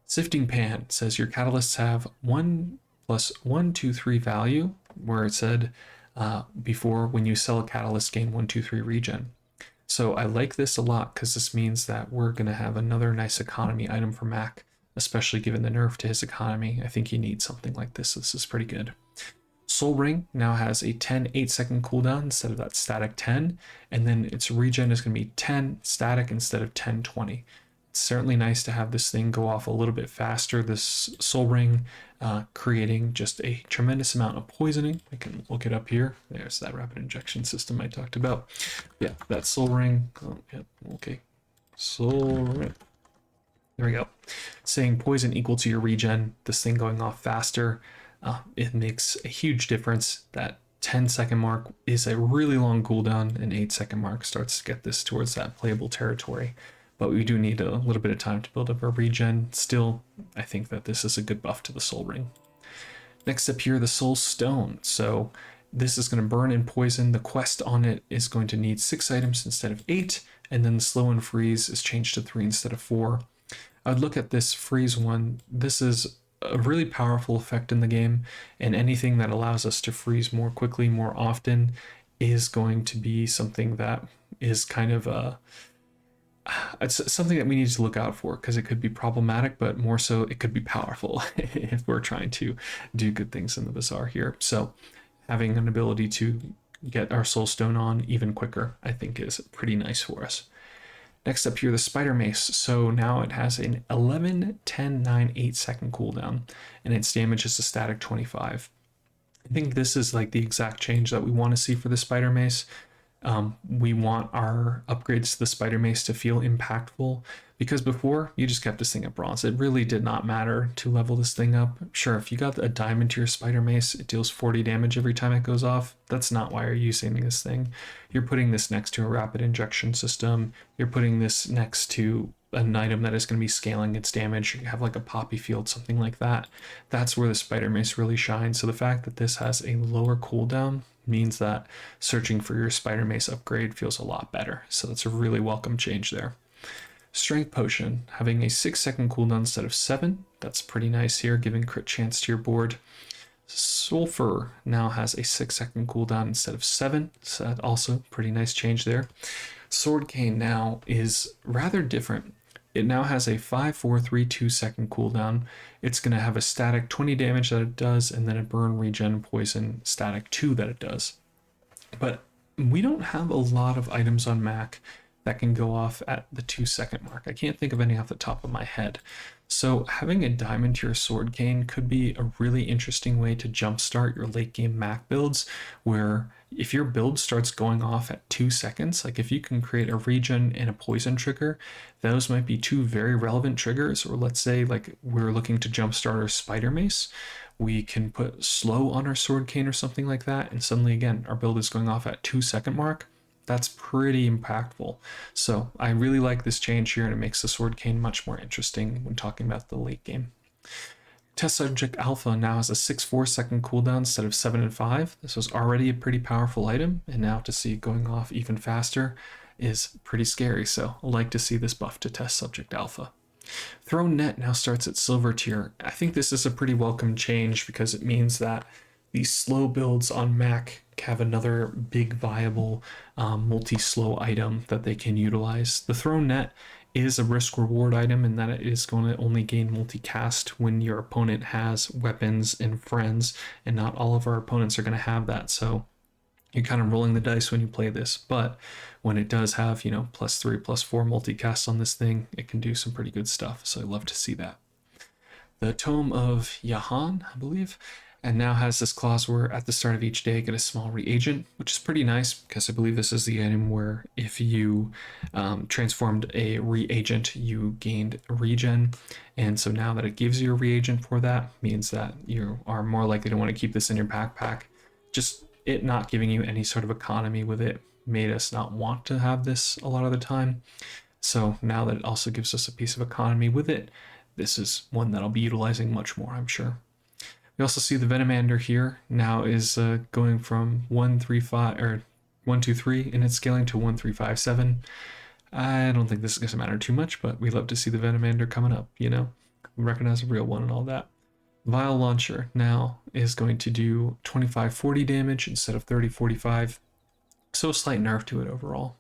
Sifting Pan says your catalysts have 1 plus 1, 2, 3 value, where it said before when you sell a catalyst gain 1, 2, 3 regen. So I like this a lot because this means that we're going to have another nice economy item for Mak, especially given the nerf to his economy. I think he needs something like this. This is pretty good. Soul Ring now has a 10 8-second cooldown instead of that static 10, and then its regen is going to be 10 static instead of 10 20. It's certainly nice to have this thing go off a little bit faster. This Soul Ring creating just a tremendous amount of poisoning. I can look it up here. There's that rapid injection system I talked about. Yeah, that Soul Ring. Oh, yeah, okay. Soul Ring. There we go. Saying poison equal to your regen, this thing going off faster. It makes a huge difference. That 10-second mark is a really long cooldown, and 8-second mark starts to get this towards that playable territory. But we do need a little bit of time to build up our regen. Still, I think that this is a good buff to the Soul Ring. Next up here, the Soul Stone. So this is going to burn and poison. The quest on it is going to need 6 items instead of 8, and then the Slow and Freeze is changed to 3 instead of 4. I'd look at this freeze one. This is a really powerful effect in the game, and anything that allows us to freeze more quickly, more often, is going to be something that is kind of a it's something that we need to look out for because it could be problematic, but more so it could be powerful if we're trying to do good things in the Bazaar here. So having an ability to get our soul stone on even quicker, I think, is pretty nice for us. Next up here, the Spider Mace. So now it has an 11, 10, 9, 8 second cooldown, and its damage is a static 25. I think this is like the exact change that we want to see for the Spider Mace. We want our upgrades to the Spider Mace to feel impactful, because before you just kept this thing at bronze. It really did not matter to level this thing up. Sure, if you got a diamond to your Spider Mace, it deals 40 damage every time it goes off. That's not why you're using this thing. You're putting this next to a rapid injection system. You're putting this next to an item that is going to be scaling its damage. You have like a poppy field, something like that. That's where the Spider Mace really shines. So the fact that this has a lower cooldown means that searching for your Spider Mace upgrade feels a lot better. So that's a really welcome change there. Strength Potion, having a 6-second cooldown instead of 7. That's pretty nice here, giving crit chance to your board. Sulfur now has a 6-second cooldown instead of 7. So that also pretty nice change there. Sword Cane now is rather different. It now has a 5, 4, 3, 2 second cooldown. It's going to have a static 20 damage that it does, and then a burn, regen, poison, static 2 that it does. But we don't have a lot of items on Mak that can go off at the 2-second mark. I can't think of any off the top of my head. So having a diamond to your sword cane could be a really interesting way to jumpstart your late game Mak builds, where if your build starts going off at 2 seconds, like if you can create a regen and a poison trigger, those might be two very relevant triggers. Or let's say like we're looking to jumpstart our Spider Mace, we can put slow on our sword cane or something like that, and suddenly again our build is going off at 2-second mark. That's pretty impactful. So I really like this change here, and it makes the sword cane much more interesting when talking about the late game. Test Subject Alpha now has a 6-4 second cooldown instead of 7 and 5. This was already a pretty powerful item, and now to see it going off even faster is pretty scary. So I like to see this buff to Test Subject Alpha. Thrown Net now starts at silver tier. I think this is a pretty welcome change because it means that these slow builds on Mak have another big viable multi-slow item that they can utilize. The Thrown Net is a risk reward item in that it is going to only gain multicast when your opponent has weapons and friends, and not all of our opponents are going to have that. So you're kind of rolling the dice when you play this, but when it does have, +3, +4 multicast on this thing, it can do some pretty good stuff. So I love to see that. The Tome of Yahan, I believe, and now has this clause where at the start of each day get a small reagent, which is pretty nice because I believe this is the item where if you transformed a reagent, you gained regen. And so now that it gives you a reagent for that, means that you are more likely to want to keep this in your backpack. Just it not giving you any sort of economy with it made us not want to have this a lot of the time. So now that it also gives us a piece of economy with it, this is one that I'll be utilizing much more, I'm sure. We also see the Venomander here now is going from 135 or 123 and it's scaling to 1357. I don't think this is going to matter too much, but we love to see the Venomander coming up, We recognize a real one and all that. Vial Launcher now is going to do 25-40 damage instead of 30-45. So a slight nerf to it overall.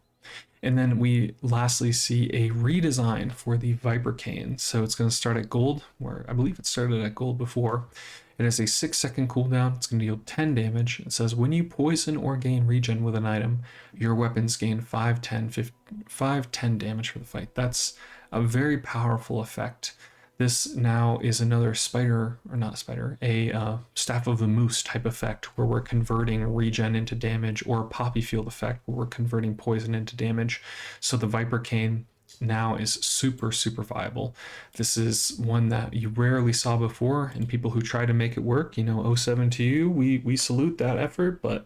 And then we lastly see a redesign for the Viper Cane. So it's going to start at gold, where I believe it started at gold before. It has a 6-second cooldown. It's going to deal 10 damage. It says when you poison or gain regen with an item, your weapons gain 5, 10 damage for the fight. That's a very powerful effect. This now is another Staff of the Moose type effect where we're converting regen into damage, or Poppy Field effect where we're converting poison into damage. So the Viper Cane now is super, super viable. This is one that you rarely saw before, and people who try to make it work, 07 to you, we salute that effort, but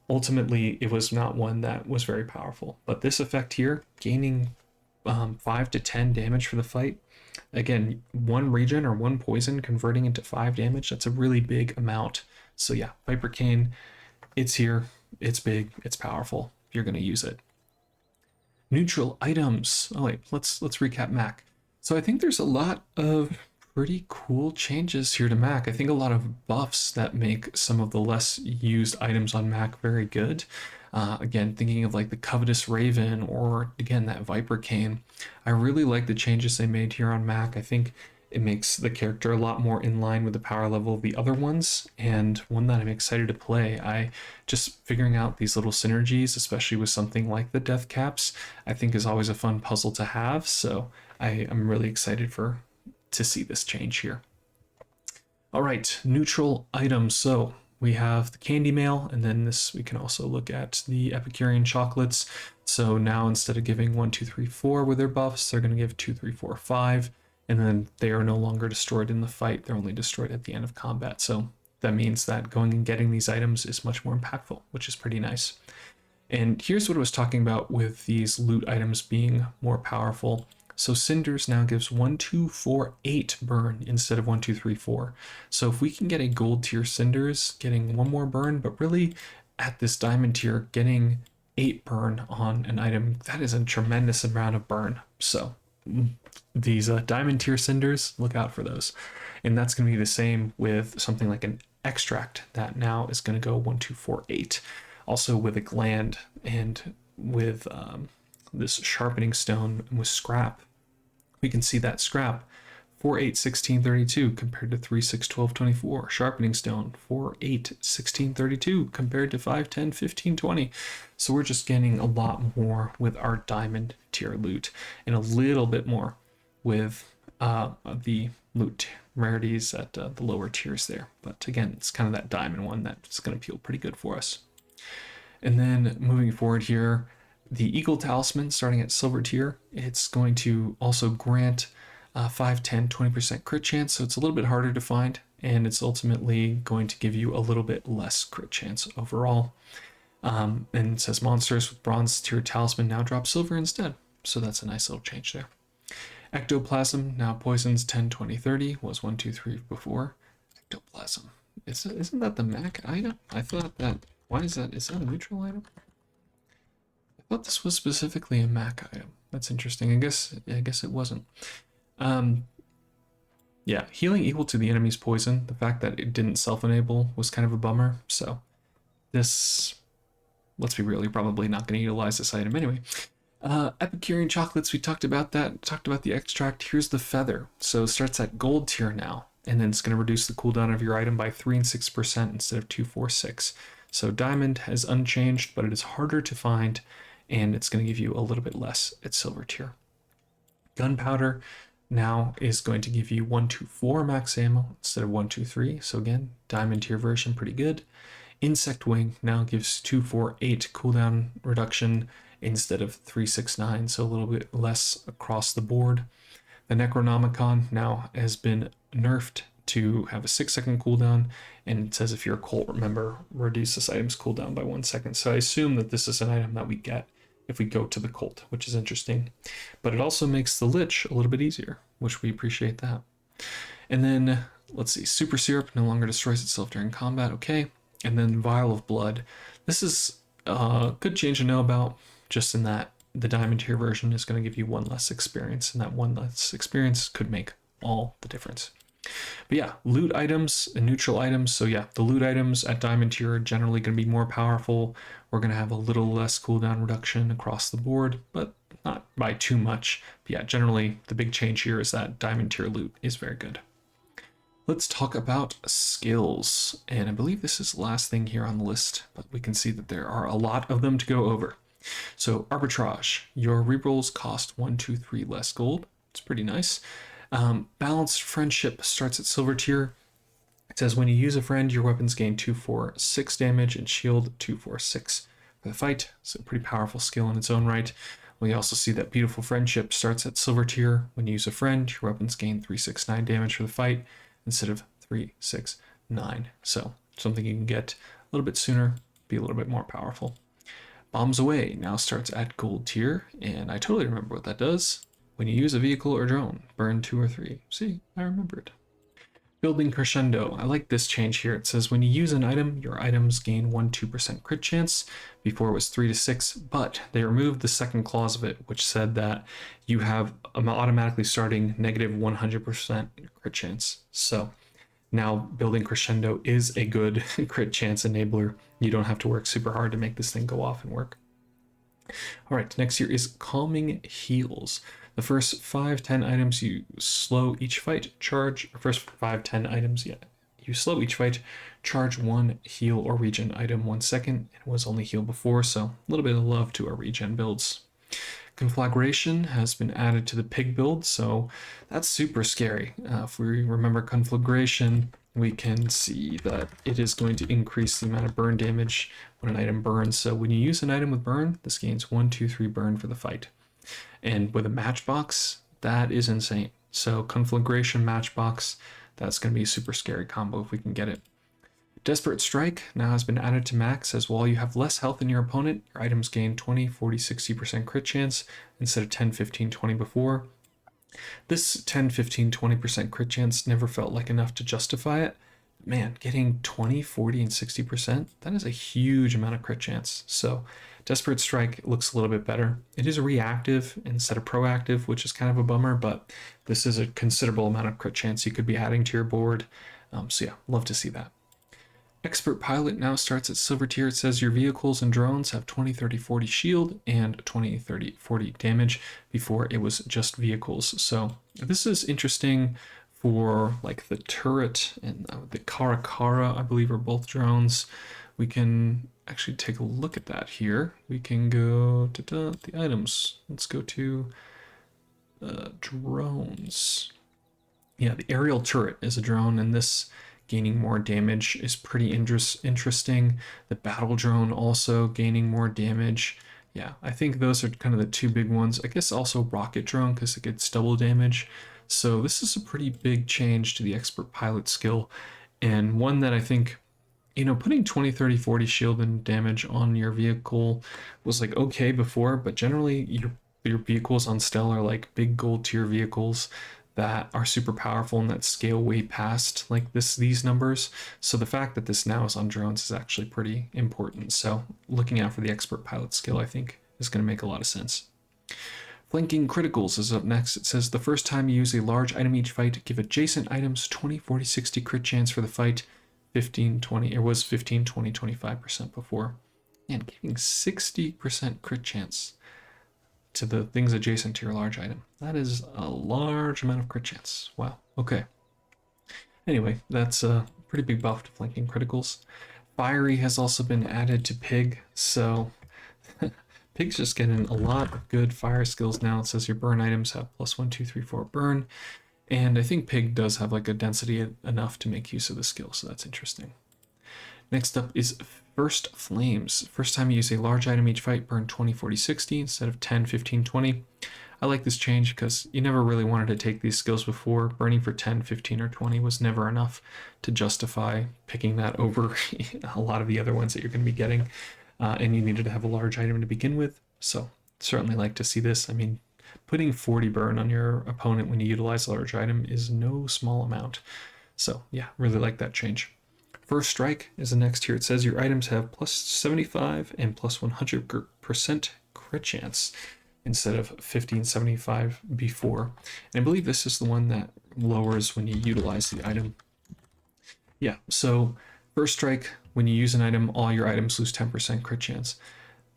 ultimately it was not one that was very powerful. But this effect here, gaining 5 to 10 damage for the fight, again, 1 regen or 1 poison converting into 5 damage, that's a really big amount. So yeah, Viper Cane, it's here, it's big, it's powerful, you're going to use it. Neutral items. Oh wait, let's recap Mak. So I think there's a lot of pretty cool changes here to Mak. I think a lot of buffs that make some of the less used items on Mak very good. Again, thinking of like the Covetous Raven or again that Viper Cane. I really like the changes they made here on Mak. I think it makes the character a lot more in line with the power level of the other ones, and one that I'm excited to play. I just figuring out these little synergies, especially with something like the death caps, I think is always a fun puzzle to have. So I'm really excited to see this change here. All right, neutral items. So we have the candy mail, and then this we can also look at the Epicurean chocolates. So now instead of giving 1, 2, 3, 4 with their buffs, they're going to give 2, 3, 4, 5, and then they are no longer destroyed in the fight. They're only destroyed at the end of combat. So that means that going and getting these items is much more impactful, which is pretty nice. And here's what I was talking about with these loot items being more powerful. So Cinders now gives 1, 2, 4, 8 burn instead of 1, 2, 3, 4. So if we can get a gold tier Cinders, getting 1 more burn, but really at this diamond tier, getting 8 burn on an item, that is a tremendous amount of burn. So these diamond tier Cinders, look out for those. And that's going to be the same with something like an extract that now is going to go 1, 2, 4, 8. Also with a gland and with this sharpening stone and with scrap, we can see that scrap 4, 8, 16, 32 compared to 3, 6, 12, 24. Sharpening stone 4, 8, 16, 32 compared to 5, 10, 15, 20. So we're just getting a lot more with our diamond tier loot and a little bit more with the loot rarities at the lower tiers there. But again, it's kind of that diamond one that's going to feel pretty good for us. And then moving forward here, the Eagle Talisman starting at silver tier, it's going to also grant 5, 10, 20% crit chance, so it's a little bit harder to find, and it's ultimately going to give you a little bit less crit chance overall. And it says monsters with bronze tier talisman now drop silver instead, so that's a nice little change there. Ectoplasm now poisons 10, 20, 30, was 1, 2, 3 before. Ectoplasm. Isn't that the Mak item? I thought that. Why is that? Is that a neutral item? I thought this was specifically a Mak item. That's interesting. I guess it wasn't. Yeah, healing equal to the enemy's poison. The fact that it didn't self-enable was kind of a bummer. So this, let's be real, you're probably not going to utilize this item anyway. Epicurean chocolates, we talked about that. Talked about the extract. Here's the feather. So it starts at gold tier now, and then it's going to reduce the cooldown of your item by 3 and 6% instead of 2, 4, 6. So diamond has unchanged, but it is harder to find, and it's going to give you a little bit less at silver tier. Gunpowder now is going to give you 1, 2, 4 max ammo instead of 1, 2, 3. So again, diamond tier version, pretty good. Insect wing now gives 2, 4, 8 cooldown reduction instead of 3, 6, 9, so a little bit less across the board. The Necronomicon now has been nerfed to have a 6-second cooldown, and it says if you're a cult member, reduce this item's cooldown by 1 second. So I assume that this is an item that we get if we go to the cult, which is interesting. But it also makes the Lich a little bit easier, which we appreciate that. And then, let's see, Super Syrup no longer destroys itself during combat, okay. And then Vial of Blood. This is a good change to know about, just in that the diamond tier version is going to give you 1 less experience, and that 1 less experience could make all the difference. But yeah, loot items and neutral items. So yeah, the loot items at diamond tier are generally going to be more powerful. We're going to have a little less cooldown reduction across the board, but not by too much. But yeah, generally the big change here is that diamond tier loot is very good. Let's talk about skills. And I believe this is the last thing here on the list, but we can see that there are a lot of them to go over. So arbitrage, your rerolls cost 1, 2, 3 less gold. It's pretty nice. Balanced friendship starts at silver tier. It says when you use a friend, your weapons gain 2, 4, 6 damage and shield 2, 4, 6 for the fight. So a pretty powerful skill in its own right. We also see that beautiful friendship starts at silver tier. When you use a friend, your weapons gain 3, 6, 9 damage for the fight instead of 3, 6, 9. So something you can get a little bit sooner, be a little bit more powerful. Bombs Away now starts at gold tier, and I totally remember what that does. When you use a vehicle or drone, burn 2 or 3. See, I remembered. Building Crescendo. I like this change here. It says when you use an item, your items gain 1-2% crit chance. Before it was 3-6, but they removed the second clause of it, which said that you have automatically starting negative 100% crit chance. So now Building Crescendo is a good crit chance enabler. You don't have to work super hard to make this thing go off and work. All right, next here is Calming Heals. The first 5-10 items you slow each fight, charge. First 5-10 items, yeah, you slow each fight, charge 1 heal or regen item 1 second. It was only heal before, so a little bit of love to our regen builds. Conflagration has been added to the pig build, so that's super scary. If we remember Conflagration, we can see that it is going to increase the amount of burn damage when an item burns. So when you use an item with burn, this gains 1, 2, 3 burn for the fight. And with a matchbox, that is insane. So Conflagration Matchbox, that's going to be a super scary combo if we can get it. Desperate Strike now has been added to Mak. Says while you have less health than your opponent, your items gain 20, 40, 60% crit chance instead of 10, 15, 20 before. This 10, 15, 20% crit chance never felt like enough to justify it. Man, getting 20, 40, and 60%, that is a huge amount of crit chance. So Desperate Strike looks a little bit better. It is reactive instead of proactive, which is kind of a bummer, but this is a considerable amount of crit chance you could be adding to your board. So yeah, love to see that. Expert Pilot now starts at Silver Tier. It says your vehicles and drones have 20, 30, 40 shield and 20, 30, 40 damage. Before it was just vehicles. So this is interesting for like the turret and the Karakara, I believe, are both drones. We can actually take a look at that here. We can go to the items. Let's go to drones. Yeah, the aerial turret is a drone, and this gaining more damage is pretty interesting. The battle drone also gaining more damage. Yeah, I think those are kind of the two big ones. I guess also rocket drone because it gets double damage. So this is a pretty big change to the expert pilot skill, and one that I think, you know, putting 20, 30, 40 shield and damage on your vehicle was like okay before, but generally your vehicles on Stelle are like big gold tier vehicles that are super powerful and that scale way past like these numbers. So the fact that this now is on drones is actually pretty important. So looking out for the expert pilot skill, I think, is going to make a lot of sense. Flanking Criticals is up next. It says the first time you use a large item each fight, give adjacent items 20, 40, 60 crit chance for the fight. 15, 20, it was 15, 20, 25% before. And giving 60% crit chance to the things adjacent to your large item. That is a large amount of crit chance. Wow, okay. Anyway, that's a pretty big buff to Flanking Criticals. Fiery has also been added to Pig, so Pig's just getting a lot of good fire skills now. It says your burn items have plus 1, 2, 3, 4 burn. And I think Pig does have like a density enough to make use of the skill, so that's interesting. Next up is First Flames. First time you use a large item each fight, burn 20, 40, 60 instead of 10, 15, 20. I like this change because you never really wanted to take these skills before. Burning for 10, 15, or 20 was never enough to justify picking that over a lot of the other ones that you're going to be getting. And you needed to have a large item to begin with. So certainly like to see this. I mean, putting 40 burn on your opponent when you utilize a large item is no small amount. So yeah, really like that change. First Strike is the next here. It says your items have plus 75 and plus 100% crit chance instead of 1575 before. And I believe this is the one that lowers when you utilize the item. Yeah, so First Strike, when you use an item, all your items lose 10% crit chance.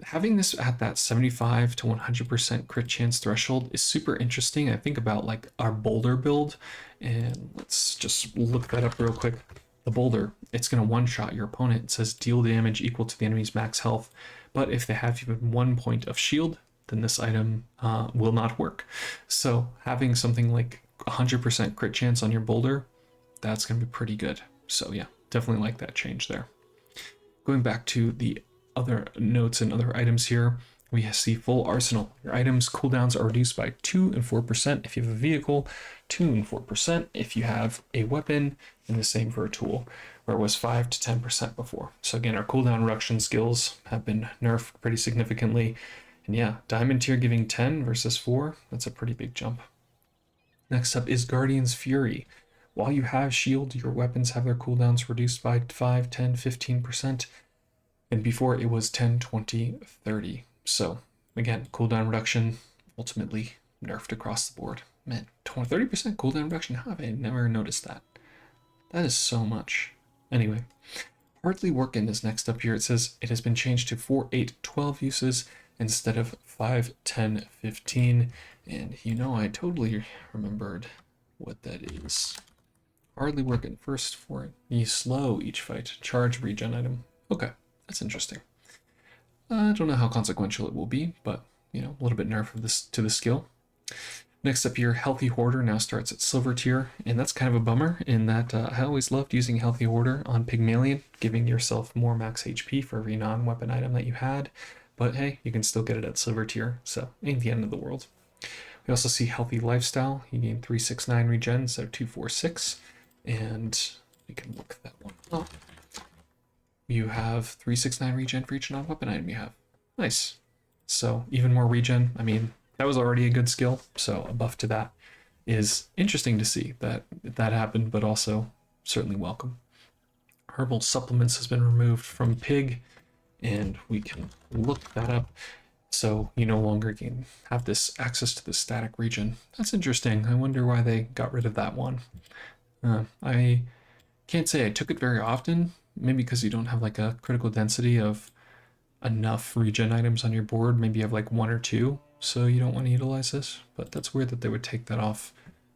Having this at that 75 to 100% crit chance threshold is super interesting. I think about like our boulder build, and let's just look that up real quick. The boulder, it's going to one-shot your opponent. It says deal damage equal to the enemy's max health, but if they have even 1 point of shield, then this item will not work. So having something like 100% crit chance on your boulder, that's going to be pretty good. So yeah, definitely like that change there. Going back to the other notes and other items here, we see Full Arsenal. Your items cooldowns are reduced by 2 and 4% if you have a vehicle, 2 and 4% if you have a weapon, and the same for a tool, where it was 5 to 10% before. So again, our cooldown reduction skills have been nerfed pretty significantly. And yeah, Diamond Tier giving 10 versus 4, that's a pretty big jump. Next up is Guardian's Fury. While you have shield, your weapons have their cooldowns reduced by 5, 10, 15%. And before it was 10, 20, 30. So again, cooldown reduction ultimately nerfed across the board. Man, 30% cooldown reduction? How have I never noticed that? That is so much. Anyway, hardly working is next up here. It says it has been changed to 4, 8, 12 uses instead of 5, 10, 15. And you know, I totally remembered what that is. Hardly working. First for you slow each fight. Charge regen item. Okay, that's interesting. I don't know how consequential it will be, but you know, a little bit nerf of this to the skill. Next up here, Healthy Hoarder now starts at Silver tier, and that's kind of a bummer in that I always loved using Healthy Hoarder on Pygmalion, giving yourself more max HP for every non-weapon item that you had, but hey, you can still get it at Silver tier, so ain't the end of the world. We also see Healthy Lifestyle. You gain 369 regen, so 246, and we can look that one up. You have 369 regen for each non-weapon item you have. Nice. So even more regen. I mean, that was already a good skill, so a buff to that is interesting to see that happened, but also certainly welcome. Herbal supplements has been removed from Pig, and we can look that up. So you no longer can have this access to the static regen. That's interesting. I wonder why they got rid of that one. I can't say I took it very often, maybe because you don't have like a critical density of enough regen items on your board. Maybe you have like 1 or 2, so you don't want to utilize this. But that's weird that they would take that off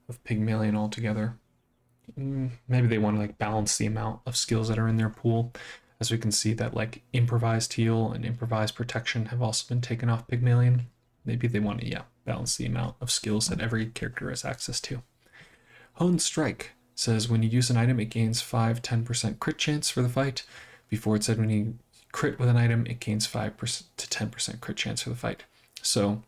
of Pygmalion altogether. Maybe they want to like balance the amount of skills that are in their pool. As we can see that like improvised heal and improvised protection have also been taken off Pygmalion. Maybe they want to, balance the amount of skills that every character has access to. Honed Strike says when you use an item, it gains 5, 10% crit chance for the fight. Before it said when you crit with an item, it gains 5% to 10% crit chance for the fight. So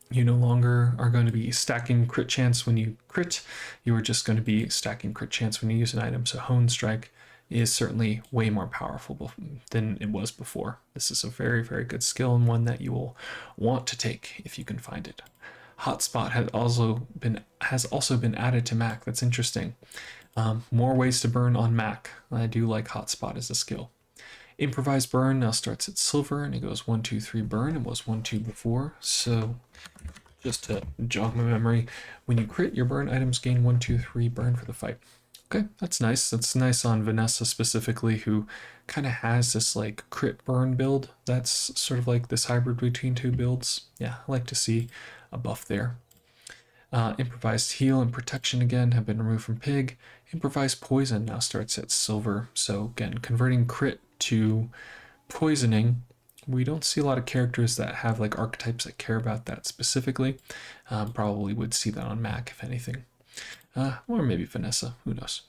you no longer are going to be stacking crit chance when you crit. You are just going to be stacking crit chance when you use an item. So Honed Strike is certainly way more powerful than it was before. This is a very, very good skill and one that you will want to take if you can find it. Hotspot has also been added to Mak. That's interesting. More ways to burn on Mak. I do like Hotspot as a skill. Improvised Burn now starts at Silver, and it goes 1, 2, 3 burn. It was 1, 2 before. So just to jog my memory, when you crit, your burn items gain 1, 2, 3 burn for the fight. Okay, that's nice. That's nice on Vanessa specifically, who kind of has this like crit burn build. That's sort of like this hybrid between two builds. Yeah, I like to see a buff there. Improvised Heal and Protection again have been removed from Pig. Improvised Poison now starts at Silver. So again, converting crit to poisoning. We don't see a lot of characters that have like archetypes that care about that specifically. Probably would see that on Mak if anything. Or maybe Vanessa, who knows.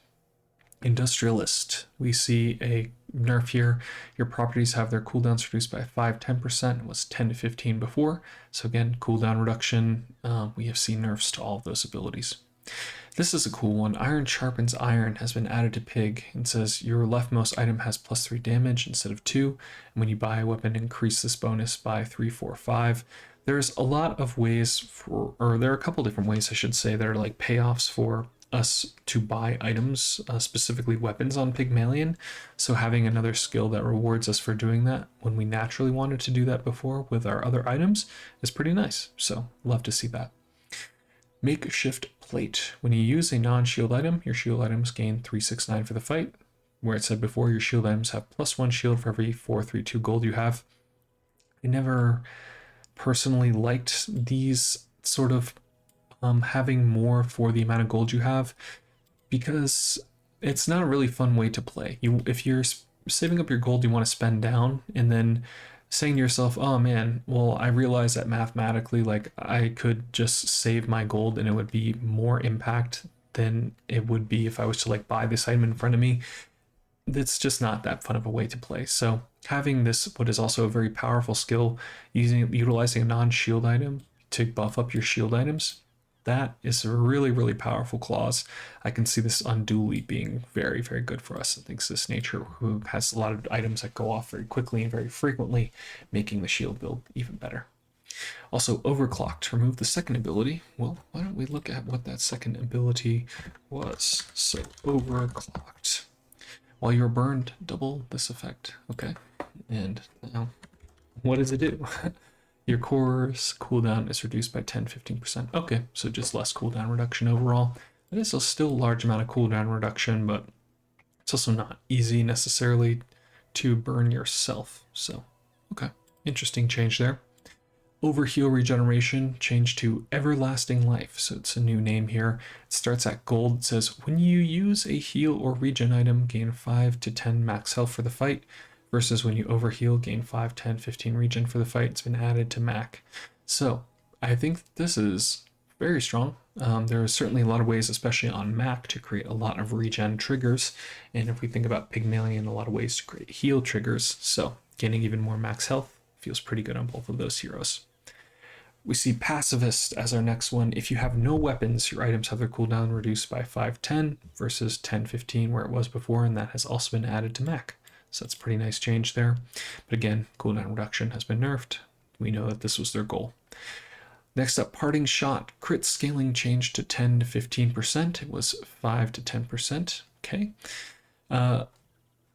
Industrialist, we see a nerf here. Your properties have their cooldowns reduced by 5, 10%. It was 10 to 15 before. So again, cooldown reduction. We have seen nerfs to all of those abilities. This is a cool one. Iron Sharpens Iron has been added to Pig and says your leftmost item has +3 damage instead of 2. And when you buy a weapon, increase this bonus by 3, 4, 5. There's a lot of ways there are a couple different ways I should say that are like payoffs for us to buy items, specifically weapons on Pygmalion. So having another skill that rewards us for doing that when we naturally wanted to do that before with our other items is pretty nice. So love to see that. Makeshift Plate. When you use a non-shield item, your shield items gain 369 for the fight. Where it said before, your shield items have +1 shield for every 432 gold you have. I never personally liked these sort of having more for the amount of gold you have, because it's not a really fun way to play. If you're saving up your gold you want to spend down and then saying to yourself, oh man, well, I realize that mathematically like I could just save my gold and it would be more impact than it would be if I was to like buy this item in front of me. It's just not that fun of a way to play. So having this, what is also a very powerful skill, utilizing a non-shield item to buff up your shield items, that is a really, really powerful clause. I can see this on Dooley being very, very good for us. I think this nature who has a lot of items that go off very quickly and very frequently, making the shield build even better. Also, overclocked, remove the second ability. Well, why don't we look at what that second ability was? So, overclocked. While you're burned, double this effect. Okay. And now, what does it do? Your core's cooldown is reduced by 10-15%. Okay, so just less cooldown reduction overall. It is still a large amount of cooldown reduction, but it's also not easy necessarily to burn yourself. So, okay, interesting change there. Overheal regeneration changed to everlasting life. So it's a new name here. It starts at gold. It says when you use a heal or regen item, gain 5 to 10 max health for the fight, versus when you overheal, gain 5, 10, 15 regen for the fight. It's been added to Mak. So I think this is very strong. There are certainly a lot of ways, especially on Mak, to create a lot of regen triggers. And if we think about Pygmalien, a lot of ways to create heal triggers. So gaining even more max health feels pretty good on both of those heroes. We see Pacifist as our next one. If you have no weapons, your items have their cooldown reduced by 5-10 versus 10-15 where it was before, and that has also been added to Mak. So that's a pretty nice change there. But again, cooldown reduction has been nerfed. We know that this was their goal. Next up, Parting Shot. Crit scaling changed to 10-15%. It was 5-10%. Okay.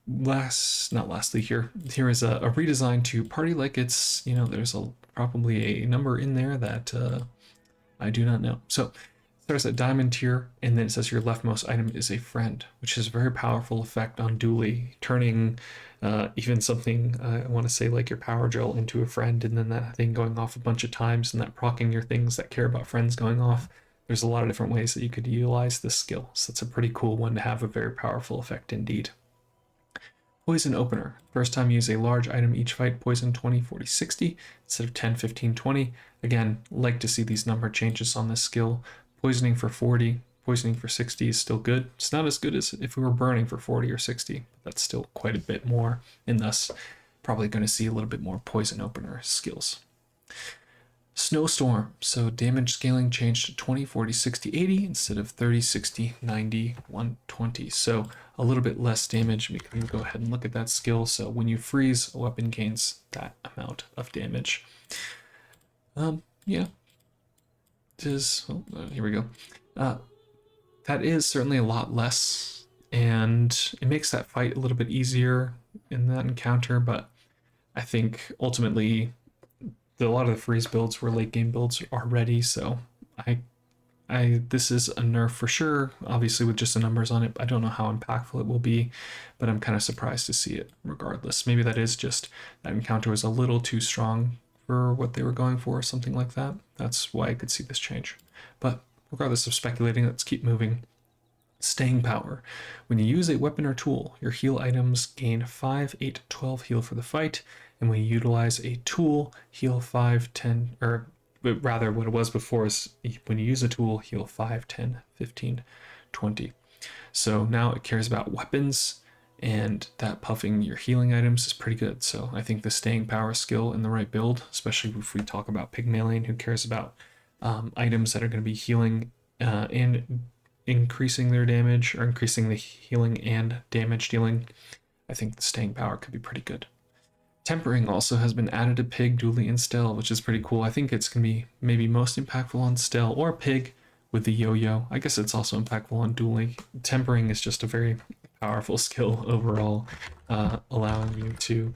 Lastly here is a redesign to party like it's, there's probably a number in there that I do not know. So there's a diamond tier, and then it says your leftmost item is a friend, which is a very powerful effect on Dooley, turning even something, I want to say like your power gel into a friend, and then that thing going off a bunch of times, and that proccing your things that care about friends going off. There's a lot of different ways that you could utilize this skill, so it's a pretty cool one to have, a very powerful effect indeed. Poison Opener. First time you use a large item each fight, poison 20, 40, 60 instead of 10, 15, 20. Again, like to see these number changes on this skill. Poisoning for 40, poisoning for 60 is still good. It's not as good as if we were burning for 40 or 60, but that's still quite a bit more, and thus probably going to see a little bit more Poison Opener skills. Snowstorm. So damage scaling changed to 20, 40, 60, 80 instead of 30, 60, 90, 120. So a little bit less damage. We can go ahead and look at that skill. So when you freeze, a weapon gains that amount of damage. Yeah. Here we go. That is certainly a lot less, and it makes that fight a little bit easier in that encounter, but I think ultimately a lot of the freeze builds were late game builds already, so this is a nerf for sure. Obviously, with just the numbers on it, I don't know how impactful it will be, but I'm kind of surprised to see it regardless. Maybe that is just that encounter was a little too strong for what they were going for, or something like that. That's why I could see this change. But regardless of speculating, let's keep moving. Staying power. When you use a weapon or tool, your heal items gain 5, 8, 12 heal for the fight, and when you utilize a tool, heal 5, 10, or rather what it was before is when you use a tool, heal 5, 10, 15, 20. So now it cares about weapons, and that puffing your healing items is pretty good. So I think the staying power skill in the right build, especially if we talk about Pygmalien, who cares about items that are going to be healing and increasing their damage, or increasing the healing and damage dealing, I think the staying power could be pretty good. Tempering also has been added to Pig, Dooley, and Stelle, which is pretty cool. I think it's going to be maybe most impactful on Stelle or Pig with the yo-yo. I guess it's also impactful on Dooley. Tempering is just a very powerful skill overall, allowing you to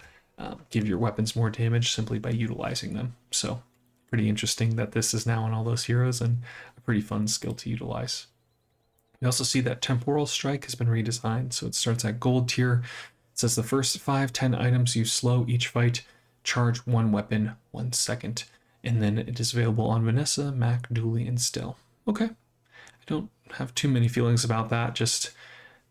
give your weapons more damage simply by utilizing them. So pretty interesting that this is now on all those heroes, and a pretty fun skill to utilize. We also see that Temporal Strike has been redesigned, so it starts at gold tier. It says the first 5, 10 items you slow each fight, charge one weapon 1 second. And then it is available on Vanessa, Mak, Dooley, and Stelle. Okay. I don't have too many feelings about that, just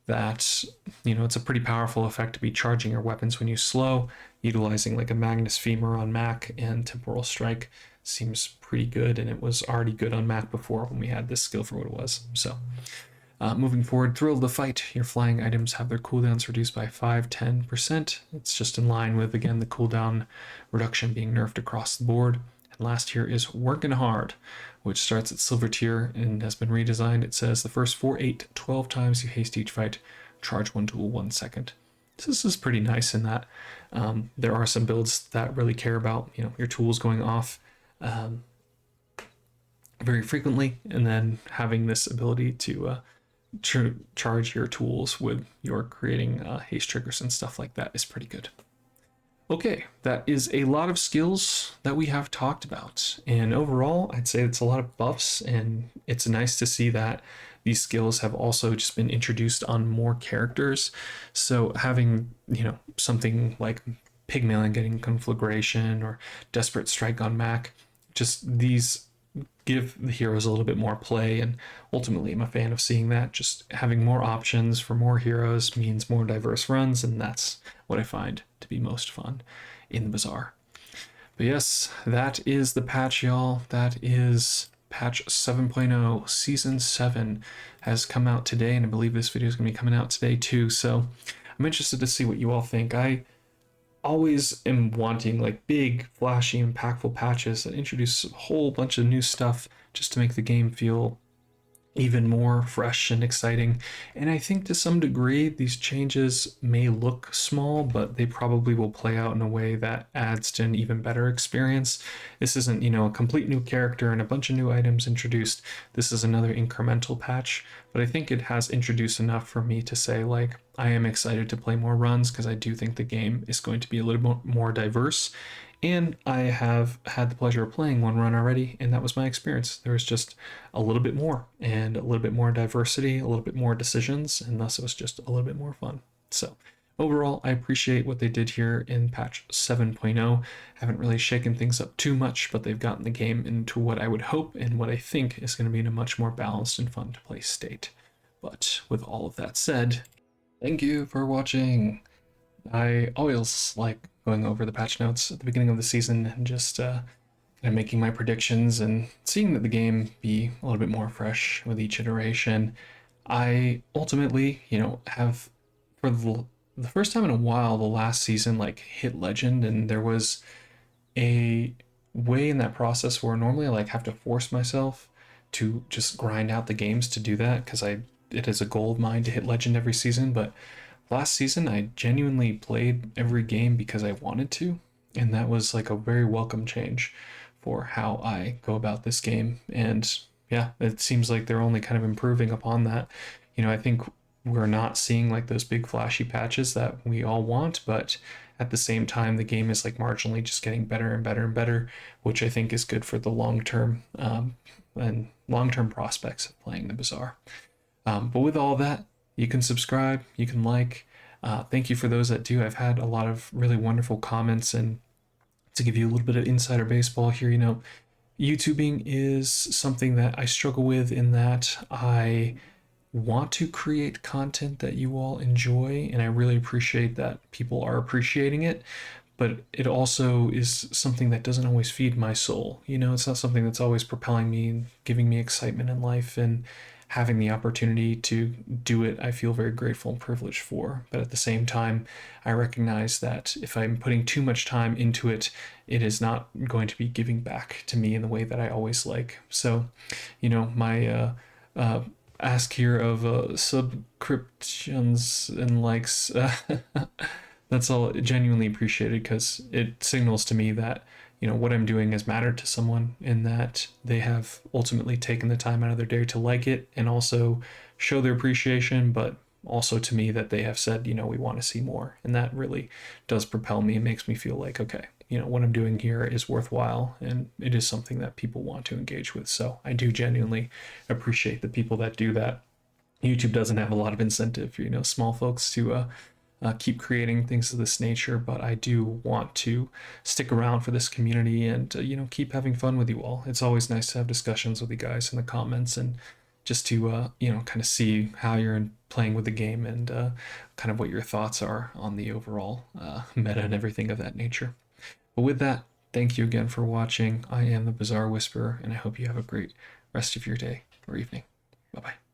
that, it's a pretty powerful effect to be charging your weapons when you slow. Utilizing like a Magnus Femur on Mak and Temporal Strike seems pretty good, and it was already good on Mak before when we had this skill for what it was. So moving forward, Thrill of the Fight. Your flying items have their cooldowns reduced by 5-10%. It's just in line with, again, the cooldown reduction being nerfed across the board. And last here is Working Hard, which starts at silver tier and has been redesigned. It says the first 4, 8, 12 times you haste each fight, charge one tool 1 second. So this is pretty nice in that there are some builds that really care about your tools going off. very frequently, and then having this ability to charge your tools with your creating haste triggers and stuff like that is pretty good. Okay, that is a lot of skills that we have talked about. And overall, I'd say it's a lot of buffs, and it's nice to see that these skills have also just been introduced on more characters. So having, something like Pygmalien getting Conflagration or Desperate Strike on Mak, just these give the heroes a little bit more play, and ultimately I'm a fan of seeing that. Just having more options for more heroes means more diverse runs, and that's what I find to be most fun in the Bazaar. But yes, that is the patch, y'all. That is patch 7.0. Season 7 has come out today, and I believe this video is going to be coming out today too, so I'm interested to see what you all think. I always am wanting like big, flashy, impactful patches that introduce a whole bunch of new stuff just to make the game feel even more fresh and exciting. And I think to some degree these changes may look small, but they probably will play out in a way that adds to an even better experience. This isn't, a complete new character and a bunch of new items introduced. This is another incremental patch, but I think it has introduced enough for me to say, like, I am excited to play more runs because I do think the game is going to be a little more diverse. And I have had the pleasure of playing one run already, and that was my experience. There was just a little bit more, and a little bit more diversity, a little bit more decisions, and thus it was just a little bit more fun. So overall, I appreciate what they did here in patch 7.0. Haven't really shaken things up too much, but they've gotten the game into what I would hope and what I think is going to be in a much more balanced and fun to play state. But with all of that said, thank you for watching. I always like going over the patch notes at the beginning of the season and just kind of making my predictions and seeing that the game be a little bit more fresh with each iteration. I ultimately, have for the first time in a while, the last season like hit legend, and there was a way in that process where normally I like have to force myself to just grind out the games to do that because it is a goal of mine to hit legend every season, but last season I genuinely played every game because I wanted to, and that was like a very welcome change for how I go about this game. And yeah, it seems like they're only kind of improving upon that. I think we're not seeing like those big flashy patches that we all want, but at the same time the game is like marginally just getting better and better and better, which I think is good for the long-term and long-term prospects of playing the Bazaar. But with all that, you can subscribe, you can like. Thank you for those that do. I've had a lot of really wonderful comments, and to give you a little bit of insider baseball here, YouTubing is something that I struggle with in that I want to create content that you all enjoy, and I really appreciate that people are appreciating it, but it also is something that doesn't always feed my soul. It's not something that's always propelling me and giving me excitement in life, and having the opportunity to do it, I feel very grateful and privileged for. But at the same time, I recognize that if I'm putting too much time into it, it is not going to be giving back to me in the way that I always like. So, my ask here of subscriptions and likes, that's all genuinely appreciated because it signals to me that what I'm doing has mattered to someone, and that they have ultimately taken the time out of their day to like it and also show their appreciation, but also to me that they have said, we want to see more. And that really does propel me and makes me feel like, okay, what I'm doing here is worthwhile, and it is something that people want to engage with. So I do genuinely appreciate the people that do that. YouTube doesn't have a lot of incentive for, small folks to keep creating things of this nature, but I do want to stick around for this community and keep having fun with you all. It's always nice to have discussions with you guys in the comments, and just to kind of see how you're playing with the game, and kind of what your thoughts are on the overall meta and everything of that nature. But with that, thank you again for watching. I am the Bazaar Whisperer, and I hope you have a great rest of your day or evening. Bye bye.